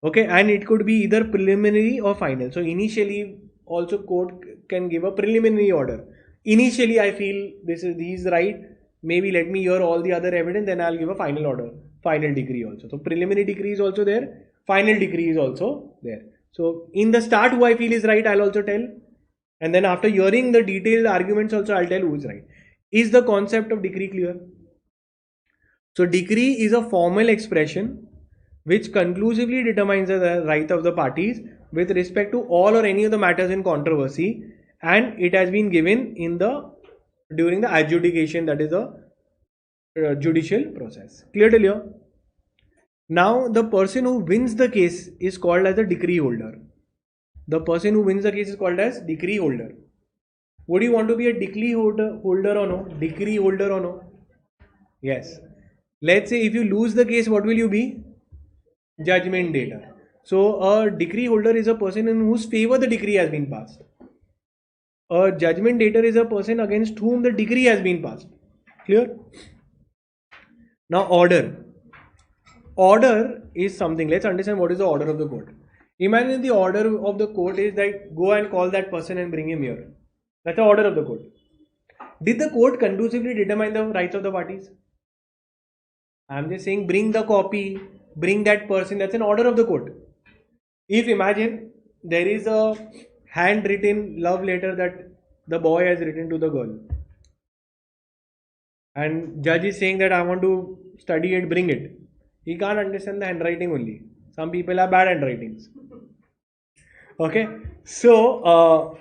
Okay, and it could be either preliminary or final. So initially, also court can give a preliminary order. Initially, I feel he's right. Maybe let me hear all the other evidence, then I'll give a final order, final decree also. So preliminary decree is also there. Final decree is also there. So in the start, who I feel is right, I'll also tell. And then after hearing the detailed arguments also, I'll tell who is right. Is the concept of decree clear? So decree is a formal expression which conclusively determines the right of the parties with respect to all or any of the matters in controversy, and it has been given during the adjudication, that is the judicial process. Clear till here? Now the person who wins the case is called as a decree holder. The person who wins the case is called as decree holder. Would you want to be a decree holder or no? Decree holder or no? Yes. Let's say if you lose the case, what will you be? Judgment debtor. So a decree holder is a person in whose favor the decree has been passed. A judgment debtor is a person against whom the decree has been passed. Clear? Now order. Order is something. Let's understand what is the order of the court. Imagine the order of the court is that go and call that person and bring him here. That's the order of the court. Did the court conclusively determine the rights of the parties? I'm just saying bring the copy, bring that person. That's an order of the court. If imagine there is a handwritten love letter that the boy has written to the girl, and judge is saying that I want to study it, bring it. He can't understand the handwriting only. Some people have bad handwritings. Okay, so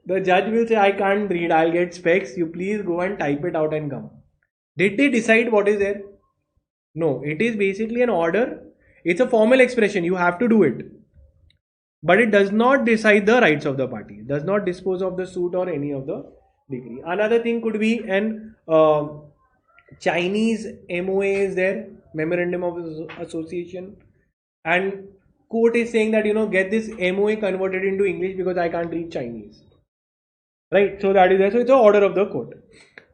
the judge will say I can't read, I'll get specs, you please go and type it out and come. Did they decide what is there? No, it is basically an order. It's a formal expression, you have to do it. But it does not decide the rights of the party. It does not dispose of the suit or any of the decree. Another thing could be an Chinese MOA is there, Memorandum of Association. And court is saying that, get this MOA converted into English because I can't read Chinese. Right? So that is there. So it's an order of the court.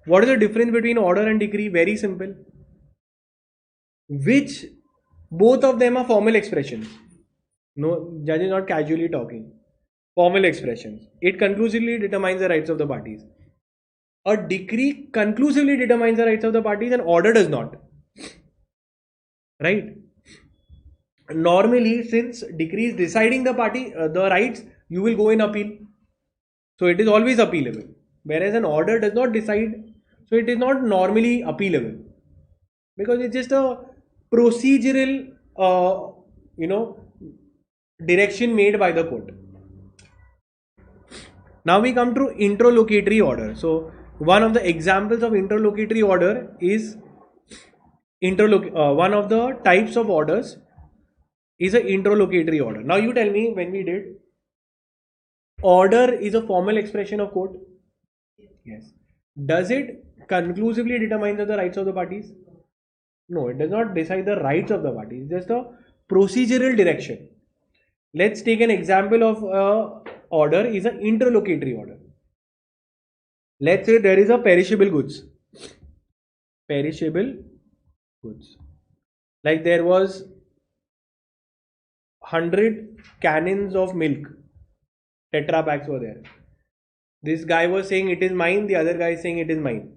What is the difference between order and decree? Very simple. Which both of them are formal expressions. No, judge is not casually talking. Formal expressions. It conclusively determines the rights of the parties. A decree conclusively determines the rights of the parties, and order does not. Right? Normally, since decree is deciding the rights, you will go in appeal. So it is always appealable. Whereas an order does not decide, so it is not normally appealable. Because it's just a procedural, direction made by the court. Now we come to interlocutory order. So one of the examples of interlocutory order is one of the types of orders is an interlocutory order. Now you tell me, when we did, order is a formal expression of court. Yes. Does it conclusively determine the rights of the parties? No, it does not decide the rights of the parties. It's just a procedural direction. Let's take an example of order is an interlocutory order. Let's say there is a perishable goods. Perishable goods. Like there was 100 cannons of milk. Tetra packs were there. This guy was saying it is mine, the other guy is saying it is mine.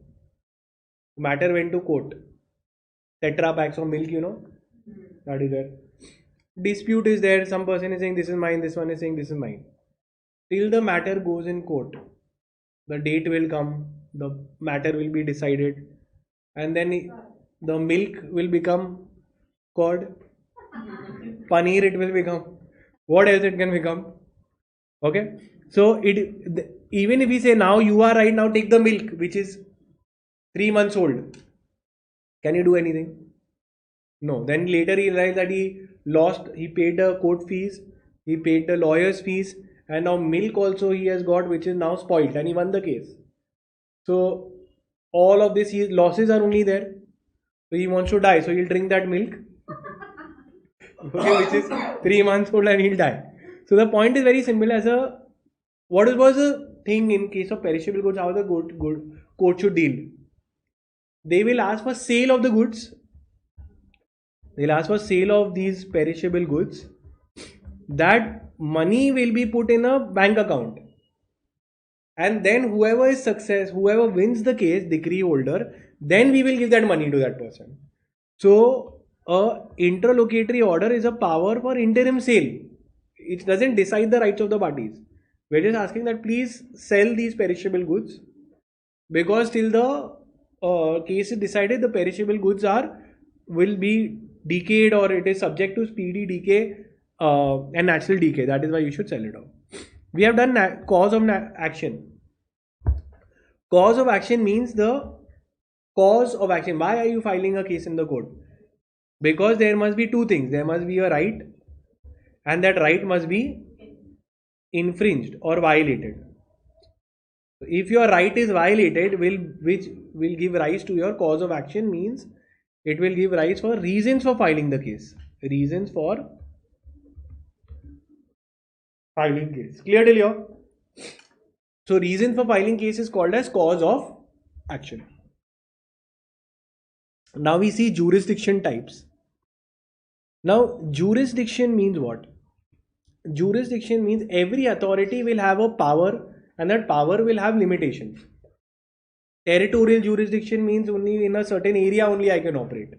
Matter went to court. Tetra packs of milk, that is there. Dispute is there, some person is saying this is mine, this one is saying this is mine. Till the matter goes in court, the date will come, the matter will be decided, and then the milk will become curd, paneer it will become, what else it can become? Okay, so even if we say now you are right, now take the milk which is 3 months old, can you do anything? No. Then later he realized that he paid the court fees, he paid the lawyer's fees, and now milk also he has got which is now spoiled, and he won the case. So all of this losses are only there. So he wants to die, so he'll drink that milk okay, which is 3 months old, and he'll die. So the point is very simple. What was the thing in case of perishable goods, how the court should deal? They will ask for sale of the goods. They'll ask for sale of these perishable goods. That money will be put in a bank account. And then whoever wins the case, decree holder, then we will give that money to that person. So a interlocutory order is a power for interim sale. It doesn't decide the rights of the parties. We're just asking that please sell these perishable goods, because till the case is decided, the perishable goods will be decayed, or it is subject to speedy decay and natural decay. That is why you should sell it off. We have done cause of action. Cause of action means the cause of action. Why are you filing a case in the court? Because there must be two things. There must be a right, and that right must be infringed or violated. If your right is violated, which will give rise to your cause of action, means it will give rise for reasons for filing the case. Reasons for filing case. Clear till here? So reason for filing case is called as cause of action. Now we see jurisdiction types. Now jurisdiction means what? Jurisdiction means every authority will have a power, and that power will have limitations. Territorial jurisdiction means only in a certain area only I can operate.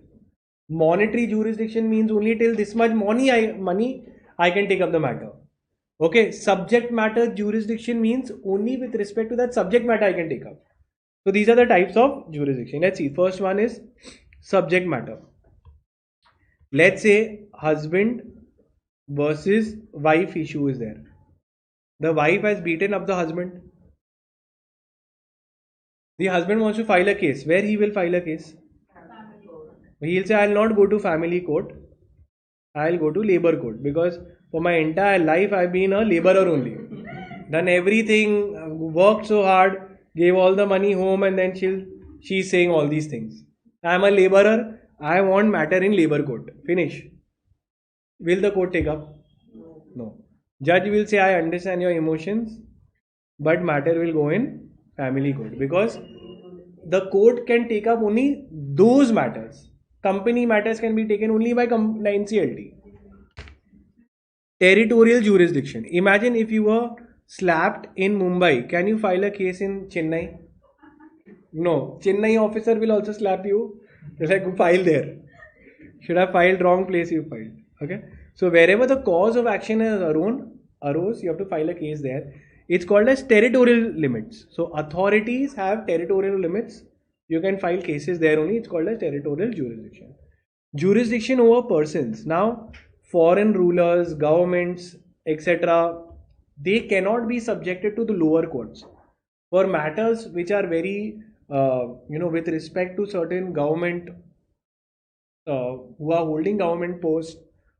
Monetary jurisdiction means only till this much money I can take up the matter. Okay, subject matter jurisdiction means only with respect to that subject matter I can take up. So these are the types of jurisdiction. Let's see. First one is subject matter. Let's say husband versus wife issue is there. The wife has beaten up the husband. The husband wants to file a case. Where he will file a case? He'll say, I will not go to family court. I will go to labor court, because for my entire life I've been a laborer only. Done everything, worked so hard, gave all the money home, and then she's saying all these things. I'm a laborer. I want matter in labor court. Finish. Will the court take up? No. Judge will say, I understand your emotions, but matter will go in family court, because the court can take up only those matters. Company matters can be taken only by NCLT. Territorial jurisdiction. Imagine if you were slapped in Mumbai. Can you file a case in Chennai? No. Chennai officer will also slap you. Like, file there. Should have filed wrong place, you filed. Okay. So wherever the cause of action has arose, you have to file a case there. It's called as territorial limits. So authorities have territorial limits. You can file cases there only. It's called as territorial jurisdiction. Jurisdiction over persons. Now, foreign rulers, governments, etc., they cannot be subjected to the lower courts for matters which are very, with respect to certain government who are holding government posts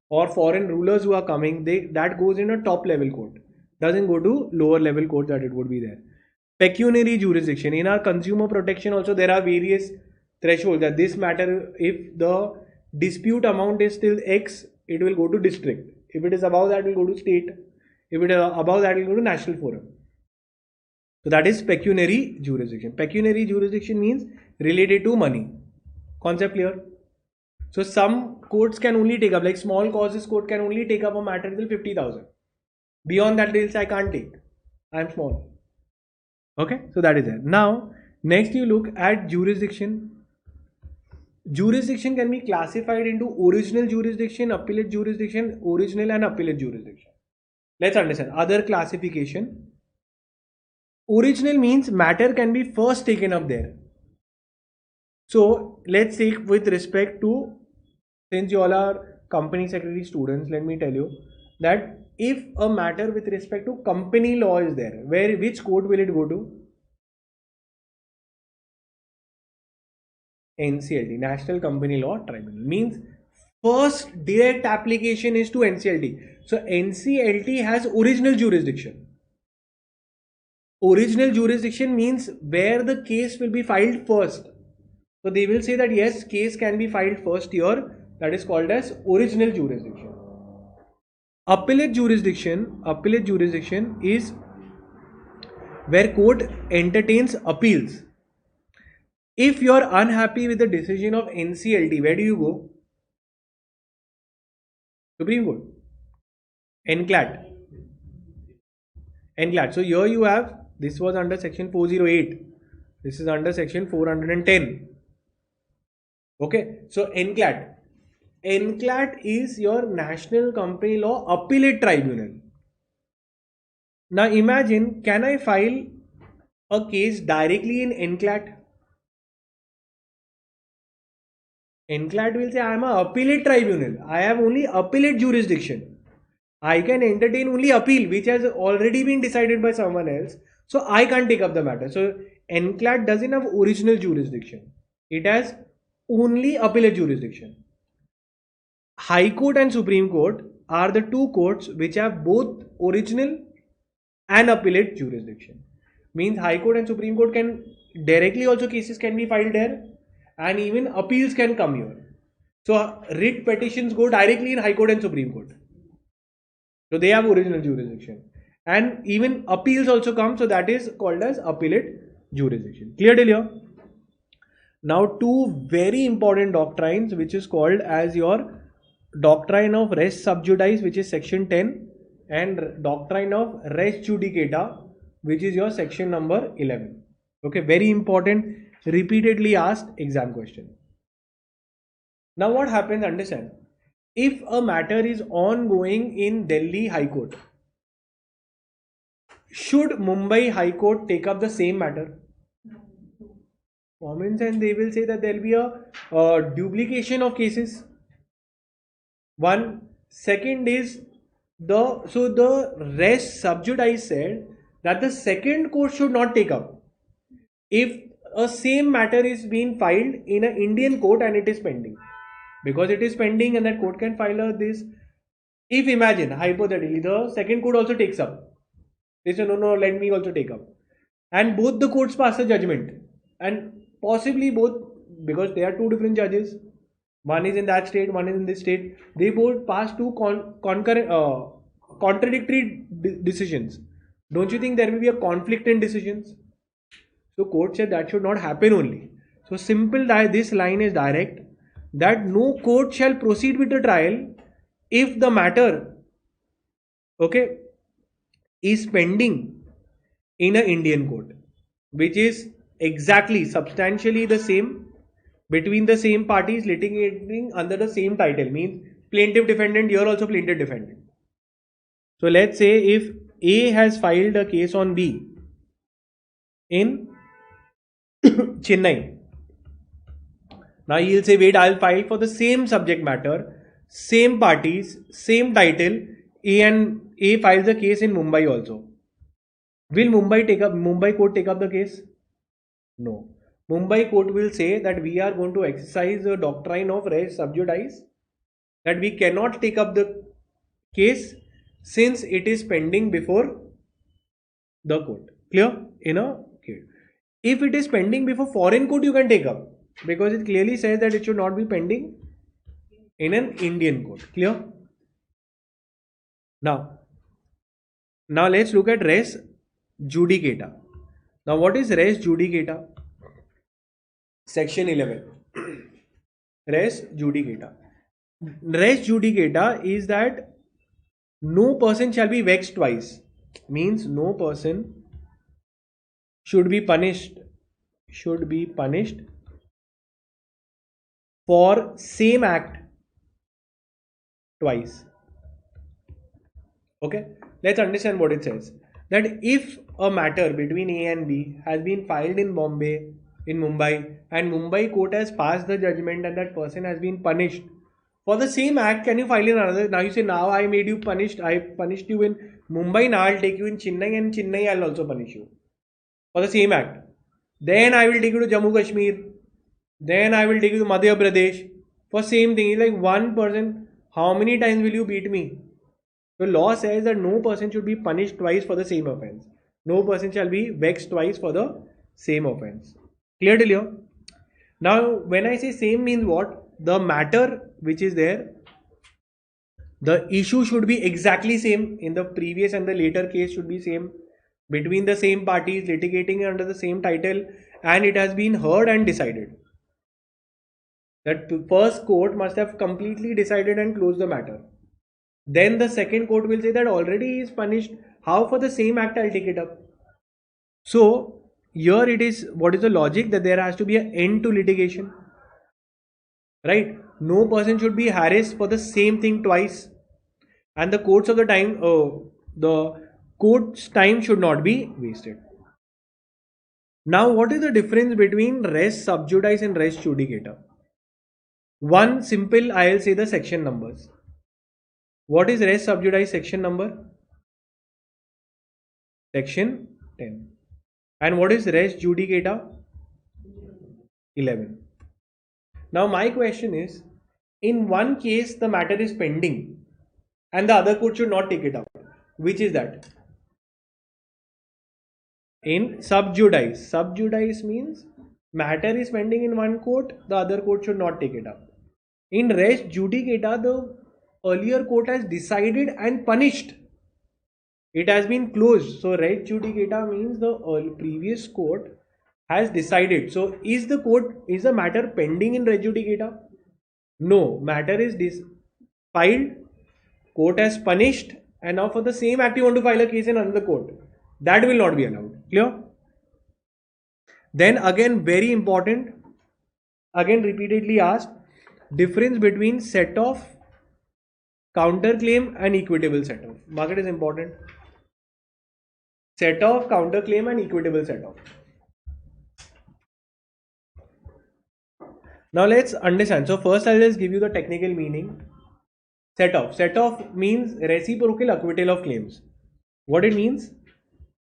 or foreign rulers who are coming. That goes in a top level court, doesn't go to lower level court that it would be there. Pecuniary jurisdiction. In our consumer protection also there are various thresholds that this matter, if the dispute amount is still X, it will go to district. If it is above that, it will go to state. If it is above that, it will go to national forum. So that is pecuniary jurisdiction. Pecuniary jurisdiction means related to money. Concept clear? So some courts can only take up, like small causes court can only take up a matter till 50,000. Beyond that, they'll say I can't take. I am small. Okay, so that is it. Now, next you look at jurisdiction. Jurisdiction can be classified into original jurisdiction, appellate jurisdiction, original and appellate jurisdiction. Let's understand other classification. Original means matter can be first taken up there. So let's take with respect to, since you all are company secretary students, let me tell you that if a matter with respect to company law is there, which court will it go to? NCLT, National Company Law Tribunal. Means first direct application is to NCLT. So NCLT has original jurisdiction. Original jurisdiction means where the case will be filed first. So they will say that yes, case can be filed first here. That is called as original jurisdiction. Appellate jurisdiction is where court entertains appeals. If you are unhappy with the decision of NCLT, where do you go? Supreme Court. NCLAT. So here you have, this was under section 408. This is under section 410. Okay, so NCLAT. NCLAT is your National Company Law Appellate Tribunal. Now imagine, can I file a case directly in NCLAT? NCLAT will say I am an appellate tribunal. I have only appellate jurisdiction. I can entertain only appeal which has already been decided by someone else. So I can't take up the matter. So NCLAT doesn't have original jurisdiction. It has only appellate jurisdiction. High Court and Supreme Court are the two courts which have both original and appellate jurisdiction. Means High Court and Supreme Court can directly also cases can be filed there, and even appeals can come here. So writ petitions go directly in High Court and Supreme Court. So they have original jurisdiction. And even appeals also come, so that is called as appellate jurisdiction. Clear till here? Now two very important doctrines which is called as your doctrine of res sub judice, which is section 10, and doctrine of res judicata, which is your section number 11. Okay, very important, repeatedly asked exam question. Now what happens, understand, if a matter is ongoing in Delhi High Court, should Mumbai High Court take up the same matter? Common sense, they will say that there will be a duplication of cases. One. Second is the res sub judice said that the second court should not take up. If a same matter is being filed in an Indian court and it is pending, because it is pending and that court can file this. If imagine hypothetically the second court also takes up, they say no, let me also take up, and both the courts pass a judgment, and possibly both, because they are two different judges, one is in that state, one is in this state, they both pass two contradictory decisions. Don't you think there will be a conflict in decisions? So court said that should not happen only. So simple, this line is direct, that no court shall proceed with the trial if the matter, okay, is pending in an Indian court, which is exactly substantially the same between the same parties litigating under the same title, means plaintiff defendant, here also plaintiff defendant. So let's say if A has filed a case on B in Chennai. Now he'll say, wait, I'll file for the same subject matter same parties, same title, A and A files the case in Mumbai also. Will Mumbai court take up the case? No. Mumbai court will say that we are going to exercise the doctrine of res subjudice, that we cannot take up the case since it is pending before the court. Clear? Okay. If it is pending before foreign court, you can take up, because it clearly says that it should not be pending in an Indian court. Clear? Now let's look at res judicata. Now what is res judicata? Section 11. Res judicata. Res judicata is that no person shall be vexed twice. Means no person should be punished for same act twice. Okay, let's understand what it says. That if a matter between A and B has been filed in Mumbai, and Mumbai court has passed the judgment and that person has been punished for the same act, can you file in another? Now you say, now I made you punished, I punished you in Mumbai, now I'll take you in Chennai, and Chennai I'll also punish you for the same act. Then I will take you to Jammu Kashmir, then I will take you to Madhya Pradesh for same thing. It's like one person, how many times will you beat me? The law says that no person should be punished twice for the same offense. No person shall be vexed twice for the same offense. Clear till here? Now, when I say same means what? The matter which is there, the issue should be exactly same in the previous and the later case should be same between the same parties litigating under the same title, and it has been heard and decided. That first court must have completely decided and closed the matter. Then the second court will say that already he is punished. How for the same act I'll take it up? So here it is, what is the logic? That there has to be an end to litigation. Right? No person should be harassed for the same thing twice. And the court's time should not be wasted. Now what is the difference between res sub judice and res judicata? One simple, I'll say the section numbers. What is res sub judice section number? Section 10. And what is res judicata? 11. Now my question is, in one case the matter is pending and the other court should not take it up. Which is that? In sub judice. Sub judice means matter is pending in one court, the other court should not take it up. In res judicata, the earlier court has decided and punished. It has been closed. So res judicata means the previous court has decided. So is the matter pending in res judicata? No, matter is filed, court has punished, and now for the same act you want to file a case in another court. That will not be allowed. Clear? Then again, very important, again repeatedly asked, difference between set off, counterclaim and equitable set off. Market is important. Set off, counterclaim and equitable set off. Now let's understand. So first I'll just give you the technical meaning. Set off. Set off means reciprocal acquittal of claims. What it means?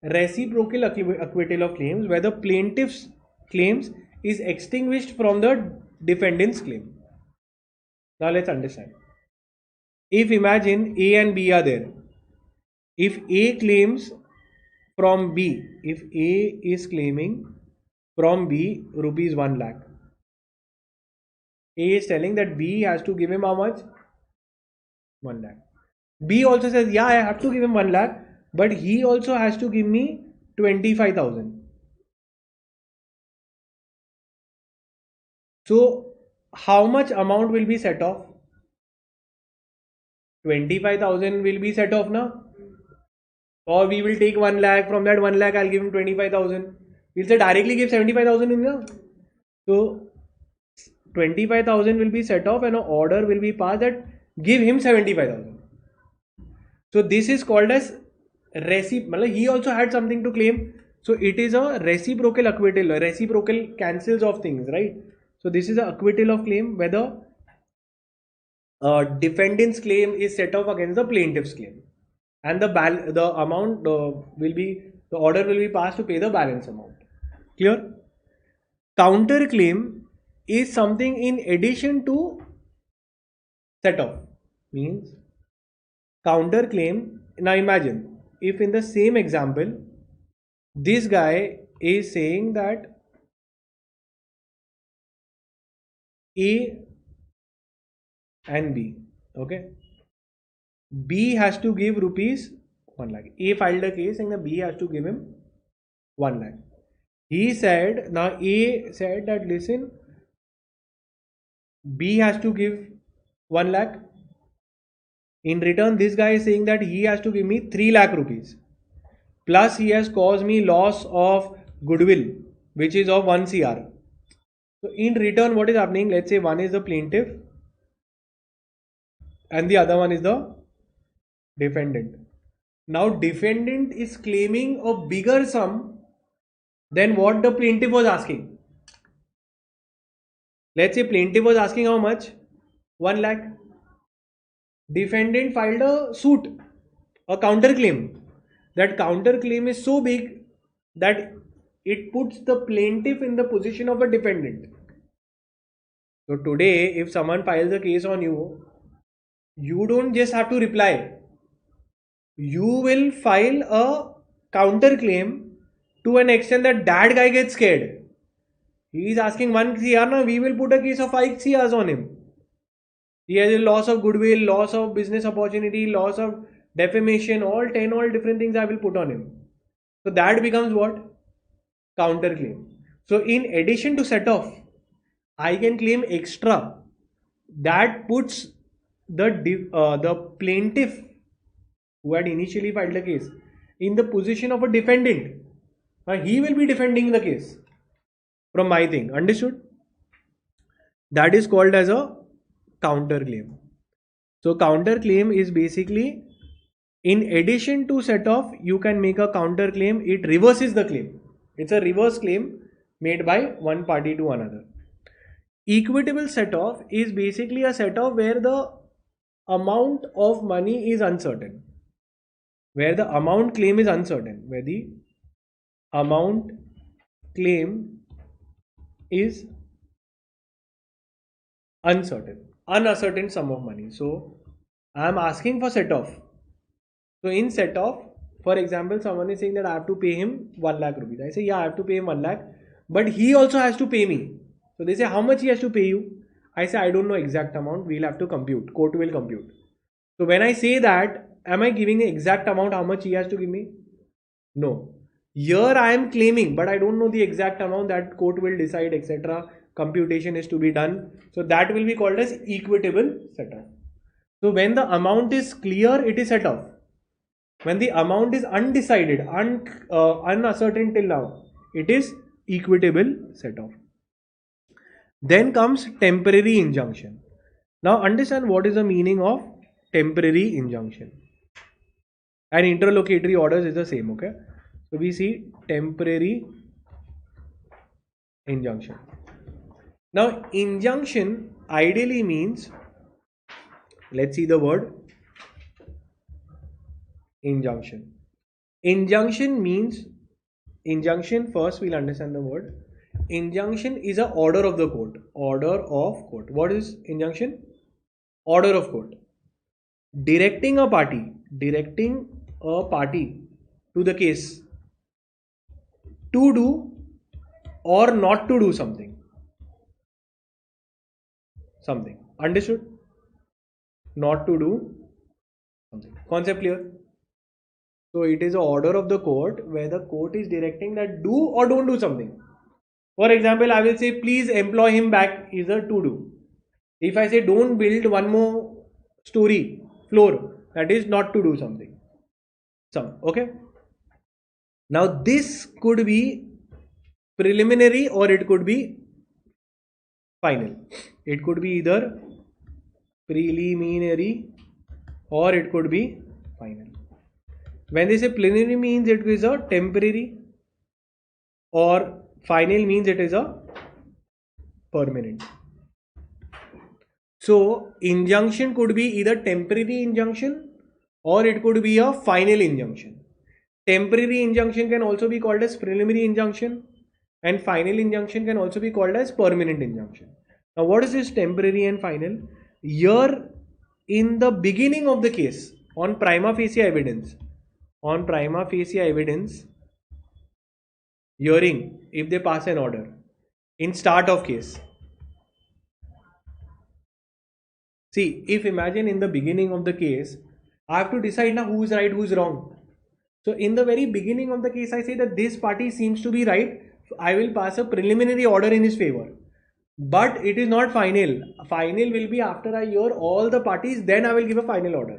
Reciprocal acquittal of claims where the plaintiff's claims is extinguished from the defendant's claim. Now let's understand. If imagine A and B are there. If A claims from B, if A is claiming from B rupees 1 lakh. A is telling that B has to give him how much? 1 lakh. B also says, yeah, I have to give him 1 lakh, but he also has to give me 25,000. So how much amount will be set off? 25,000 will be set off now. Or we will take 1 lakh, from that 1 lakh I'll give him 25,000. We'll say directly give 75,000 in there. So 25,000 will be set off and an order will be passed that give him 75,000. So this is called as he also had something to claim. So it is a reciprocal acquittal, a reciprocal cancels of things, right? So this is an acquittal of claim whether defendant's claim is set off against the plaintiff's claim, and the amount will be, the order will be passed to pay the balance amount. Clear? Counterclaim is something in addition to set off. Means counterclaim. Now imagine if in the same example this guy is saying that A and B, okay, B has to give rupees 1 lakh. A filed a case saying that B has to give him 1 lakh. He said, now A said that listen, B has to give 1 lakh. In return, this guy is saying that he has to give me 3 lakh rupees. Plus he has caused me loss of goodwill, which is of 1 CR. So in return, what is happening? Let's say one is the plaintiff and the other one is the defendant. Now defendant is claiming a bigger sum than what the plaintiff was asking. Let's say plaintiff was asking how much? 1 lakh. Defendant filed a suit, a counterclaim. That counterclaim is so big that it puts the plaintiff in the position of a defendant. So today, if someone files a case on you, you don't just have to reply. You will file a counterclaim to an extent that that guy gets scared. He is asking 1 CR, now we will put a case of 5 CRs on him. He has a loss of goodwill, loss of business opportunity, loss of defamation, all different things I will put on him. So that becomes what? Counterclaim. So in addition to set off, I can claim extra. That puts the plaintiff who had initially filed the case in the position of a defendant. Now he will be defending the case from my thing. Understood? That is called as a counterclaim. So counterclaim is basically, in addition to set off, you can make a counterclaim. It reverses the claim. It's a reverse claim made by one party to another. Equitable set off is basically a set off where the amount of money is uncertain. Where the amount claim is uncertain. Where the amount claim is uncertain sum of money. So I am asking for set off. So in set off, for example, someone is saying that I have to pay him 1 lakh rupees. I say, yeah, I have to pay him 1 lakh, but he also has to pay me. So they say, how much he has to pay you? I say, I don't know exact amount. We'll have to compute. Court will compute. So when I say that, am I giving the exact amount how much he has to give me? No. Here I am claiming, but I don't know the exact amount that court will decide, etc. Computation is to be done. So that will be called as equitable set off. So when the amount is clear, it is set off. When the amount is undecided, uncertain till now, it is equitable set off. Then comes temporary injunction. Now understand what is the meaning of temporary injunction. And interlocutory orders is the same, okay? So we see temporary injunction. Now injunction ideally means, let's see the word injunction. Injunction means, injunction, first we'll understand the word. Injunction is an order of the court. Order of court. What is injunction? Order of court. Directing a party to the case to do or not to do something. Understood? Not to do something. Concept clear? So it is an order of the court where the court is directing that do or don't do something. For example, I will say please employ him back is a to do. If I say don't build one more story, floor, that is not to do something. Okay. Now this could be preliminary or it could be final. It could be either preliminary or it could be final. When they say preliminary means it is a temporary, or final means it is a permanent. So injunction could be either temporary injunction or it could be a final injunction. Temporary injunction can also be called as preliminary injunction, and final injunction can also be called as permanent injunction. Now what is this temporary and final? Here in the beginning of the case, on prima facie evidence, hearing, if they pass an order in start of case. See, if imagine in the beginning of the case, I have to decide now who is right, who is wrong. So in the very beginning of the case, I say that this party seems to be right. I will pass a preliminary order in his favor. But it is not final. Final will be after I hear all the parties, then I will give a final order.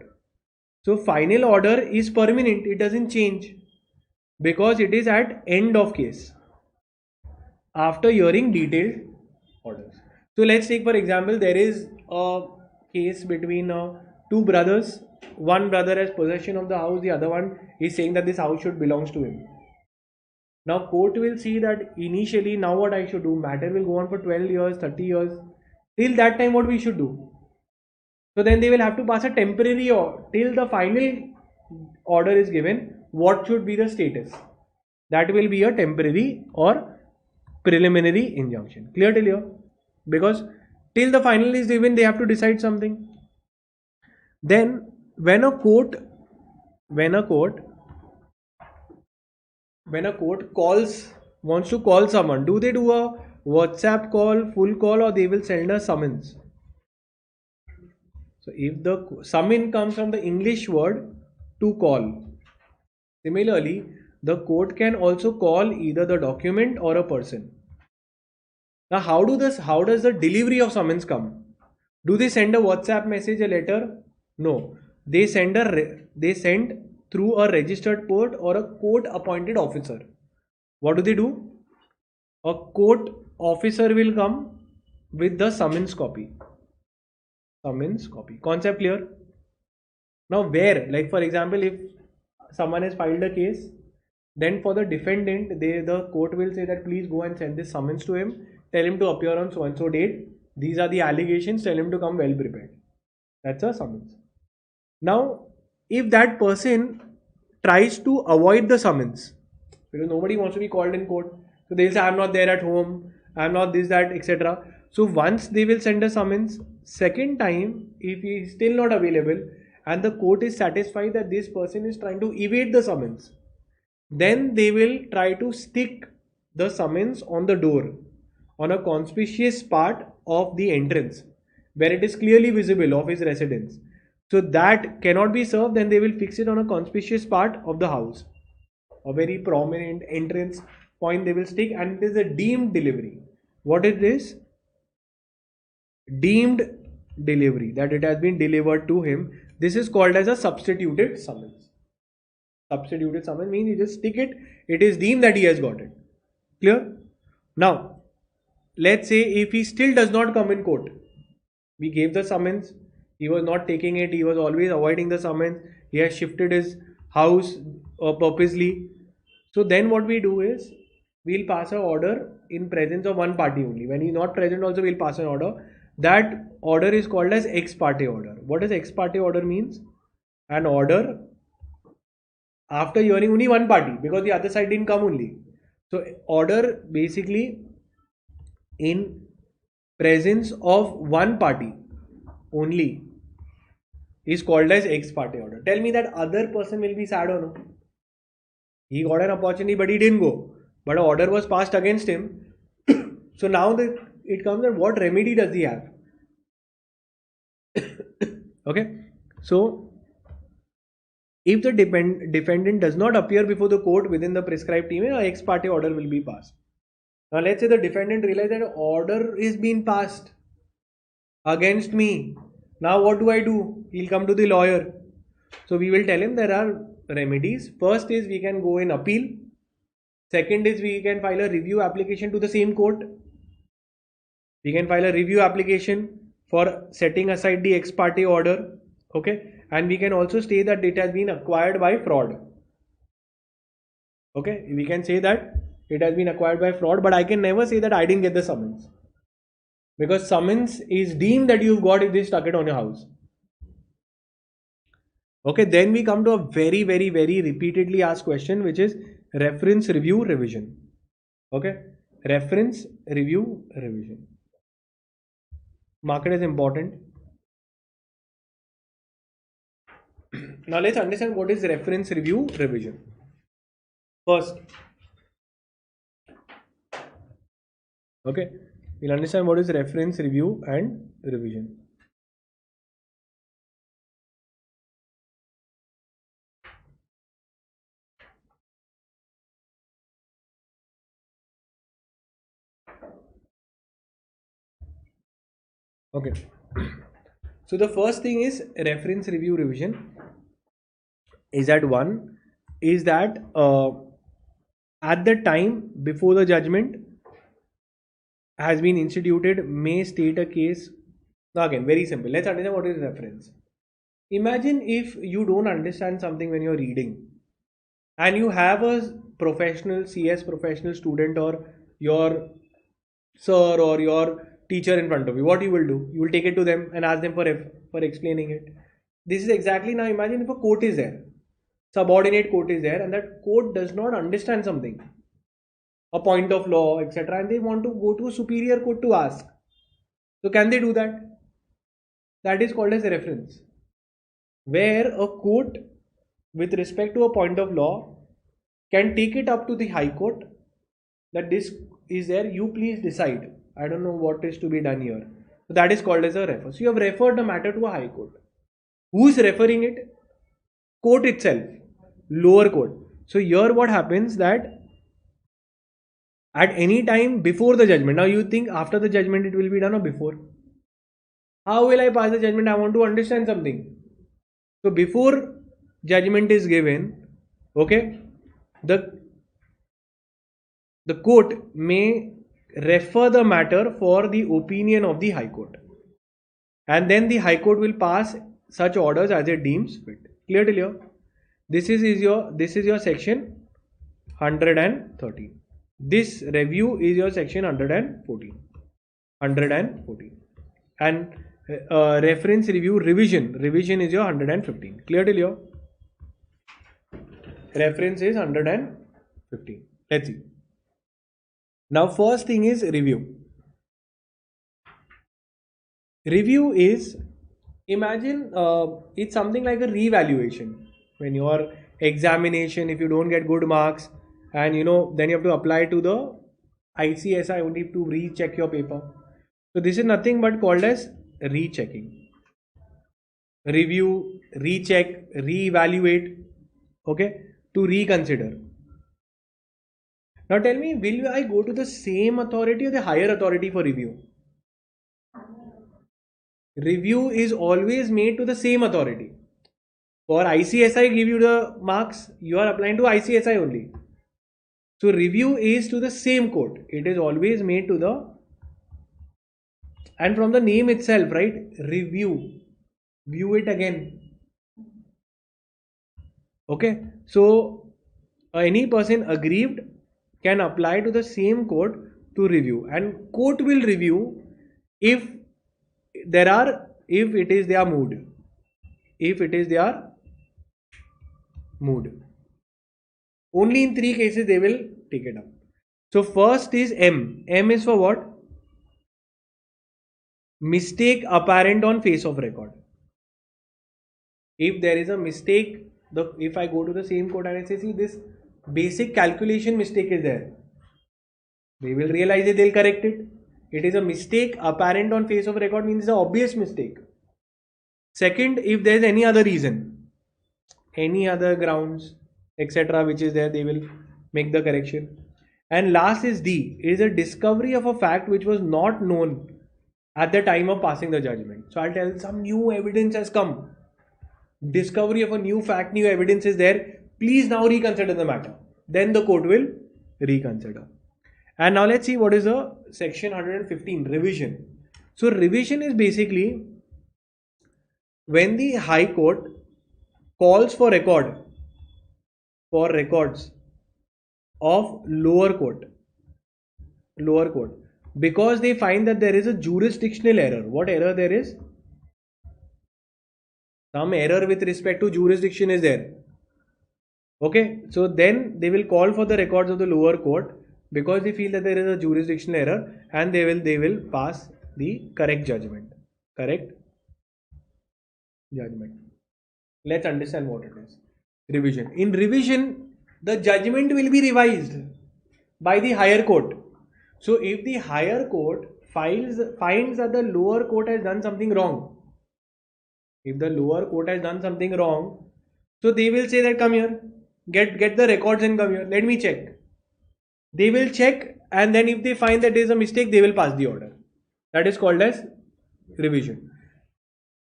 So final order is permanent. It doesn't change because it is at end of case after hearing detailed orders. So let's take for example, there is a case between two brothers. One brother has possession of the house, the other one is saying that this house should belongs to him. Now court will see that initially now what I should do, matter will go on for 12 years, 30 years. Till that time what we should do? So then they will have to pass a temporary or till the final order is given, what should be the status? That will be a temporary or preliminary injunction. Clear till here? Because till the final is given, they have to decide something. Then when a court wants to call someone, do they do a WhatsApp call, full call, or they will send a summons? So if the summons comes from the English word to call, similarly the court can also call either the document or a person. Now how does the delivery of summons come? Do they send a WhatsApp message, a letter? No, they send through a registered court or a court appointed officer. What do they do? A court officer will come with the summons copy. Concept clear? Now where, like for example, if someone has filed a case, then for the defendant, the court will say that please go and send this summons to him, tell him to appear on so and so date, these are the allegations, tell him to come well prepared. That's a summons. Now if that person tries to avoid the summons, because nobody wants to be called in court, so they'll say I'm not there at home, I'm not this, that, etc. So once they will send a summons, second time if he is still not available and the court is satisfied that this person is trying to evade the summons, then they will try to stick the summons on the door, on a conspicuous part of the entrance where it is clearly visible of his residence. So that cannot be served, then they will fix it on a conspicuous part of the house, a very prominent entrance point they will stick, and it is a deemed delivery. What it is? Deemed delivery, that it has been delivered to him. This is called as a substituted summons. Substituted summons means you just stick it, it is deemed that he has got it. Clear? Now let's say if he still does not come in court, we gave the summons, he was not taking it, he was always avoiding the summons, he has shifted his house purposely. So then what we do is, we'll pass an order in presence of one party only. When he's not present also we'll pass an order. That order is called as ex parte order. What does ex parte order means? An order after hearing only one party, because the other side didn't come only. So order basically in presence of one party only is called as ex parte order. Tell me that other person will be sad or no? He got an opportunity but he didn't go, but an order was passed against him. So now it comes that what remedy does he have? Okay, so if the defendant does not appear before the court within the prescribed time, an ex parte order will be passed. Now let's say the defendant realizes that order is being passed against me. Now what do? He'll come to the lawyer. So we will tell him there are remedies. First is we can go in appeal. Second is we can file a review application to the same court. We can file a review application for setting aside the ex parte order. Okay, and we can also state that it has been acquired by fraud. Okay, we can say that it has been acquired by fraud, but I can never say that I didn't get the summons. because summons is deemed that you've got if they stuck it on your house. Okay, then we come to a very, very, very repeatedly asked question, which is reference, review, revision. Okay, reference, review, revision. Market is important. Now let's understand what is reference, review, revision. First, okay, we'll understand what is reference, review, and revision. Okay, so the first thing is reference, review, revision. Is that one? Is that at the time before the judgment has been instituted may state a case. Now again, very simple. Let's understand what is reference. Imagine if you don't understand something when you're reading and you have a professional CS professional student or your sir or your teacher in front of you. What you will do? You will take it to them and ask them for explaining it. This is exactly, now imagine if a court is there, subordinate court is there, and that court does not understand something, a point of law, etc., and they want to go to a superior court to ask. So can they do that? That is called as a reference, where a court with respect to a point of law can take it up to the high court that this is there, you please decide. I don't know what is to be done here. So that is called as a refer. So you have referred the matter to a high court. Who is referring it? Court itself, lower court. So here what happens that at any time before the judgment, now you think after the judgment it will be done or before? How will I pass the judgment? I want to understand something. So before judgment is given, okay, the court may refer the matter for the opinion of the high court, and then the high court will pass such orders as it deems fit. Clear till here? This is your section 113. This review is your section 114. And reference, review, revision is your 115. Clear till here? Reference is 115. Let's see. Now first thing is review. Review is, imagine it's something like a revaluation. When your examination, if you don't get good marks, and then you have to apply to the ICSI only to recheck your paper. So this is nothing but called as rechecking. Review, recheck, reevaluate, okay, to reconsider. Now tell me, will I go to the same authority or the higher authority for review? Review is always made to the same authority. For ICSI give you the marks, you are applying to ICSI only. So review is to the same court. It is always made to the, and from the name itself, right? Review. View it again. Okay. So any person aggrieved can apply to the same court to review, and court will review if it is their mood. If it is their mood. Only in 3 cases they will take it up. So first is M. M is for what? Mistake apparent on face of record. If there is a mistake, if I go to the same court and I say, see, this basic calculation mistake is there, they will realize it, they'll correct it. It is a mistake apparent on face of record, means it's an obvious mistake. Second, if there is any other reason, any other grounds, etc., which is there, they will make the correction. And last is D. It is a discovery of a fact which was not known at the time of passing the judgment. So I'll tell some new evidence has come. Discovery of a new fact, new evidence is there. Please now reconsider the matter. Then the court will reconsider. And now let's see what is the section 115, revision. So revision is basically when the high court calls for records of lower court, because they find that there is a jurisdictional error. What error there is? Some error with respect to jurisdiction is there. Okay, so then they will call for the records of the lower court because they feel that there is a jurisdictional error, and they will pass the correct judgment. Correct judgment. Let's understand what it is. Revision. In revision, the judgment will be revised by the higher court. So if the higher court finds that the lower court has done something wrong, if the lower court has done something wrong, so they will say that come here, get the records and come here, let me check. They will check, and then if they find that there is a mistake, they will pass the order. That is called as revision.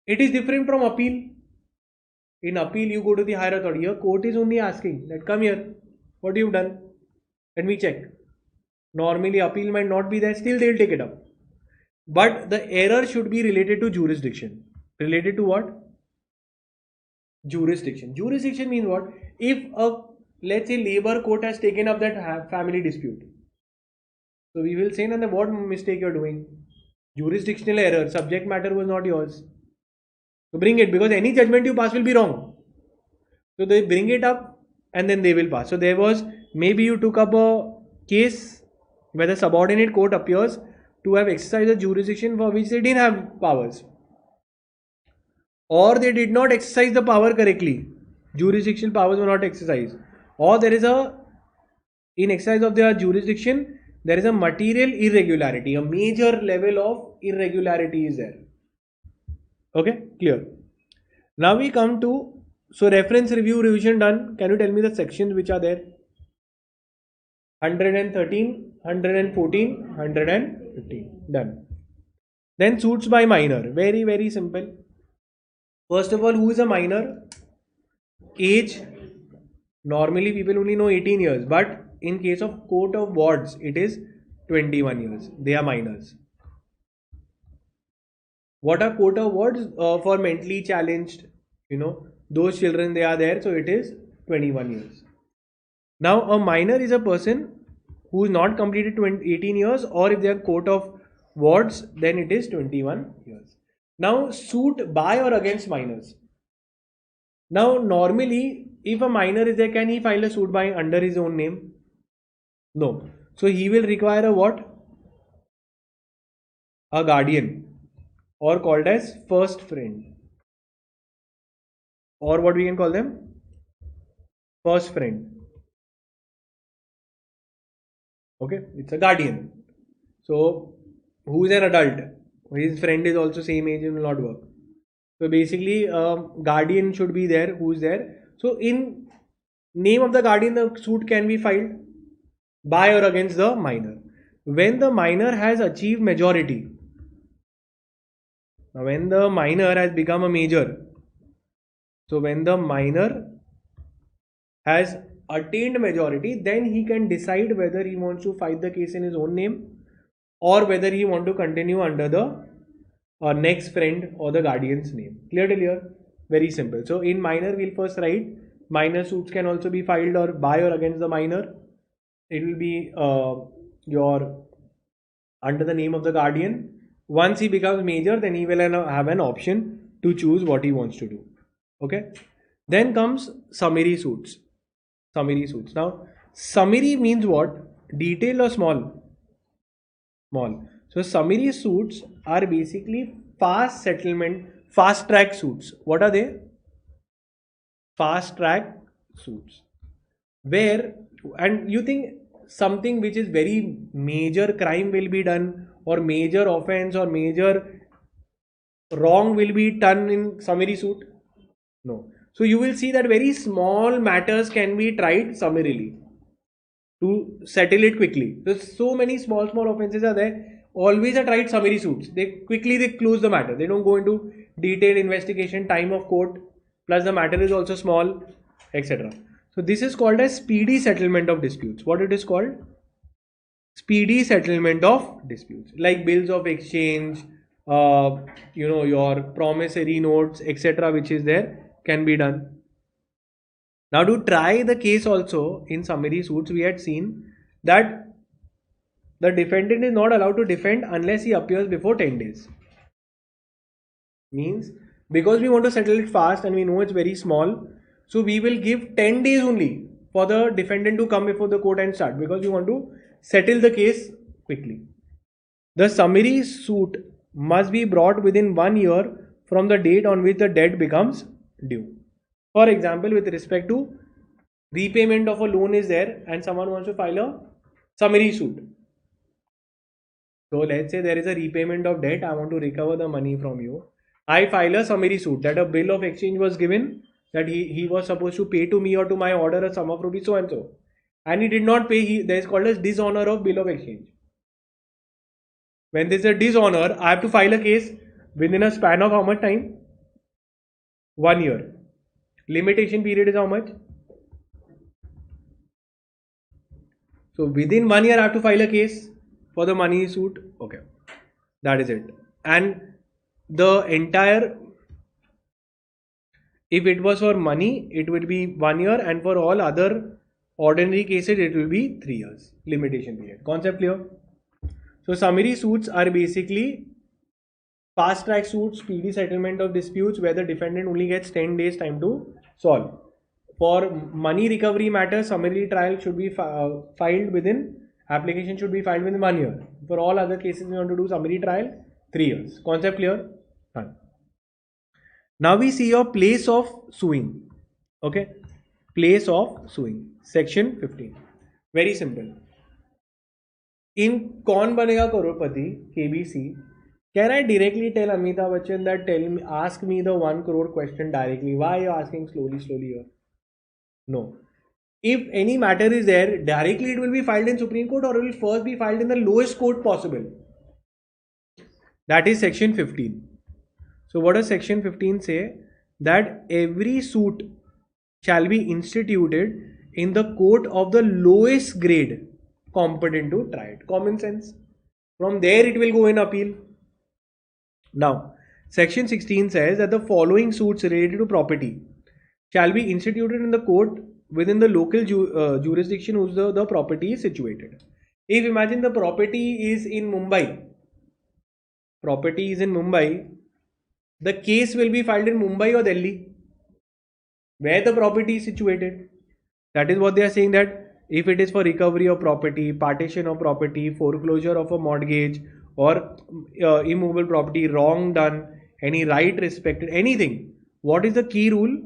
It is different from appeal. In appeal, you go to the higher authority. Your court is only asking that come here, what you've done, let me check. Normally appeal might not be there, still they will take it up. But the error should be related to jurisdiction. Related to what? Jurisdiction. Jurisdiction means what? If let's say labor court has taken up that family dispute, so we will say that what mistake you are doing? Jurisdictional error, subject matter was not yours. So bring it, because any judgment you pass will be wrong. So they bring it up and then they will pass. So there was, maybe you took up a case where the subordinate court appears to have exercised a jurisdiction for which they didn't have powers, or they did not exercise the power correctly. Jurisdictional powers were not exercised, or there is in exercise of their jurisdiction, there is a material irregularity, a major level of irregularity is there. Okay, clear. Now we come to, so reference, review, revision done. Can you tell me the sections which are there? 113, 114, 115. Done. Then suits by minor. Very, very simple. First of all, who is a minor? Age. Normally people only know 18 years, but in case of court of wards, it is 21 years. They are minors. What are court of wards? For mentally challenged, those children, they are there. So it is 21 years. Now a minor is a person who is not completed 18 years, or if they are court of wards, then it is 21 years. Now suit by or against minors. Now normally if a minor is there, can he file a suit by under his own name? No. So he will require a what? A guardian, or called as first friend, or what we can call them? First friend. Okay, it's a guardian. So who is an adult? His friend is also same age, it will not work. So basically guardian should be there, who is there. So in name of the guardian, the suit can be filed by or against the minor. When the minor has achieved majority, now when the minor has become a major, so when the minor has attained majority, then he can decide whether he wants to fight the case in his own name, or whether he wants to continue under the next friend or the guardian's name. Clear till here? Very simple. So in minor, we'll first write minor suits can also be filed or by or against the minor. It will be under the name of the guardian. Once he becomes major, then he will have an option to choose what he wants to do. Okay. Then comes summary suits. Summary suits. Now, summary means what? Detailed or small? Small. So, summary suits are basically fast settlement, fast track suits. What are they? Fast track suits. Where, and you think something which is very major crime will be done, or major offense or major wrong will be done in summary suit? No. So you will see that very small matters can be tried summarily to settle it quickly. So many small offenses are there. Always are tried summary suits. They close the matter. They don't go into detailed investigation, time of court, plus the matter is also small, etc. So this is called as speedy settlement of disputes. What it is called? Speedy settlement of disputes, like bills of exchange, your promissory notes, etc., which is there, can be done. Now to try the case also in summary suits, we had seen that the defendant is not allowed to defend unless he appears before 10 days. Means because we want to settle it fast and we know it's very small, so we will give 10 days only for the defendant to come before the court and start, because we want to settle the case quickly. The summary suit must be brought within 1 year from the date on which the debt becomes due. For example, with respect to repayment of a loan is there and someone wants to file a summary suit. So let's say there is a repayment of debt, I want to recover the money from you. I file a summary suit that a bill of exchange was given, that he was supposed to pay to me or to my order a sum of rupees so and so, and he did not pay. There is called as dishonor of bill of exchange. When there is a dishonor, I have to file a case within a span of how much time? 1 year. Limitation period is how much? So within 1 year I have to file a case for the money suit. Okay, that is it. And the entire, if it was for money, it would be 1 year, and for all other ordinary cases, it will be 3 years limitation period. Concept clear? So summary suits are basically fast track suits, speedy settlement of disputes where the defendant only gets 10 days time to solve. For money recovery matters, summary trial should be filed within, application should be filed within 1 year. For all other cases, we want to do summary trial, 3 years. Concept clear? Done. Now we see your place of suing. Okay, place of suing. Section 15. Very simple. In Kaun Banega Crorepati, KBC, can I directly tell Amitabh Bachchan that ask me the 1 crore question directly? Why are you asking slowly here? No. If any matter is there, directly it will be filed in Supreme Court, or it will first be filed in the lowest court possible. That is section 15. So what does section 15 say? That every suit shall be instituted in the court of the lowest grade competent to try it. Common sense. From there it will go in appeal. Now, section 16 says that the following suits related to property shall be instituted in the court within the local jurisdiction whose the property is situated. If imagine the property is in Mumbai, the case will be filed in Mumbai or Delhi, where the property is situated. That is what they are saying, that if it is for recovery of property, partition of property, foreclosure of a mortgage, or immovable property, wrong done, any right respected, anything, what is the key rule?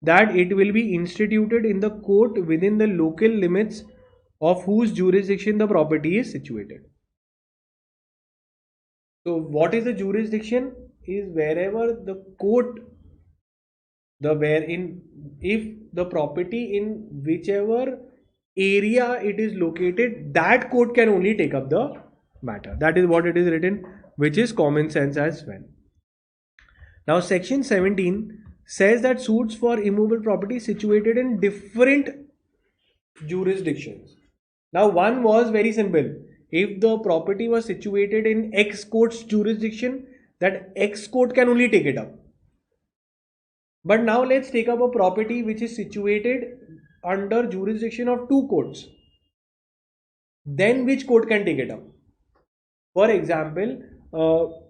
That it will be instituted in the court within the local limits of whose jurisdiction the property is situated. So what is the jurisdiction? Is wherever the court, if the property in whichever area it is located, that court can only take up the matter. That is what it is written, which is common sense as well. Now section 17 says that suits for immovable property situated in different jurisdictions. Now one was very simple. If the property was situated in X court's jurisdiction, that X court can only take it up. But now let's take up a property which is situated under jurisdiction of 2 courts. Then which court can take it up? For example,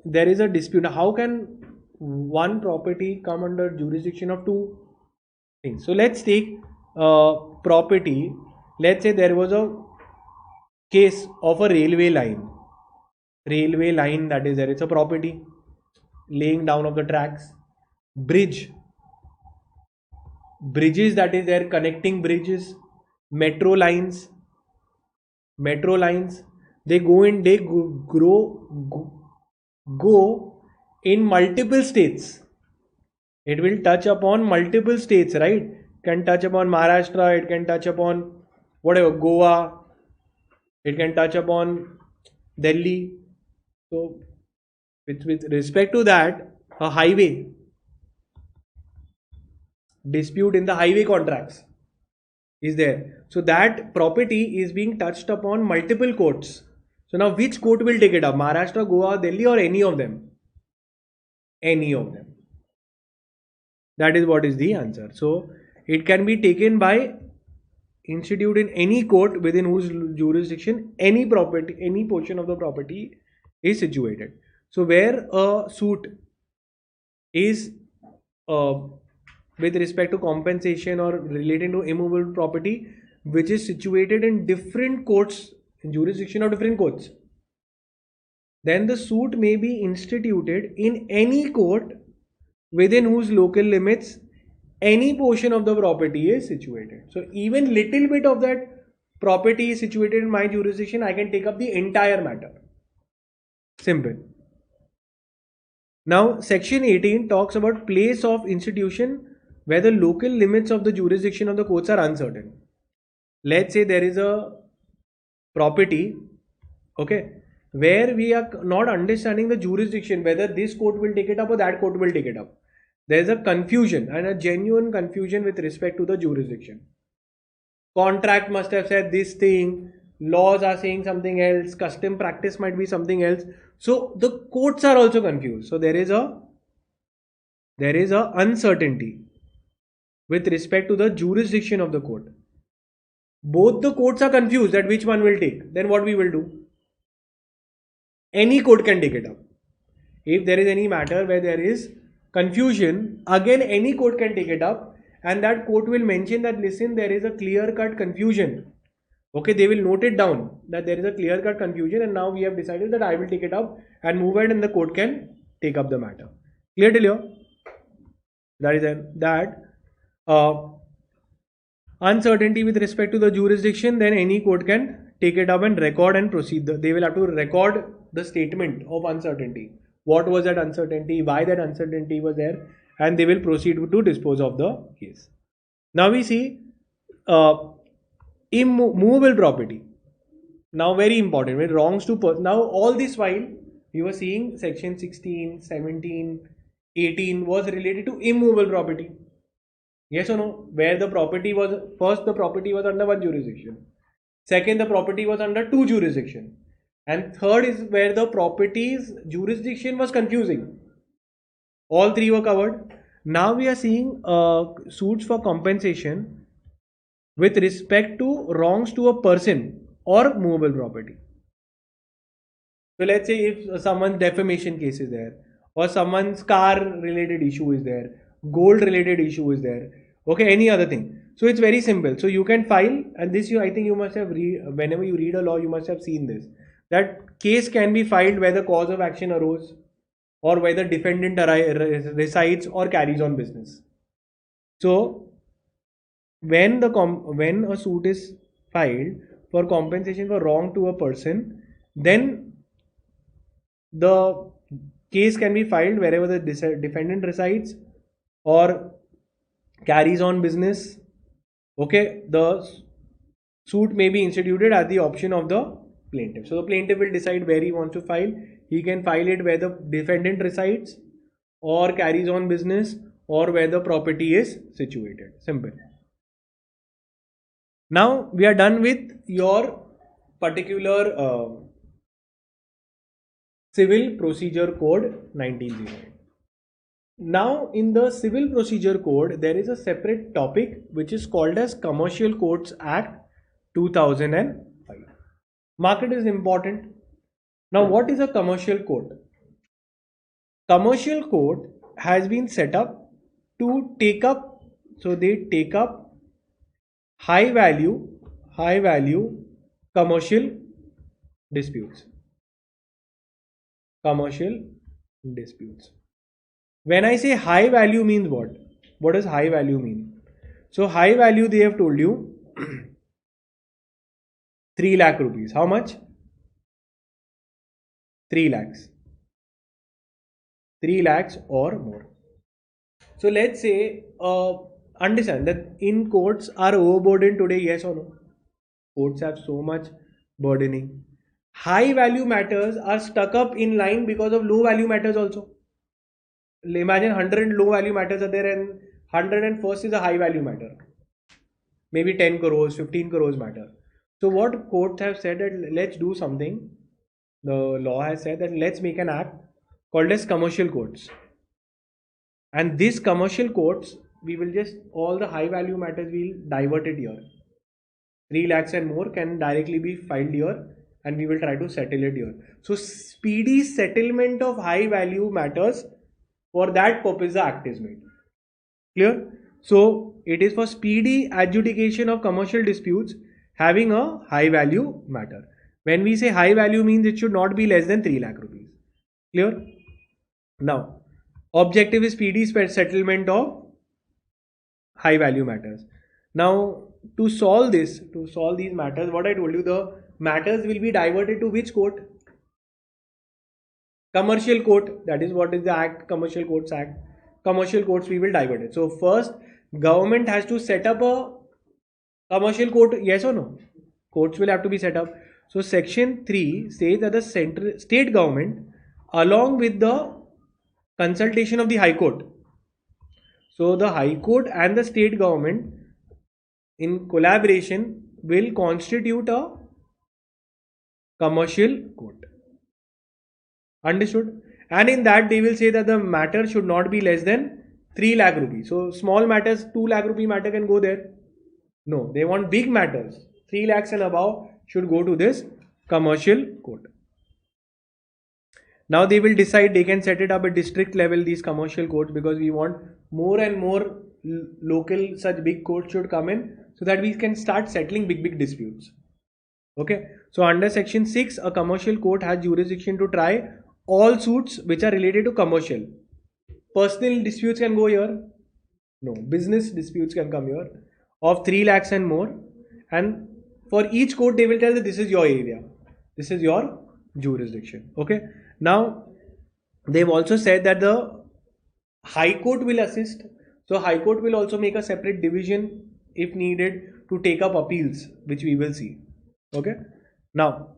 there is a dispute. How can one property come under jurisdiction of 2 things? So let's take property. Let's say there was a case of a railway line. Railway line, that is there. It's a property. Laying down of the tracks. Bridges, that is there, connecting bridges. Metro lines. They go in multiple states. It will touch upon multiple states, right? It can touch upon Maharashtra, it can touch upon whatever, Goa, it can touch upon Delhi. So with respect to that, a highway dispute in the highway contracts is there. So that property is being touched upon multiple courts. So now which court will take it up? Maharashtra, Goa, Delhi, or any of them? Any of them. That is what is the answer. So it can be taken by institute in any court within whose jurisdiction any property, any portion of the property is situated. So where a suit is with respect to compensation or relating to immovable property which is situated in different courts, in jurisdiction of different courts, then the suit may be instituted in any court within whose local limits any portion of the property is situated. So even little bit of that property is situated in my jurisdiction, I can take up the entire matter. Simple. Now section 18 talks about place of institution where the local limits of the jurisdiction of the courts are uncertain. Let's say there is a property, okay, where we are not understanding the jurisdiction, whether this court will take it up or that court will take it up. There is a confusion and a genuine confusion with respect to the jurisdiction. Contract must have said this thing, laws are saying something else, custom practice might be something else. So the courts are also confused. So there is a uncertainty with respect to the jurisdiction of the court. Both the courts are confused that which one will take. Then what we will do? Any court can take it up. If there is any matter where there is confusion, again any court can take it up, and that court will mention that listen, there is a clear-cut confusion. Okay, they will note it down that there is a clear-cut confusion, and now we have decided that I will take it up and move ahead, and the court can take up the matter. Clear till here? That is that. Uncertainty with respect to the jurisdiction, then any court can take it up and record and proceed. They will have to record the statement of uncertainty. What was that uncertainty? Why that uncertainty was there? And they will proceed to dispose of the case. Now we see immovable property. Now very important. When wrongs to now all this while we were seeing section 16, 17, 18 was related to immovable property. Yes or no? Where the property was, first the property was under one jurisdiction. Second, the property was under two jurisdiction. And third is where the property's jurisdiction was confusing. All three were covered. Now we are seeing suits for compensation with respect to wrongs to a person or movable property. So let's say if someone's defamation case is there, or someone's car related issue is there, gold related issue is there, okay, any other thing. So it's very simple. So you can file, and this I think you must have whenever you read a law, you must have seen this, that case can be filed where the cause of action arose or where the defendant resides or carries on business. So when a suit is filed for compensation for wrong to a person, then the case can be filed wherever the defendant resides or carries on business. Okay, the suit may be instituted at the option of the plaintiff. So the plaintiff will decide where he wants to file. He can file it where the defendant resides or carries on business or where the property is situated. Simple. Now we are done with your particular Civil Procedure Code 1908. Now in the Civil Procedure Code there is a separate topic which is called as Commercial Codes Act 2005. Mark it is important. Now what is a commercial code? Commercial code has been set up to take up, so they take up high value commercial disputes. Commercial disputes. When I say high value means what? What does high value mean? So high value, they have told you 3 lakh rupees. How much? 3 lakhs. 3 lakhs or more. So let's say, understand that in courts are overburdened today, yes or no? Courts have so much burdening. High value matters are stuck up in line because of low value matters also. Imagine 100 low value matters are there and 101st is a high value matter. Maybe 10 crores, 15 crores matter. So what courts have said that let's do something. The law has said that let's make an act called as commercial courts. And these commercial courts, we will just, all the high value matters we'll divert it here. 3 lakhs and more can directly be filed here, and we will try to settle it here. So speedy settlement of high value matters, for that purpose the act is made. Clear? So it is for speedy adjudication of commercial disputes having a high value matter. When we say high value, means it should not be less than 3 lakh rupees. Clear? Now, objective is speedy settlement of high value matters. Now, to solve these matters, what I told you, the matters will be diverted to which court? Commercial court. That is what is the act, Commercial Courts Act. Commercial courts we will divert it. So first, government has to set up a commercial court, yes or no? Courts will have to be set up. So section 3 says that the state government, along with the consultation of the High Court. So the High Court and the state government in collaboration will constitute a commercial court. Understood? And in that they will say that the matter should not be less than 3 lakh rupees. So small matters, 2 lakh rupee matter can go there. No, they want big matters. 3 lakhs and above should go to this commercial court. Now they will decide, they can set it up at district level, these commercial courts, because we want more and more local such big courts should come in, so that we can start settling big disputes. Okay. So under section 6, a commercial court has jurisdiction to try all suits which are related to commercial. Personal disputes can go here. No. Business disputes can come here of 3 lakhs and more. And for each court they will tell that this is your area. This is your jurisdiction. Okay. Now they've also said that the High Court will assist. So High Court will also make a separate division if needed to take up appeals, which we will see. Okay. Now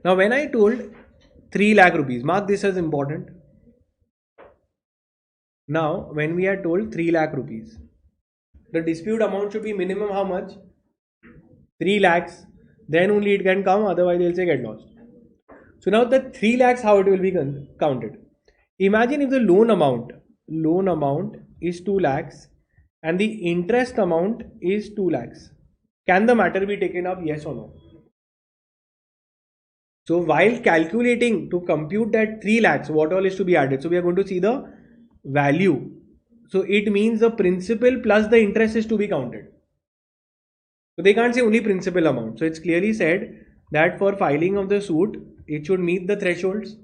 when I told 3 lakh rupees, mark this as important. Now when we are told 3 lakh rupees, the dispute amount should be minimum how much? 3 lakhs. Then only it can come, otherwise they'll say get lost. So now the 3 lakhs, how it will be counted? Imagine if the loan amount is 2 lakhs and the interest amount is 2 lakhs. Can the matter be taken up? Yes or no? So while calculating to compute that 3 lakhs, what all is to be added? So we are going to see the value. So it means the principal plus the interest is to be counted. So they can't say only principal amount. So it's clearly said that for filing of the suit, it should meet the thresholds.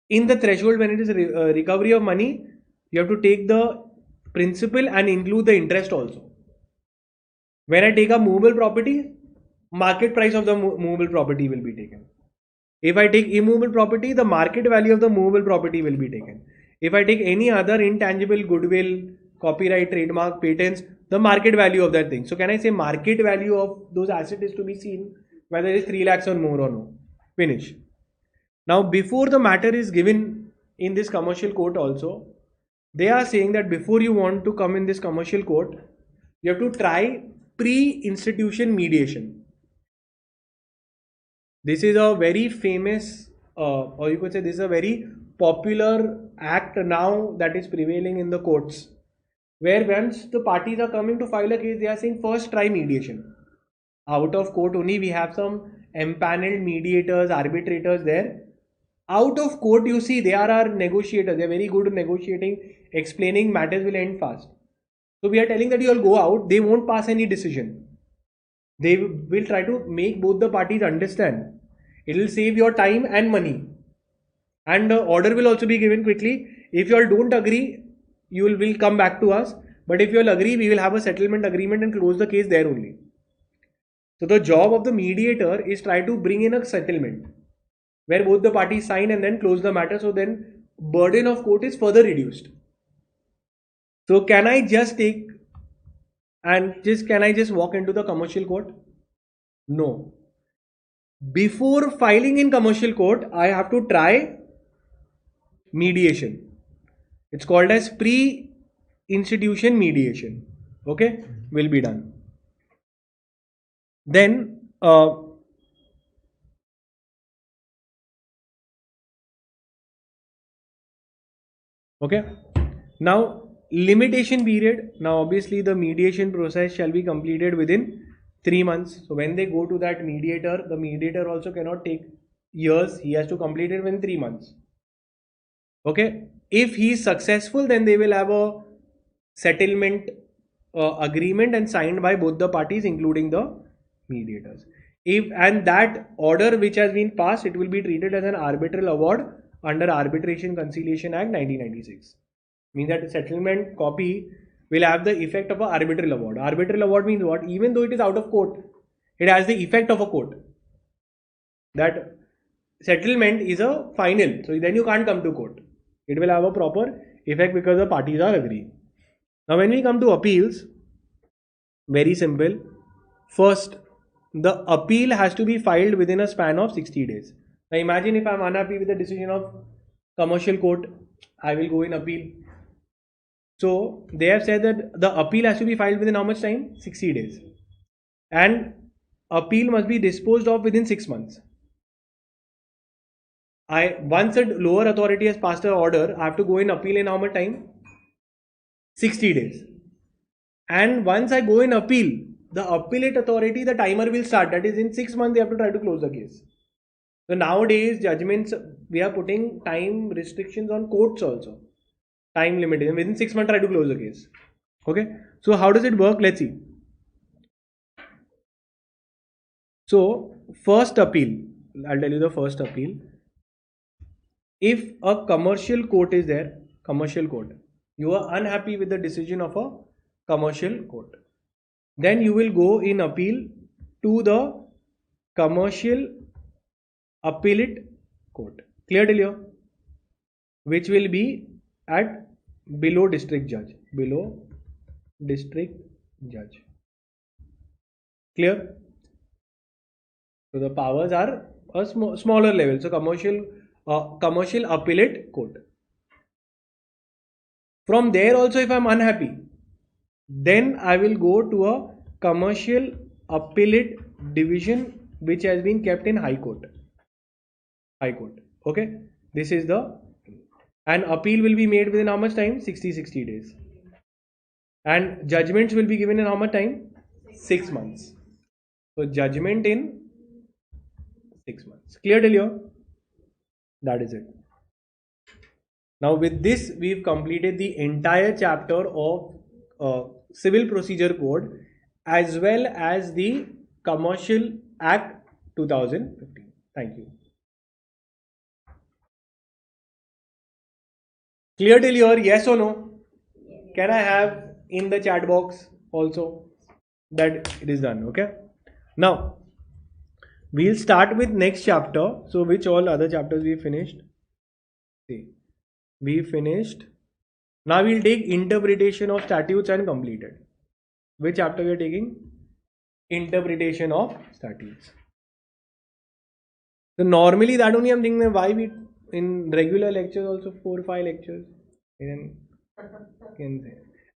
In the threshold, when it is recovery of money, you have to take the principal and include the interest also. When I take a movable property, market price of the movable property will be taken. If I take immovable property, the market value of the movable property will be taken. If I take any other intangible goodwill, copyright, trademark, patents, the market value of that thing. So can I say market value of those assets is to be seen whether it is 3 lakhs or more or no. Finish. Now before the matter is given in this commercial court also, they are saying that before you want to come in this commercial court, you have to try pre-institution mediation. This is a very famous or you could say this is a very popular act now that is prevailing in the courts, where once the parties are coming to file a case, they are saying first try mediation. Out of court only we have some empaneled mediators, arbitrators there. Out of court you see they are our negotiators, they are very good at negotiating, explaining, matters will end fast. So we are telling that you all go out, they won't pass any decision. They will try to make both the parties understand. It will save your time and money. And the order will also be given quickly. If you all don't agree, you will come back to us. But if you all agree, we will have a settlement agreement and close the case there only. So the job of the mediator is try to bring in a settlement where both the parties sign and then close the matter. So then burden of court is further reduced. So can I just take and can I just walk into the commercial court? No. Before filing in commercial court, I have to try mediation. It's called as pre-institution mediation. Okay, will be done. Then okay. Now limitation period. Now obviously the mediation process shall be completed within 3 months. So when they go to that mediator, the mediator also cannot take years. He has to complete it within 3 months. Okay. If he is successful, then they will have a settlement agreement and signed by both the parties, including the mediators. If and that order which has been passed, it will be treated as an arbitral award under Arbitration Conciliation Act 1996. Means that the settlement copy will have the effect of an arbitral award. Arbitral award means what? Even though it is out of court, it has the effect of a court. That settlement is a final, so then you can't come to court. It will have a proper effect because the parties are agreeing. Now when we come to appeals, very simple. First, the appeal has to be filed within a span of 60 days. Now imagine if I am unhappy with the decision of commercial court, I will go in appeal. So they have said that the appeal has to be filed within how much time? 60 days. And appeal must be disposed of within 6 months. Once a lower authority has passed an order, I have to go in appeal in how much time? 60 days. And once I go in appeal, the appellate authority, the timer will start. That is, in 6 months, they have to try to close the case. So nowadays, judgments, we are putting time restrictions on courts also. Time limitation. Within 6 months, try to close the case. Okay. So how does it work? Let's see. So first appeal, I'll tell you the first appeal. If a commercial court is there, commercial court, you are unhappy with the decision of a commercial court, then you will go in appeal to the commercial appellate court. Clear till here? Which will be at below district judge. Below district judge. Clear? So the powers are a smaller level. So commercial appellate court. From there also, if I am unhappy, then I will go to a commercial appellate division which has been kept in High Court. High Court. Okay. This is the, and appeal will be made within how much time? 60 days. And judgments will be given in how much time? 6 months. So judgment in 6 months. Clear till here? That is it. Now with this, we've completed the entire chapter of Civil Procedure Code as well as the Commercial Act 2015. Thank you. Clear till here? Yes or no? Can I have in the chat box also that it is done? Okay. Now we'll start with next chapter. So which all other chapters we finished? See, we finished. Now we'll take interpretation of statutes and completed. Which chapter we are taking? Interpretation of statutes. So normally that only I'm thinking why we in regular lectures also 4 or 5 lectures.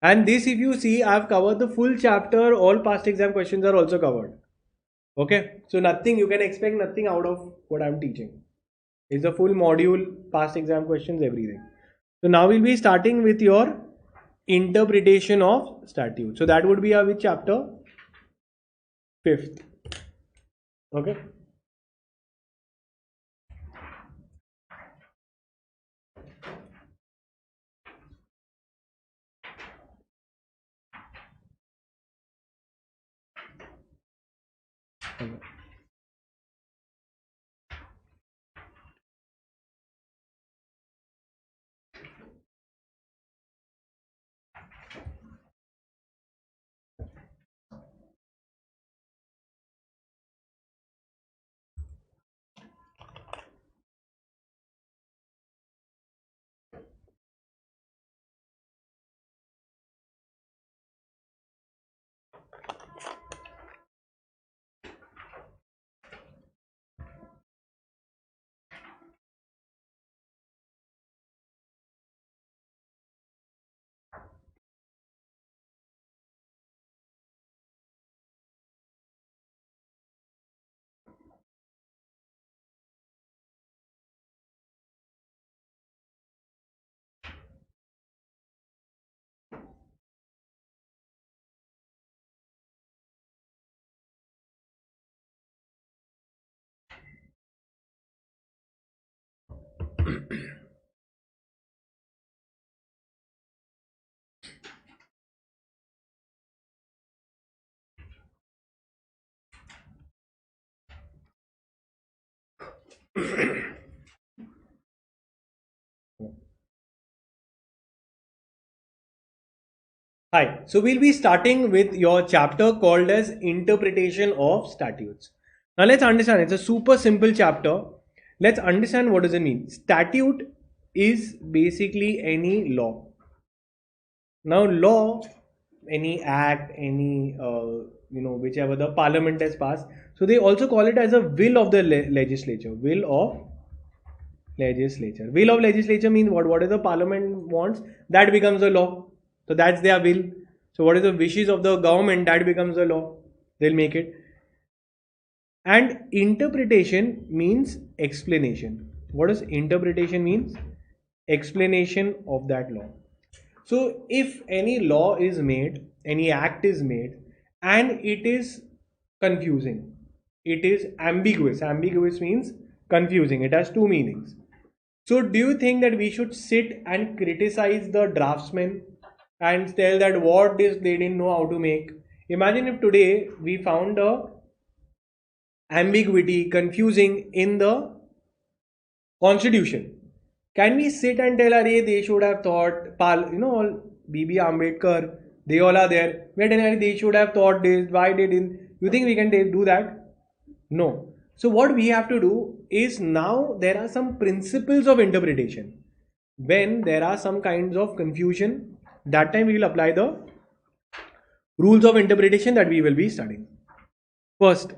And this, if you see, I've covered the full chapter. All past exam questions are also covered. Okay. So nothing, you can expect nothing out of what I'm teaching. It's a full module, past exam questions, everything. So now we'll be starting with your interpretation of statute. So that would be which chapter? 5th. Okay. Okay. Hi, so we'll be starting with your chapter called as Interpretation of Statutes. Now let's understand, it's a super simple chapter. Let's understand what does it mean. Statute is basically any law. Now law, any act, any whichever the parliament has passed. So they also call it as a will of the legislature. Will of legislature. Will of legislature means what? What is the parliament wants, that becomes a law. So that's their will. So what is the wishes of the government, that becomes a law. They'll make it. And interpretation means explanation. What does interpretation means? Explanation of that law. So if any law is made, any act is made, and it is confusing, it is ambiguous. Ambiguous means confusing. It has two meanings. So do you think that we should sit and criticize the draftsman and tell that what this they didn't know how to make? Imagine if today we found a ambiguity, confusing in the constitution. Can we sit and tell, Arey, they should have thought, all B.B. Ambedkar, they all are there. We're telling they should have thought this, why they didn't? You think we can do that? No. So what we have to do is, now there are some principles of interpretation. When there are some kinds of confusion, that time we will apply the rules of interpretation that we will be studying. First,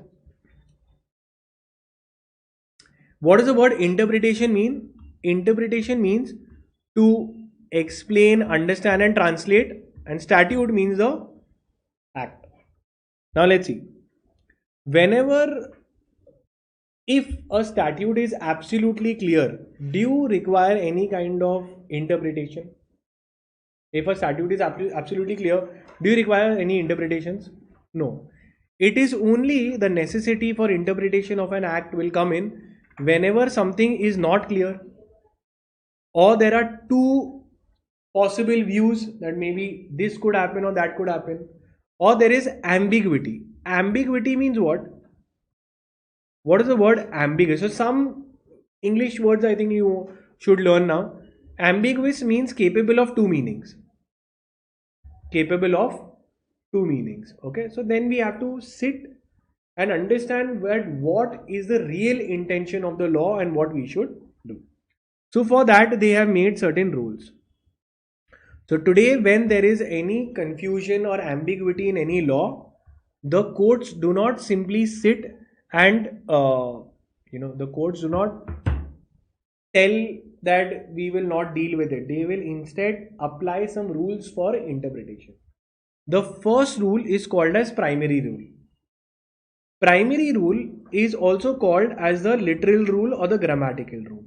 what does the word interpretation mean? Interpretation means to explain, understand and translate, and statute means the act. Now let's see. If a statute is absolutely clear, do you require any kind of interpretation? If a statute is absolutely clear, do you require any interpretations? No. It is only the necessity for interpretation of an act will come in whenever something is not clear, or there are two possible views that maybe this could happen or that could happen, or there is ambiguity. Ambiguity means what? What is the word ambiguous? So some English words I think you should learn now. Ambiguous means capable of two meanings. Capable of two meanings. Okay, so then we have to sit and understand what is the real intention of the law and what we should do. So for that they have made certain rules. So today when there is any confusion or ambiguity in any law, the courts do not simply sit and the courts do not tell that we will not deal with it. They will instead apply some rules for interpretation. The first rule is called as primary rule. Primary rule is also called as the literal rule or the grammatical rule.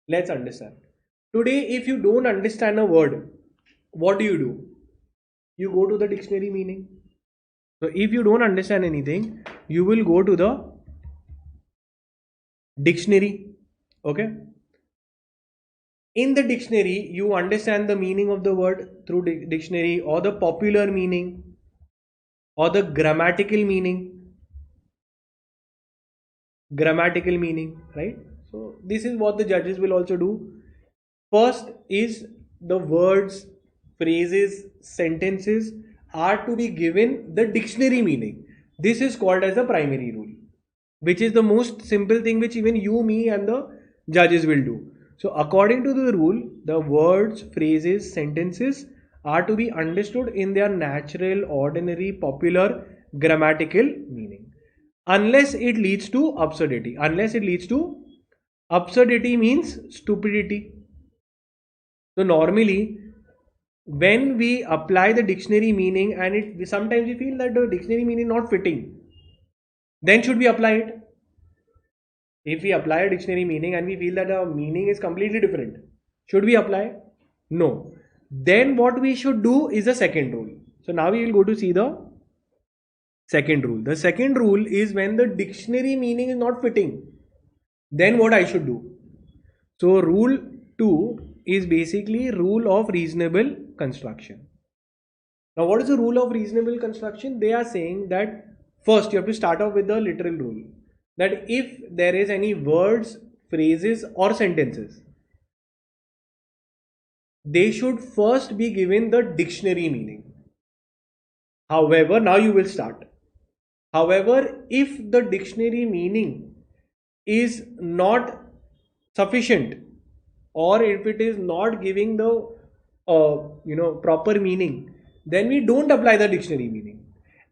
Let's understand. Today, if you don't understand a word, what do? You go to the dictionary meaning. So if you don't understand anything, you will go to the dictionary. Okay. In the dictionary, you understand the meaning of the word through dictionary, or the popular meaning, or the grammatical meaning. Grammatical meaning, right? So this is what the judges will also do. First is the words, phrases, sentences are to be given the dictionary meaning. This is called as a primary rule, which is the most simple thing which even you, me and the judges will do. So according to the rule, the words, phrases, sentences are to be understood in their natural, ordinary, popular, grammatical meaning. Unless it leads to absurdity. Unless it leads to absurdity means stupidity. So normally, when we apply the dictionary meaning and sometimes we feel that the dictionary meaning is not fitting, then should we apply it? If we apply a dictionary meaning and we feel that the meaning is completely different, should we apply? No. Then what we should do is the second rule. So now we will go to see the second rule. The second rule is when the dictionary meaning is not fitting, then what I should do? So rule 2 is basically rule of reasonable construction. Now what is the rule of reasonable construction? They are saying that first you have to start off with the literal rule, that if there is any words, phrases or sentences, they should first be given the dictionary meaning. However, now you will start. However, if the dictionary meaning is not sufficient, or if it is not giving the proper meaning, then we don't apply the dictionary meaning,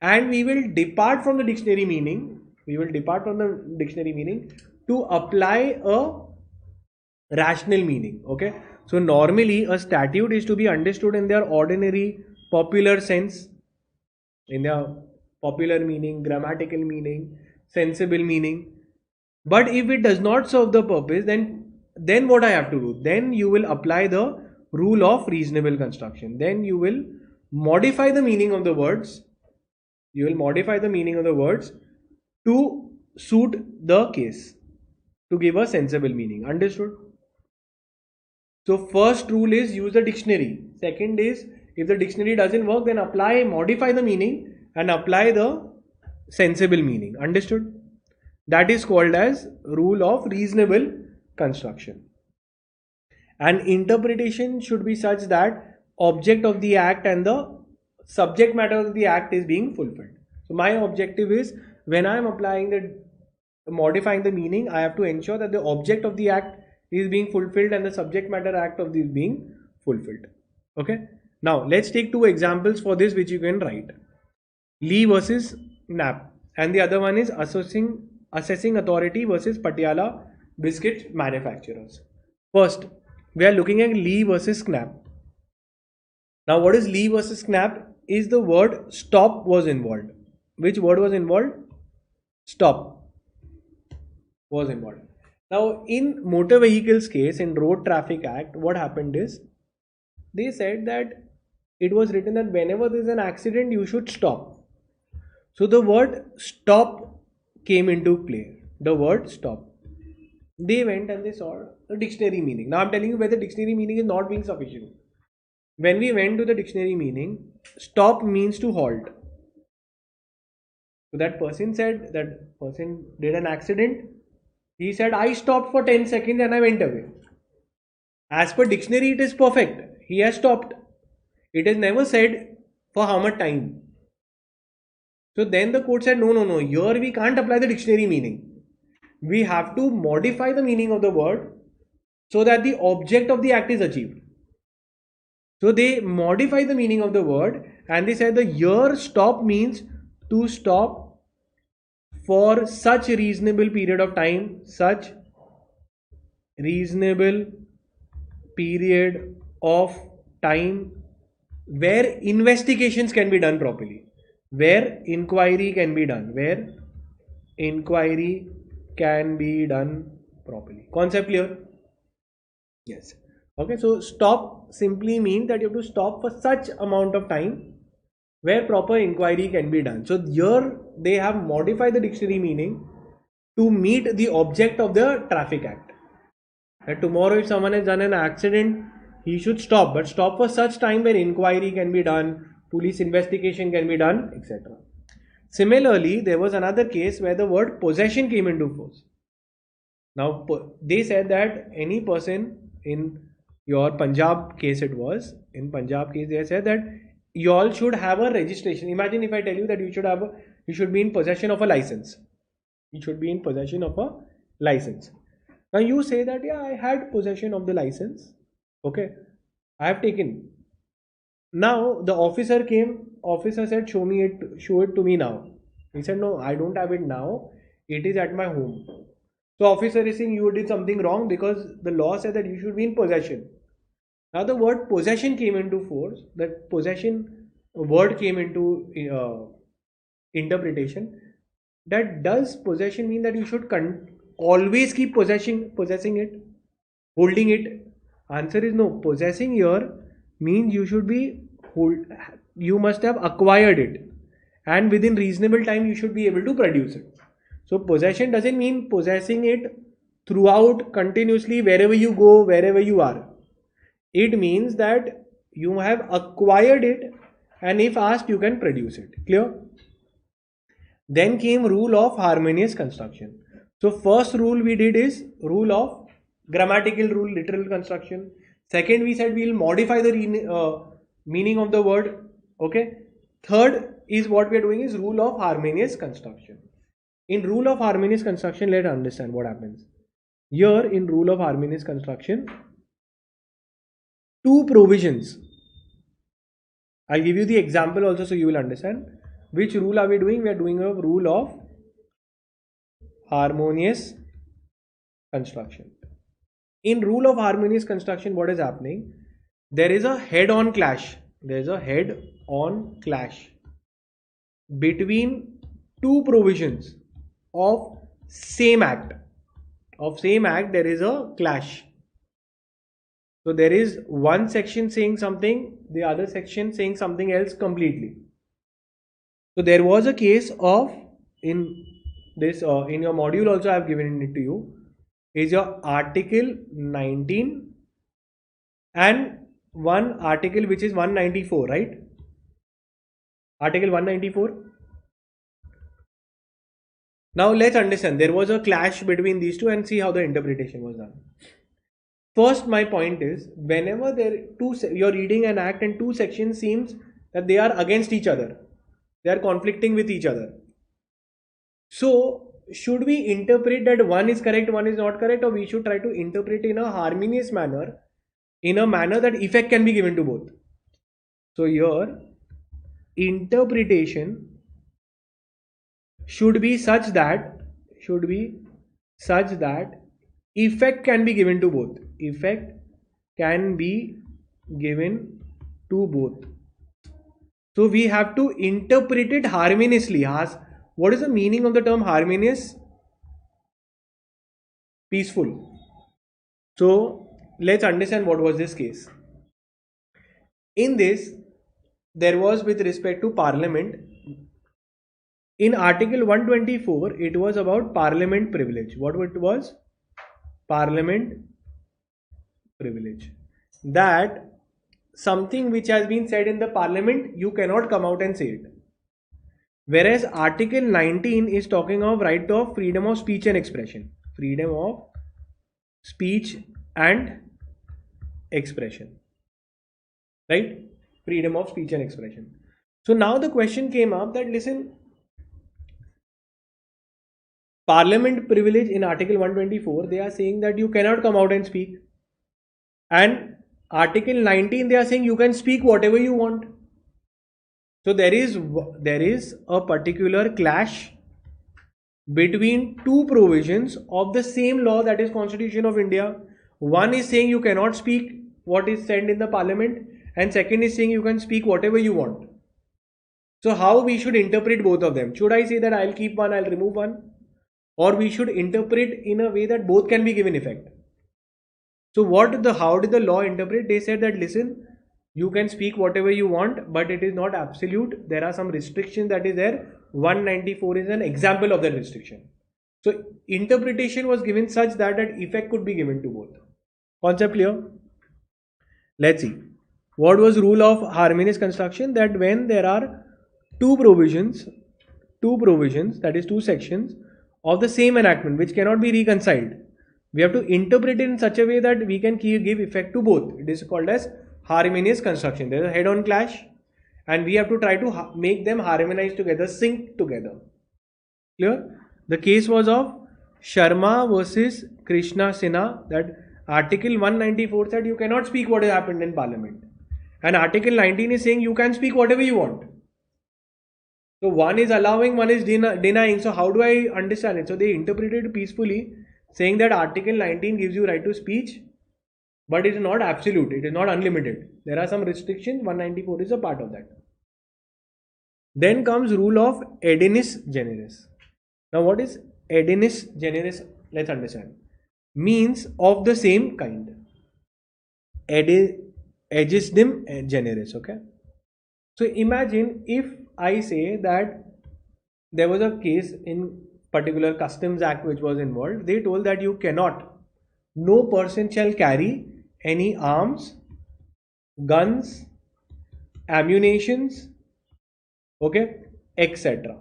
and we will depart from the dictionary meaning. We will depart from the dictionary meaning to apply a rational meaning. Okay, so normally a statute is to be understood in their ordinary popular sense, in their popular meaning, grammatical meaning, sensible meaning. But if it does not serve the purpose, then what I have to do? Then you will apply the rule of reasonable construction. Then you will modify the meaning of the words. You will modify the meaning of the words to suit the case, to give a sensible meaning. Understood? So first rule is use the dictionary. Second is, if the dictionary doesn't work, then modify the meaning and apply the sensible meaning. Understood? That is called as rule of reasonable construction. And interpretation should be such that object of the act and the subject matter of the act is being fulfilled. So my objective is, when I am modifying the meaning, I have to ensure that the object of the act is being fulfilled and the subject matter act of this being fulfilled. Okay. Now let's take two examples for this which you can write. Lee versus Knapp, and the other one is assessing authority versus Patiala biscuit manufacturers. First, we are looking at Lee versus Knapp. Now what is Lee versus Knapp? Is the word stop was involved. Which word was involved? Stop was involved. Now in motor vehicles case, in Road Traffic Act, what happened is, they said that it was written that whenever there is an accident, you should stop. So the word stop came into play. The word stop. They went and they saw the dictionary meaning. Now I'm telling you where the dictionary meaning is not being sufficient. When we went to the dictionary meaning, stop means to halt. So that person did an accident. He said, I stopped for 10 seconds and I went away. As per dictionary, it is perfect. He has stopped. It is never said for how much time. So then the court said, no, here we can't apply the dictionary meaning. We have to modify the meaning of the word so that the object of the act is achieved. So they modify the meaning of the word and they said the here stop means to stop for such reasonable period of time, such reasonable period of time where investigations can be done properly, where inquiry can be done, properly. Concept clear? Yes. Okay, so stop simply means that you have to stop for such amount of time where proper inquiry can be done. So here they have modified the dictionary meaning to meet the object of the Traffic Act. That tomorrow if someone has done an accident, he should stop, but stop for such time where inquiry can be done, police investigation can be done, etc. Similarly, there was another case where the word possession came into force. Now they said that any person, in your Punjab case it was, in Punjab case they said that you all should have a registration. Imagine if I tell you that you should be in possession of a license. You should be in possession of a license. Now you say that, yeah, I had possession of the license. Okay, I have taken. Now the officer came, officer said, show it to me now. He said, no, I don't have it now. It is at my home. So officer is saying you did something wrong because the law said that you should be in possession. Now the word possession came into force. That possession word came into interpretation. That does possession mean that you should always keep possessing it, holding it? Answer is no. Possessing here means you must have acquired it, and within reasonable time you should be able to produce it. So possession doesn't mean possessing it throughout continuously wherever you go, wherever you are. It means that you have acquired it, and if asked, you can produce it. Clear? Then came rule of harmonious construction. So first rule we did is rule of grammatical rule, literal construction. Second, we said we will modify the meaning of the word. Okay. Third is what we are doing is rule of harmonious construction. In rule of harmonious construction, let's understand what happens. Here in rule of harmonious construction, two provisions. I'll give you the example also so you will understand. Which rule are we doing? We are doing a rule of harmonious construction. In rule of harmonious construction, what is happening? There is a head-on clash. There is a head-on clash between two provisions of same act. Of same act, there is a clash. So there is one section saying something, the other section saying something else completely. So there was a case of in this in your module also I have given it to you, is your article 19 and one article which is 194, right? Article 194. Now let's understand, there was a clash between these two and see how the interpretation was done. First, my point is, whenever you're reading an act and two sections seems that they are against each other, they are conflicting with each other. So, should we interpret that one is correct, one is not correct, or we should try to interpret in a harmonious manner, in a manner that effect can be given to both? So, here, interpretation should be such that effect can be given to both. Effect can be given to both. So we have to interpret it harmoniously. What is the meaning of the term harmonious? Peaceful. So let's understand what was this case. In this, there was with respect to Parliament. In Article 124, it was about Parliament privilege. What it was? Parliament privilege. That something which has been said in the Parliament, you cannot come out and say it. Whereas Article 19 is talking of right of freedom of speech and expression. Freedom of speech and expression. Right? Freedom of speech and expression. So now the question came up that listen, Parliament privilege in Article 124, they are saying that you cannot come out and speak. And Article 19, they are saying you can speak whatever you want. So there is a particular clash between two provisions of the same law, that is Constitution of India. One is saying you cannot speak what is said in the Parliament, and second is saying you can speak whatever you want. So how we should interpret both of them? Should I say that I'll keep one, I'll remove one? Or we should interpret in a way that both can be given effect? So how did the law interpret? They said that listen, you can speak whatever you want, but it is not absolute. There are some restrictions that is there. 194 is an example of that restriction. So interpretation was given such that effect could be given to both. Concept clear? Let's see. What was rule of harmonious construction? That when there are two provisions, that is two sections of the same enactment which cannot be reconciled, we have to interpret it in such a way that we can give effect to both. It is called as harmonious construction. There is a head-on clash and we have to try to make them harmonize together, sync together. Clear? The case was of Sharma versus Krishna Sinha, that Article 194 said you cannot speak what has happened in Parliament. And Article 19 is saying you can speak whatever you want. So one is allowing, one is denying. So how do I understand it? So they interpreted it peacefully, saying that Article 19 gives you right to speech, but it is not absolute. It is not unlimited. There are some restrictions. 194 is a part of that. Then comes rule of edienis generis. Now what is edienis generis? Let's understand. Means of the same kind. Aegisdem generis. Okay. So imagine if I say that there was a case in particular Customs Act which was involved, they told that you cannot, no person shall carry any arms, guns, ammunitions, okay, etc.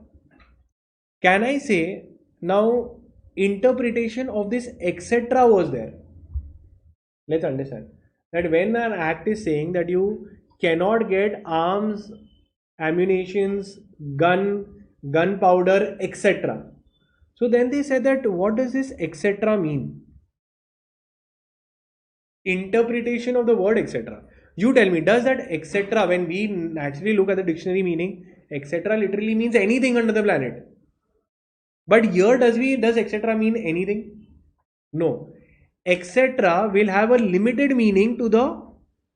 Can I say now interpretation of this etc. was there? Let's understand that when an act is saying that you cannot get arms, ammunitions, gunpowder, etc. So then they said that what does this etc. mean? Interpretation of the word etc. You tell me, does that etc. when we naturally look at the dictionary meaning, etc. literally means anything under the planet? But here does etc. mean anything? No. Etc. will have a limited meaning to the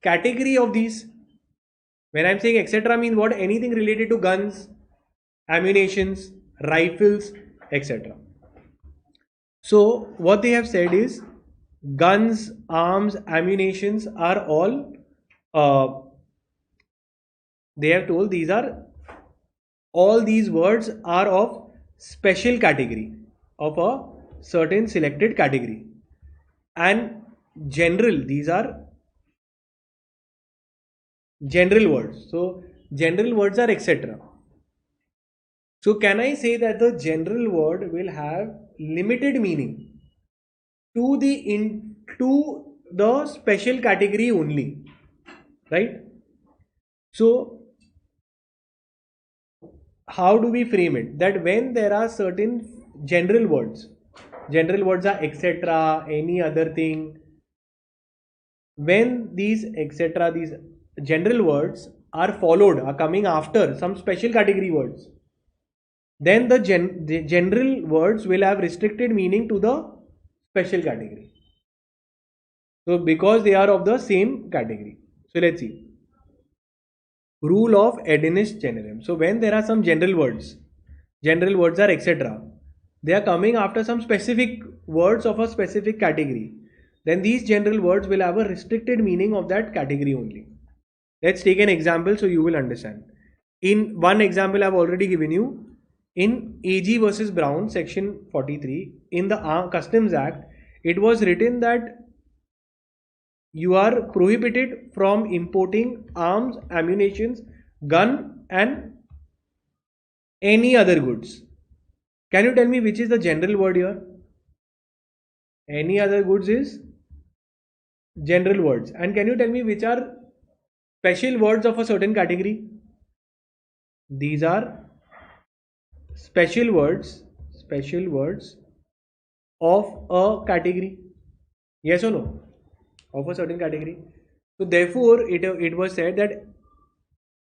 category of these. When I'm saying etc. means what? Anything related to guns, ammunitions, rifles, etc. So what they have said is guns, arms, ammunitions are all, they have told these are, all these words are of special category, of a certain selected category. And general, these are general words. So general words are etc. So can I say that the general word will have limited meaning to the special category only, right? So how do we frame it? That when there are certain general words are etc., any other thing. When these etc., these general words are followed, are coming after some special category words, then the general words will have restricted meaning to the special category. So because they are of the same category. So let's see. Rule of Edenius generum. So when there are some general words are etc., they are coming after some specific words of a specific category, then these general words will have a restricted meaning of that category only. Let's take an example so you will understand. In one example I've already given you. In AG versus Brown, section 43, in the Customs Act, it was written that you are prohibited from importing arms, ammunitions, gun and any other goods. Can you tell me which is the general word here? Any other goods is general words. And can you tell me which are special words of a certain category? These are special words of a category. Yes or no? Of a certain category. So therefore it was said that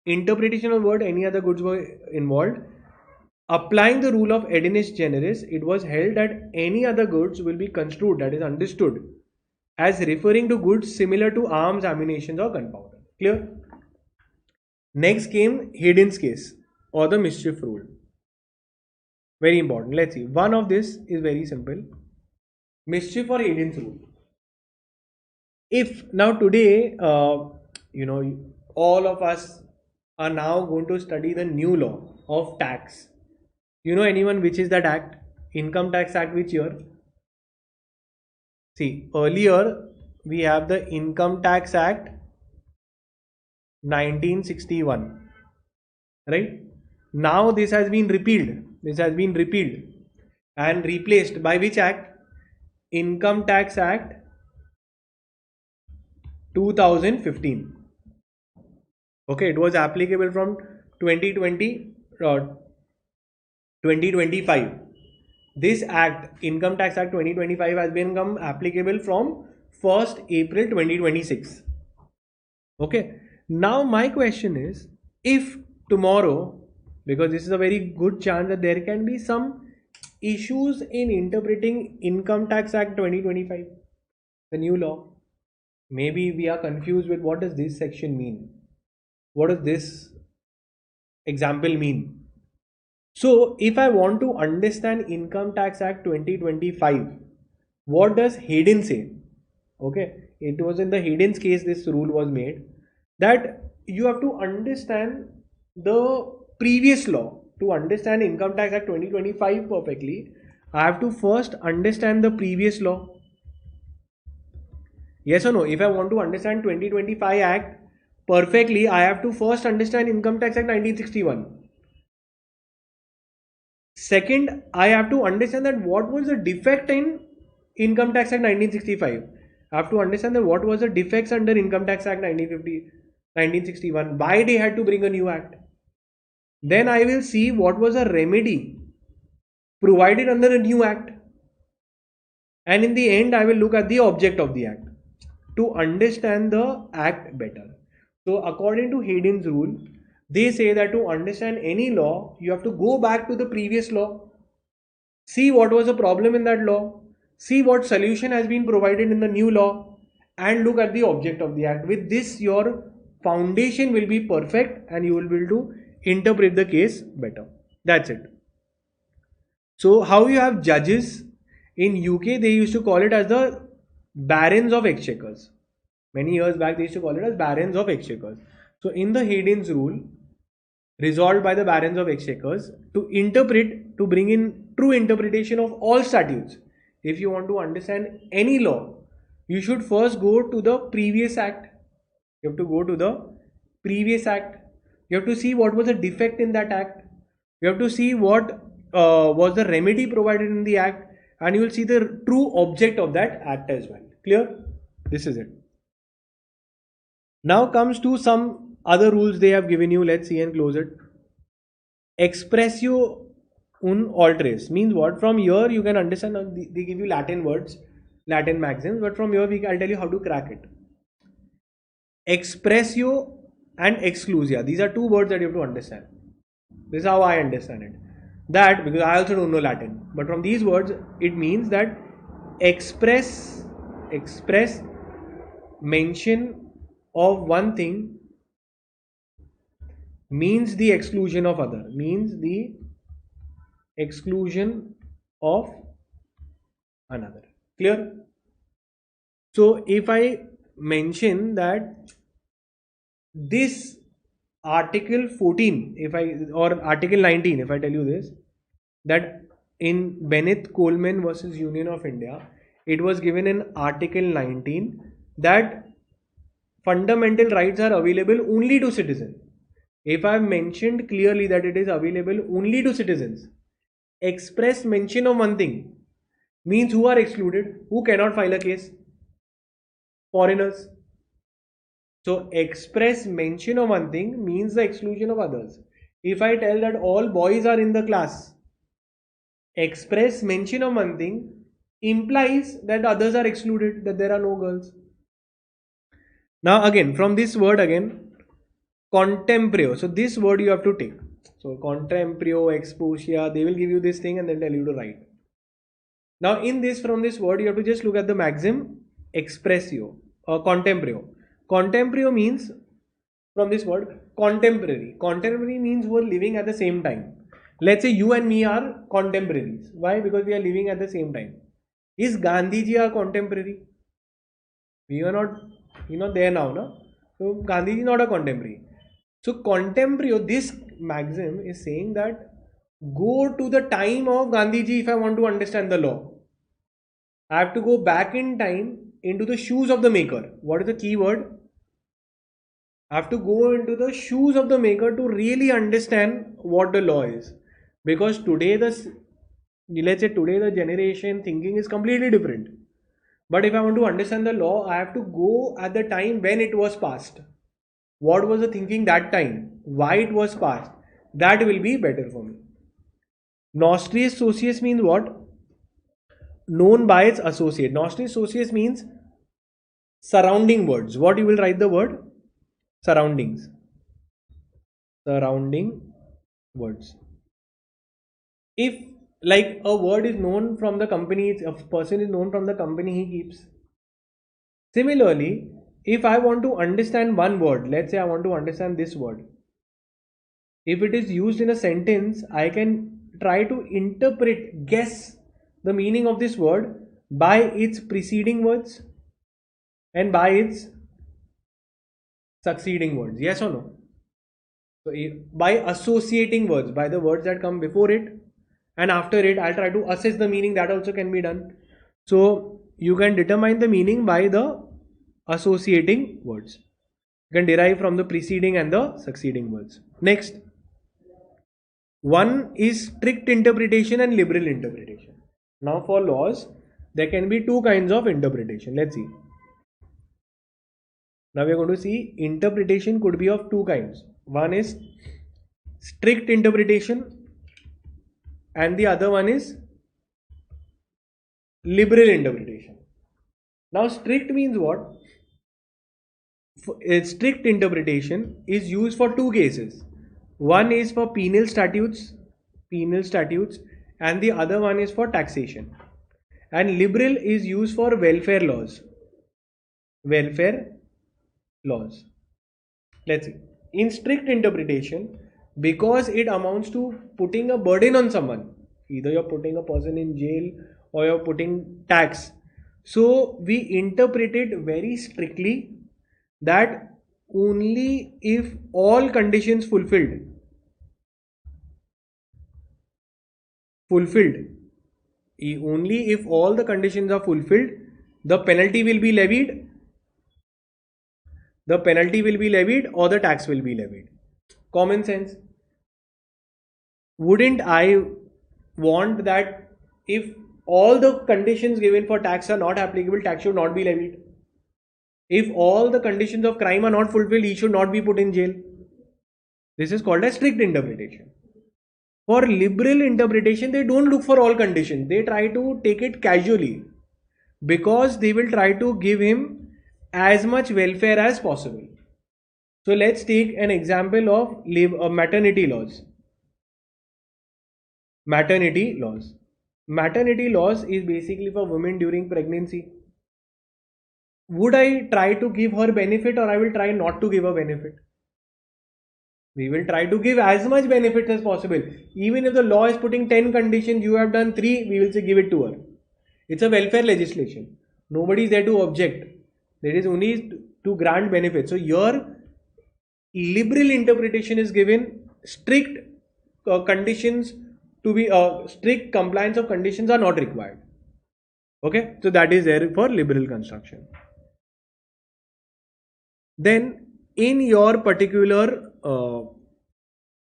interpretation of word any other goods were involved. Applying the rule of Edenius generis, it was held that any other goods will be construed, that is understood, as referring to goods similar to arms, ammunition or gunpowder. Clear? Next came Hayden's case or the mischief rule. Very important. Let's see. One of this is very simple. Mischief or Hayden's rule. If now today, all of us are now going to study the new law of tax. You know anyone which is that act? Income Tax Act which year? See, earlier we have the Income Tax Act 1961, right? Now this has been repealed. And replaced by which act? Income Tax Act 2015. Okay, it was applicable from 2020 2025. This act, Income Tax Act 2025, has become applicable from 1st April 2026. Okay, now my question is, if tomorrow, because this is a very good chance that there can be some issues in interpreting Income Tax Act 2025, the new law. Maybe we are confused with what does this section mean? What does this example mean? So if I want to understand Income Tax Act 2025, what does Hayden say? Okay, it was in the Hayden's case this rule was made that you have to understand the previous law to understand Income Tax Act 2025 perfectly, I have to first understand the previous law. Yes or no? If I want to understand 2025 Act perfectly, I have to first understand Income Tax Act 1961. Second, I have to understand that what was the defect in Income Tax Act 1965. I have to understand that what was the defects under Income Tax Act 1961. Why they had to bring a new act. Then I will see what was a remedy provided under a new act. And in the end, I will look at the object of the act to understand the act better. So according to Hayden's rule, they say that to understand any law, you have to go back to the previous law, see what was the problem in that law, see what solution has been provided in the new law, and look at the object of the act. With this, your foundation will be perfect and you will be able to interpret the case better. That's it. So how you have judges in UK, they used to call it as the barons of exchequers. Many years back, they used to call it as barons of exchequers. So in the Hayden's rule, resolved by the barons of exchequers, to interpret, to bring in true interpretation of all statutes. If you want to understand any law, you should first go to the previous act. You have to go to the previous act. You have to see what was the defect in that act. You have to see what was the remedy provided in the act, and you will see the true object of that act as well. Clear? This is it. Now comes to some other rules they have given you. Let's see and close it. Expressio un altres means what? From here you can understand. They give you Latin words, Latin maxims, but from here I'll tell you how to crack it. Expressio and exclusia. These are two words that you have to understand. This is how I understand it. That, because I also don't know Latin, but from these words it means that express mention of one thing means the exclusion of other, means the exclusion of another. Clear? So if I mention that this article 14, or article 19, if I tell you this, that in Bennett Coleman versus Union of India, it was given in article 19 that fundamental rights are available only to citizens. If I have mentioned clearly that it is available only to citizens, express mention of one thing means who are excluded, who cannot file a case? Foreigners. So express mention of one thing means the exclusion of others. If I tell that all boys are in the class, express mention of one thing implies that others are excluded, that there are no girls. Now again, from this word again, contemporeo. So this word you have to take. So contemporeo, exposia, they will give you this thing and then tell you to write. Now in this, from this word, you have to just look at the maxim expressio or contemporeo. Contemporeo means, from this word, contemporary. Contemporary means who are living at the same time. Let's say you and me are contemporaries. Why? Because we are living at the same time. Is Gandhiji our contemporary? We are not there now, no? So Gandhiji is not a contemporary. So contemporary, this maxim is saying that go to the time of Gandhiji if I want to understand the law. I have to go back in time into the shoes of the maker. What is the key word? I have to go into the shoes of the maker to really understand what the law is. Because today let's say today the generation thinking is completely different. But if I want to understand the law, I have to go at the time when it was passed. What was the thinking that time? Why it was passed? That will be better for me. Nostrius socius means what? Known by its associate. Nostrius socius means surrounding words. What you will write the word? Surroundings. Surrounding words. If like a word is known from the company, a person is known from the company he keeps. Similarly, if I want to understand one word, let's say I want to understand this word. If it is used in a sentence, I can try to interpret, guess the meaning of this word by its preceding words and by its succeeding words. Yes or no? So by associating words, by the words that come before it and after it, I'll try to assess the meaning. That also can be done. So you can determine the meaning by the associating words. You can derive from the preceding and the succeeding words. Next, one is strict interpretation and liberal interpretation. Now for laws, there can be two kinds of interpretation. Let's see. Now we are going to see interpretation could be of two kinds. One is strict interpretation and the other one is liberal interpretation. Now strict means what? Strict interpretation is used for two cases. One is for penal statutes, and the other one is for taxation. And liberal is used for welfare laws. Let's see. In strict interpretation, because it amounts to putting a burden on someone, either you're putting a person in jail or you're putting tax. So we interpret it very strictly that only if all conditions fulfilled, only if all the conditions are fulfilled, the penalty will be levied, or the tax will be levied. Common sense. Wouldn't I want that if all the conditions given for tax are not applicable, tax should not be levied? If all the conditions of crime are not fulfilled, he should not be put in jail. This is called a strict interpretation. For liberal interpretation, they don't look for all conditions. They try to take it casually because they will try to give him as much welfare as possible. So let's take an example of maternity laws. Maternity laws is basically for women during pregnancy. Would I try to give her benefit or I will try not to give her benefit? We will try to give as much benefit as possible. Even if the law is putting 10 conditions, you have done 3, we will say give it to her. It's a welfare legislation. Nobody is there to object. There is only to grant benefit. So your liberal interpretation is given strict conditions to be strict compliance of conditions are not required. Okay, so that is there for liberal construction. Then in your particular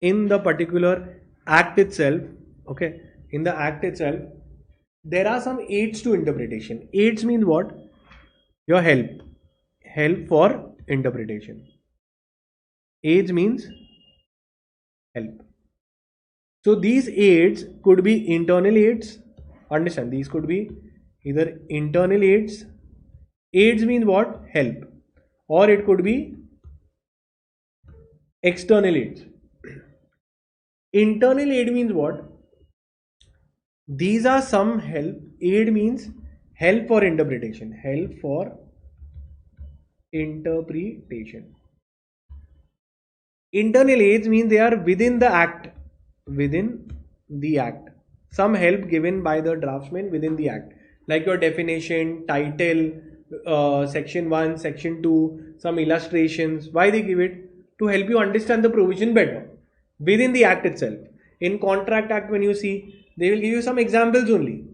in the particular act itself, okay, in the act itself, there are some aids to interpretation. Aids means what? Your help for interpretation. Aids means help. So these aids could be internal aids. Understand, these could be either internal aids. Aids means what? Help. Or it could be external aids. Internal aid means what? These are some help. Aid means help for interpretation. Help for interpretation. Internal aids means they are within the act. Some help given by the draftsman within the act. Like your definition, title, section 1, section 2, some illustrations. Why they give it? To help you understand the provision better within the act itself. In contract act, when you see, they will give you some examples only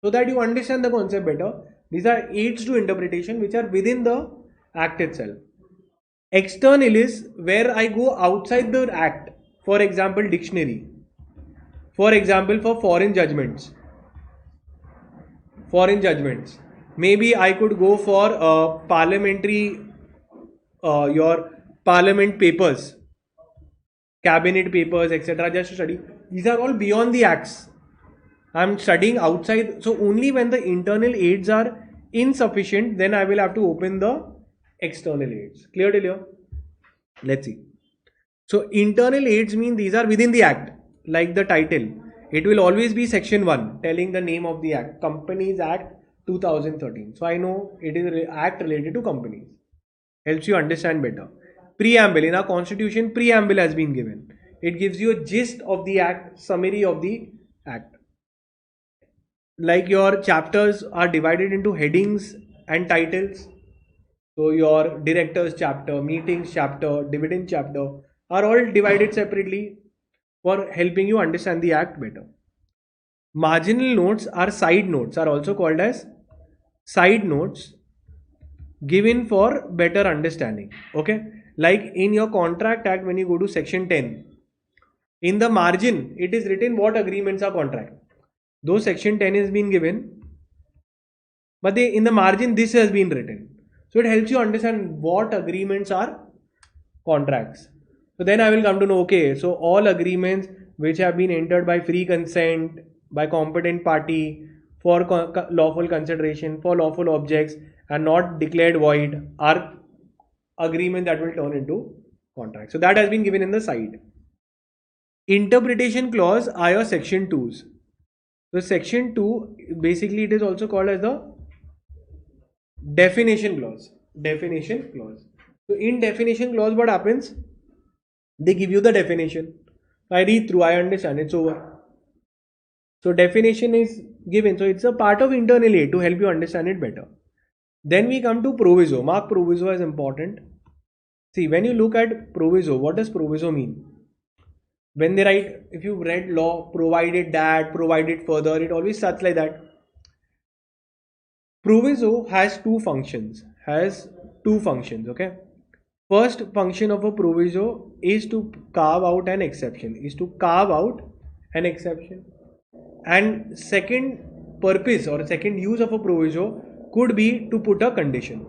so that you understand the concept better. These are aids to interpretation which are within the act itself. External is where I go outside the act. For example, dictionary. For example, for foreign judgments. Maybe I could go for parliamentary, your parliament papers, cabinet papers, etc. just to study. These are all beyond the acts. I am studying outside. So only when the internal aids are insufficient, then I will have to open the external aids. Clear till here? Let's see. So internal aids mean these are within the act. Like the title, it will always be section 1 telling the name of the act. Companies Act 2013. So I know it is an act related to companies. Helps you understand better. Preamble. In our constitution, preamble has been given. It gives you a gist of the act, summary of the act. Like your chapters are divided into headings and titles. So your directors chapter, meetings chapter, dividend chapter. are all divided separately for helping you understand the act better. Marginal notes are side notes, are also called as side notes, given for better understanding. Okay, like in your contract act, when you go to section 10, in the margin it is written what agreements are contract. Though section 10 has been given, but in the margin this has been written, so it helps you understand what agreements are contracts. So then I will come to know, okay, so all agreements which have been entered by free consent, by competent party, for lawful consideration, for lawful objects, and not declared void are agreements that will turn into contract. So that has been given in the side. Interpretation clause are your section 2s. So section 2, basically it is also called as the definition clause. Definition clause. So in definition clause, what happens? They give you the definition. I read through, I understand, it's over. So definition is given. So it's a part of internal aid to help you understand it better. Then we come to proviso. Mark proviso as important. See, when you look at proviso, what does proviso mean? When they write, if you read law, provided that, provided further, it always starts like that. Proviso has two functions. Okay. First function of a proviso is to carve out an exception. And second purpose or second use of a proviso could be to put a condition.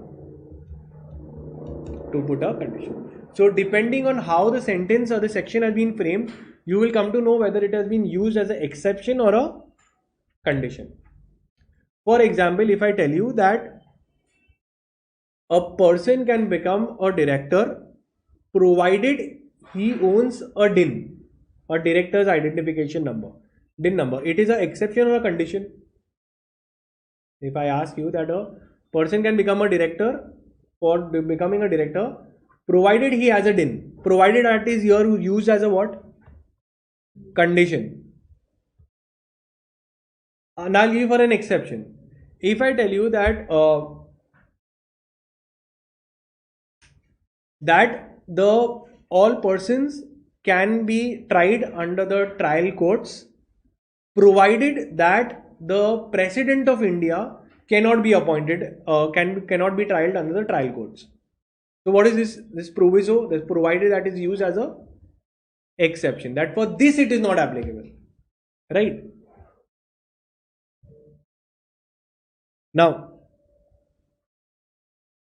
So depending on how the sentence or the section has been framed, you will come to know whether it has been used as an exception or a condition. For example, if I tell you that a person can become a director provided he owns a DIN, a director's identification number, DIN number, it is an exception or a condition? If I ask you that a person can become a director, for becoming a director, provided he has a DIN, provided that is here used as a what? Condition. And I'll give for an exception. If I tell you that all persons can be tried under the trial courts, provided that the President of India cannot be appointed, cannot be tried under the trial courts. So what is this proviso? This provided that is used as a exception, that for this it is not applicable, right? Now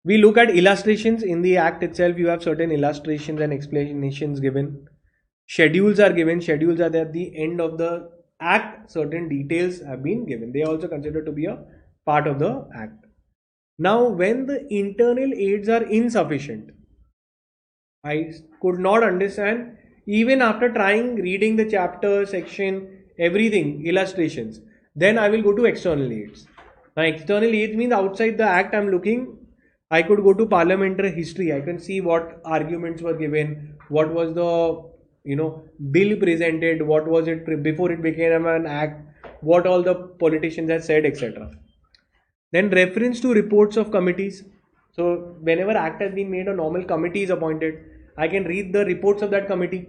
we look at illustrations. In the act itself you have certain illustrations and explanations given. Schedules are given. Schedules are at the end of the act. Certain details have been given. They are also considered to be a part of the act. Now when the internal aids are insufficient, I could not understand even after reading the chapter, section, everything, illustrations, then I will go to external aids. Now external aids means outside the act I'm looking. I could go to parliamentary history. I can see what arguments were given, what was the bill presented, what was it before it became an act, what all the politicians had said, etc. Then reference to reports of committees. So whenever act has been made, a normal committee is appointed. I can read the reports of that committee.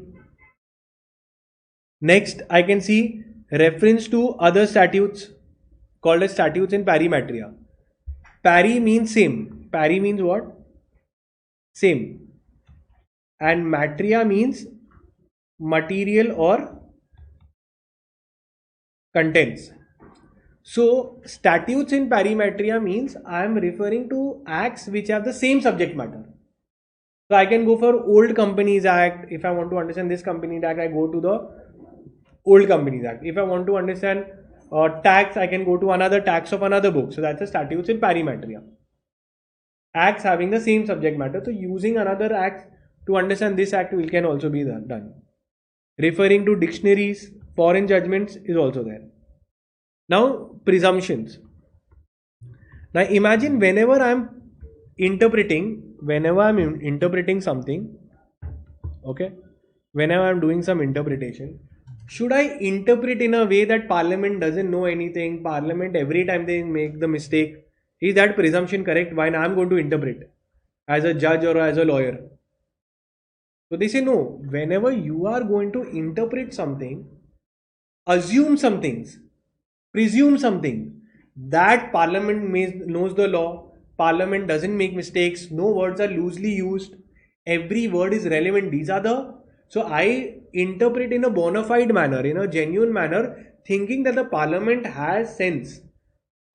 Next, I can see reference to other statutes called as statutes in pari materia. Pari means same. Pari means what? Same. And materia means material or contents. So statutes in pari materia means I am referring to acts which have the same subject matter. So I can go for Old Companies Act. If I want to understand this Companies Act, I go to the Old Companies Act. If I want to understand tax, I can go to another tax of another book. So that's the statutes in pari materia. Acts having the same subject matter. So using another act to understand this act can also be done. Referring to dictionaries, foreign judgments is also there. Now presumptions. Now imagine whenever I'm interpreting something, okay, whenever I'm doing some interpretation, should I interpret in a way that Parliament doesn't know anything? Parliament, every time they make the mistake, is that presumption correct when I'm going to interpret as a judge or as a lawyer? So they say no, whenever you are going to interpret something, assume some things, presume something, that parliament knows the law, parliament doesn't make mistakes, no words are loosely used, every word is relevant. These are the, so I interpret in a bona fide manner, in a genuine manner, thinking that the parliament has sense.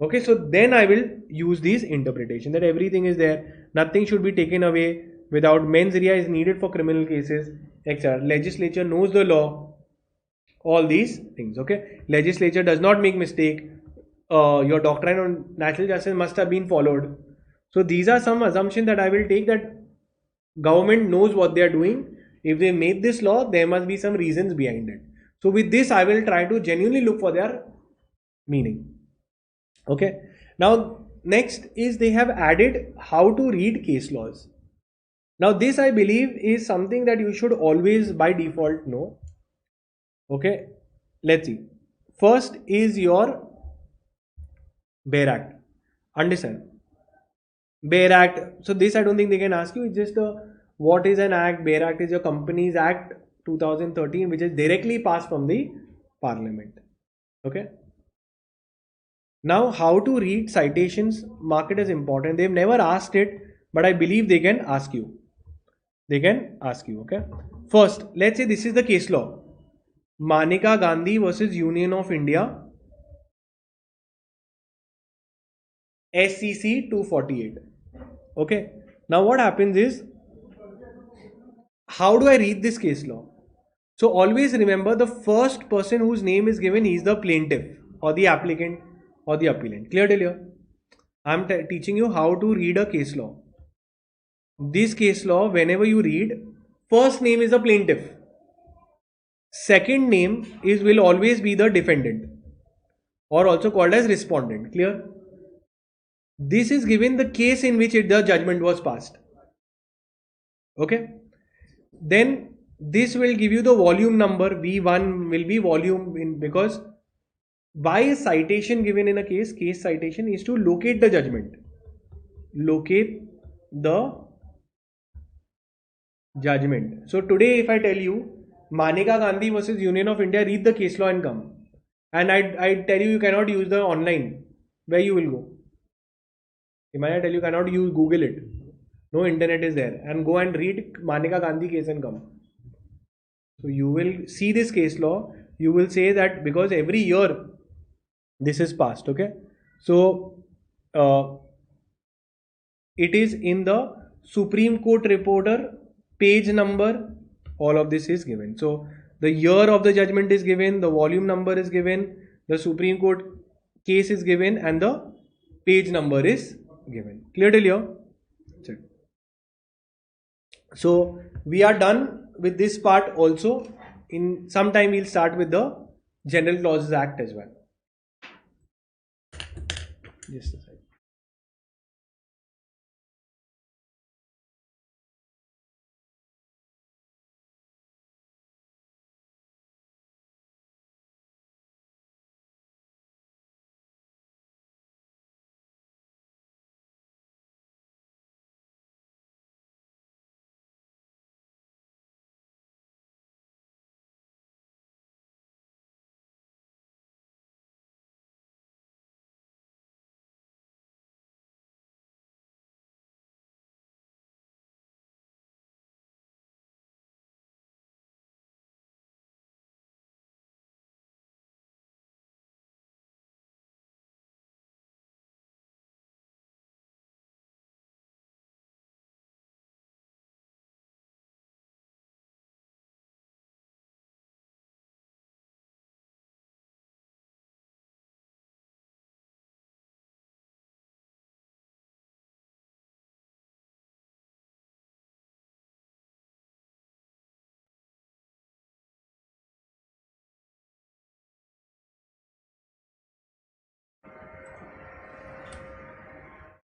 Okay, so then I will use these interpretation that everything is there, nothing should be taken away, without mens rea is needed for criminal cases, etc. Legislature knows the law, all these things. Okay, legislature does not make mistake. Your doctrine on natural justice must have been followed. So these are some assumptions that I will take, that government knows what they are doing. If they made this law, there must be some reasons behind it. So with this, I will try to genuinely look for their meaning. Okay. Now next is they have added how to read case laws. Now this I believe is something that you should always by default know. Okay. Let's see. First is your Bare Act. Understand? Bare Act. So this I don't think they can ask you. It's just what is an act? Bare Act is your Companies Act 2013, which is directly passed from the Parliament. Okay. Now, how to read citations? Market is important. They've never asked it, but I believe they can ask you. They can ask you. Okay. First, let's say this is the case law. Maneka Gandhi versus Union of India. SCC 248. Okay. Now what happens is, how do I read this case law? So always remember, the first person whose name is given is the plaintiff or the applicant or the appellant. Clear till here? I am teaching you how to read a case law. This case law, whenever you read, first name is the plaintiff. Second name will always be the defendant, or also called as respondent. Clear? This is given the case in which the judgment was passed. Okay. Then this will give you the volume number. V1 will be volume in, because why is citation given in a case? Case citation is to locate the judgment. Locate the judgment. So today if I tell you Maneka Gandhi versus Union of India, read the case law and come. And I tell you cannot use the online. Where you will go? Imagine I tell you cannot use Google it. No internet is there. And go and read Maneka Gandhi case and come. So you will see this case law. You will say that because every year this is passed. Okay. So it is in the Supreme Court Reporter, page number, all of this is given. So the year of the judgment is given, the volume number is given, the Supreme Court case is given, and the page number is given. Clear till here? That's it. So we are done with this part also. In some time we'll start with the General Clauses Act as well. Just a second.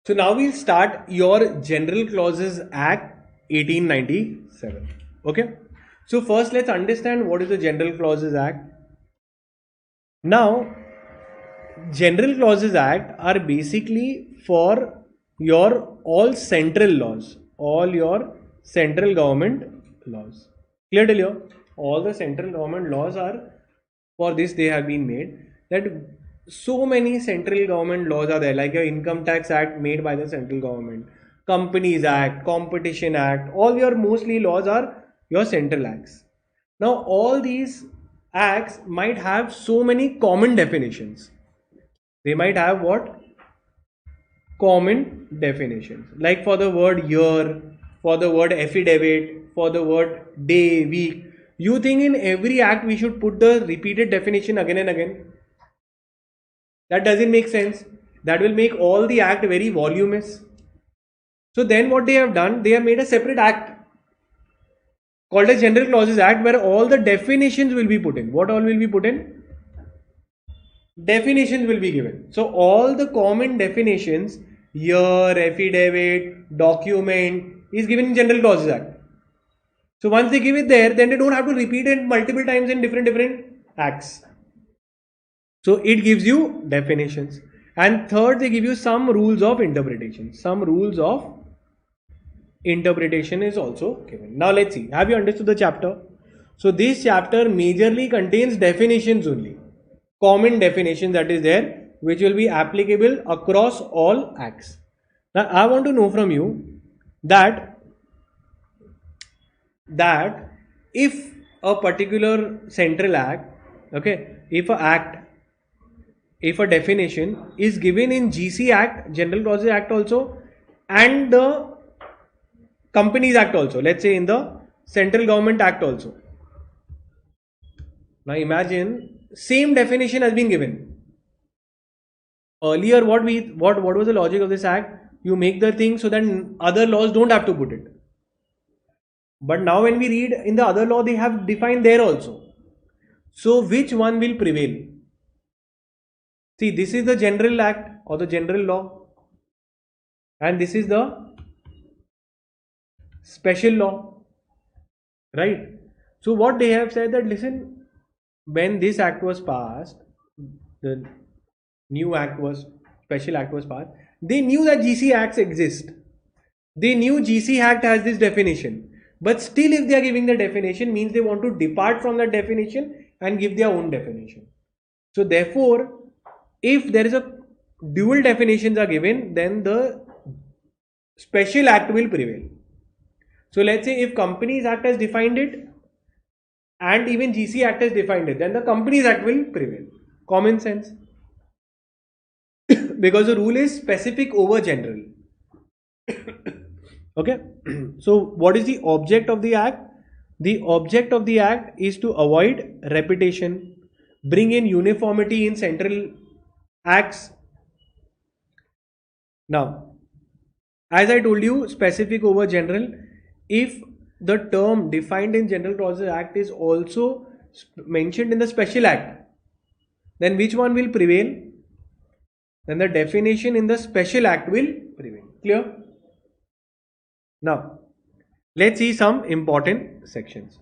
So now we'll start your General Clauses Act 1897. Okay. So first let's understand what is the General Clauses Act. Now, General Clauses Act are basically for your all central laws, all your central government laws. Clear till here? All the central government laws are for this, they have been made. That so many central government laws are there, like your Income Tax Act made by the central government, Companies Act, Competition Act, all your mostly laws are your central acts. Now all these acts might have so many common definitions. They might have what? Common definitions. Like for the word year, for the word affidavit, for the word day, week. You think in every act we should put the repeated definition again and again? That doesn't make sense. That will make all the act very voluminous. So then what they have done, they have made a separate act called as General Clauses Act, where all the definitions will be put in. What all will be put in? Definitions will be given. So all the common definitions, year, affidavit, document, is given in General Clauses Act. So once they give it there, then they don't have to repeat it multiple times in different acts. So it gives you definitions. And third, they give you some rules of interpretation. Some rules of interpretation is also given. Now let's see. Have you understood the chapter? So this chapter majorly contains definitions only. Common definitions that is there, which will be applicable across all acts. Now I want to know from you that if a particular central act, okay, if a definition is given in GC Act, General Clauses Act also, and the Companies Act also, let's say in the Central Government Act also. Now imagine same definition has been given. Earlier what was the logic of this act? You make the thing so that other laws don't have to put it. But now when we read in the other law, they have defined there also. So which one will prevail? See, this is the general act or the general law, and this is the special law, right? So what they have said that, listen, when this act was passed, the new act was, special act was passed, they knew that GC acts exist. They knew GC act has this definition. But still if they are giving the definition, means they want to depart from that definition and give their own definition. So therefore, if there is a dual definitions are given, then the special act will prevail. So let's say if Companies Act has defined it and even GC Act has defined it, then the Companies Act will prevail. Common sense. Because the rule is specific over general. Okay. So what is the object of the act? The object of the act is to avoid repetition, bring in uniformity in central acts. Now, as I told you, specific over general, if the term defined in General Clauses Act is also mentioned in the Special Act, then which one will prevail? Then the definition in the Special Act will prevail. Clear? Now, let's see some important sections.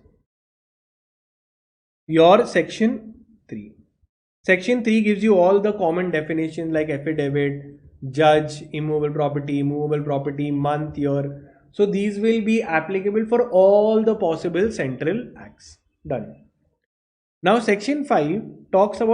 Your section 3. Section 3 gives you all the common definitions like affidavit, judge, immovable property, month, year. So these will be applicable for all the possible central acts. Done. Now section 5 talks about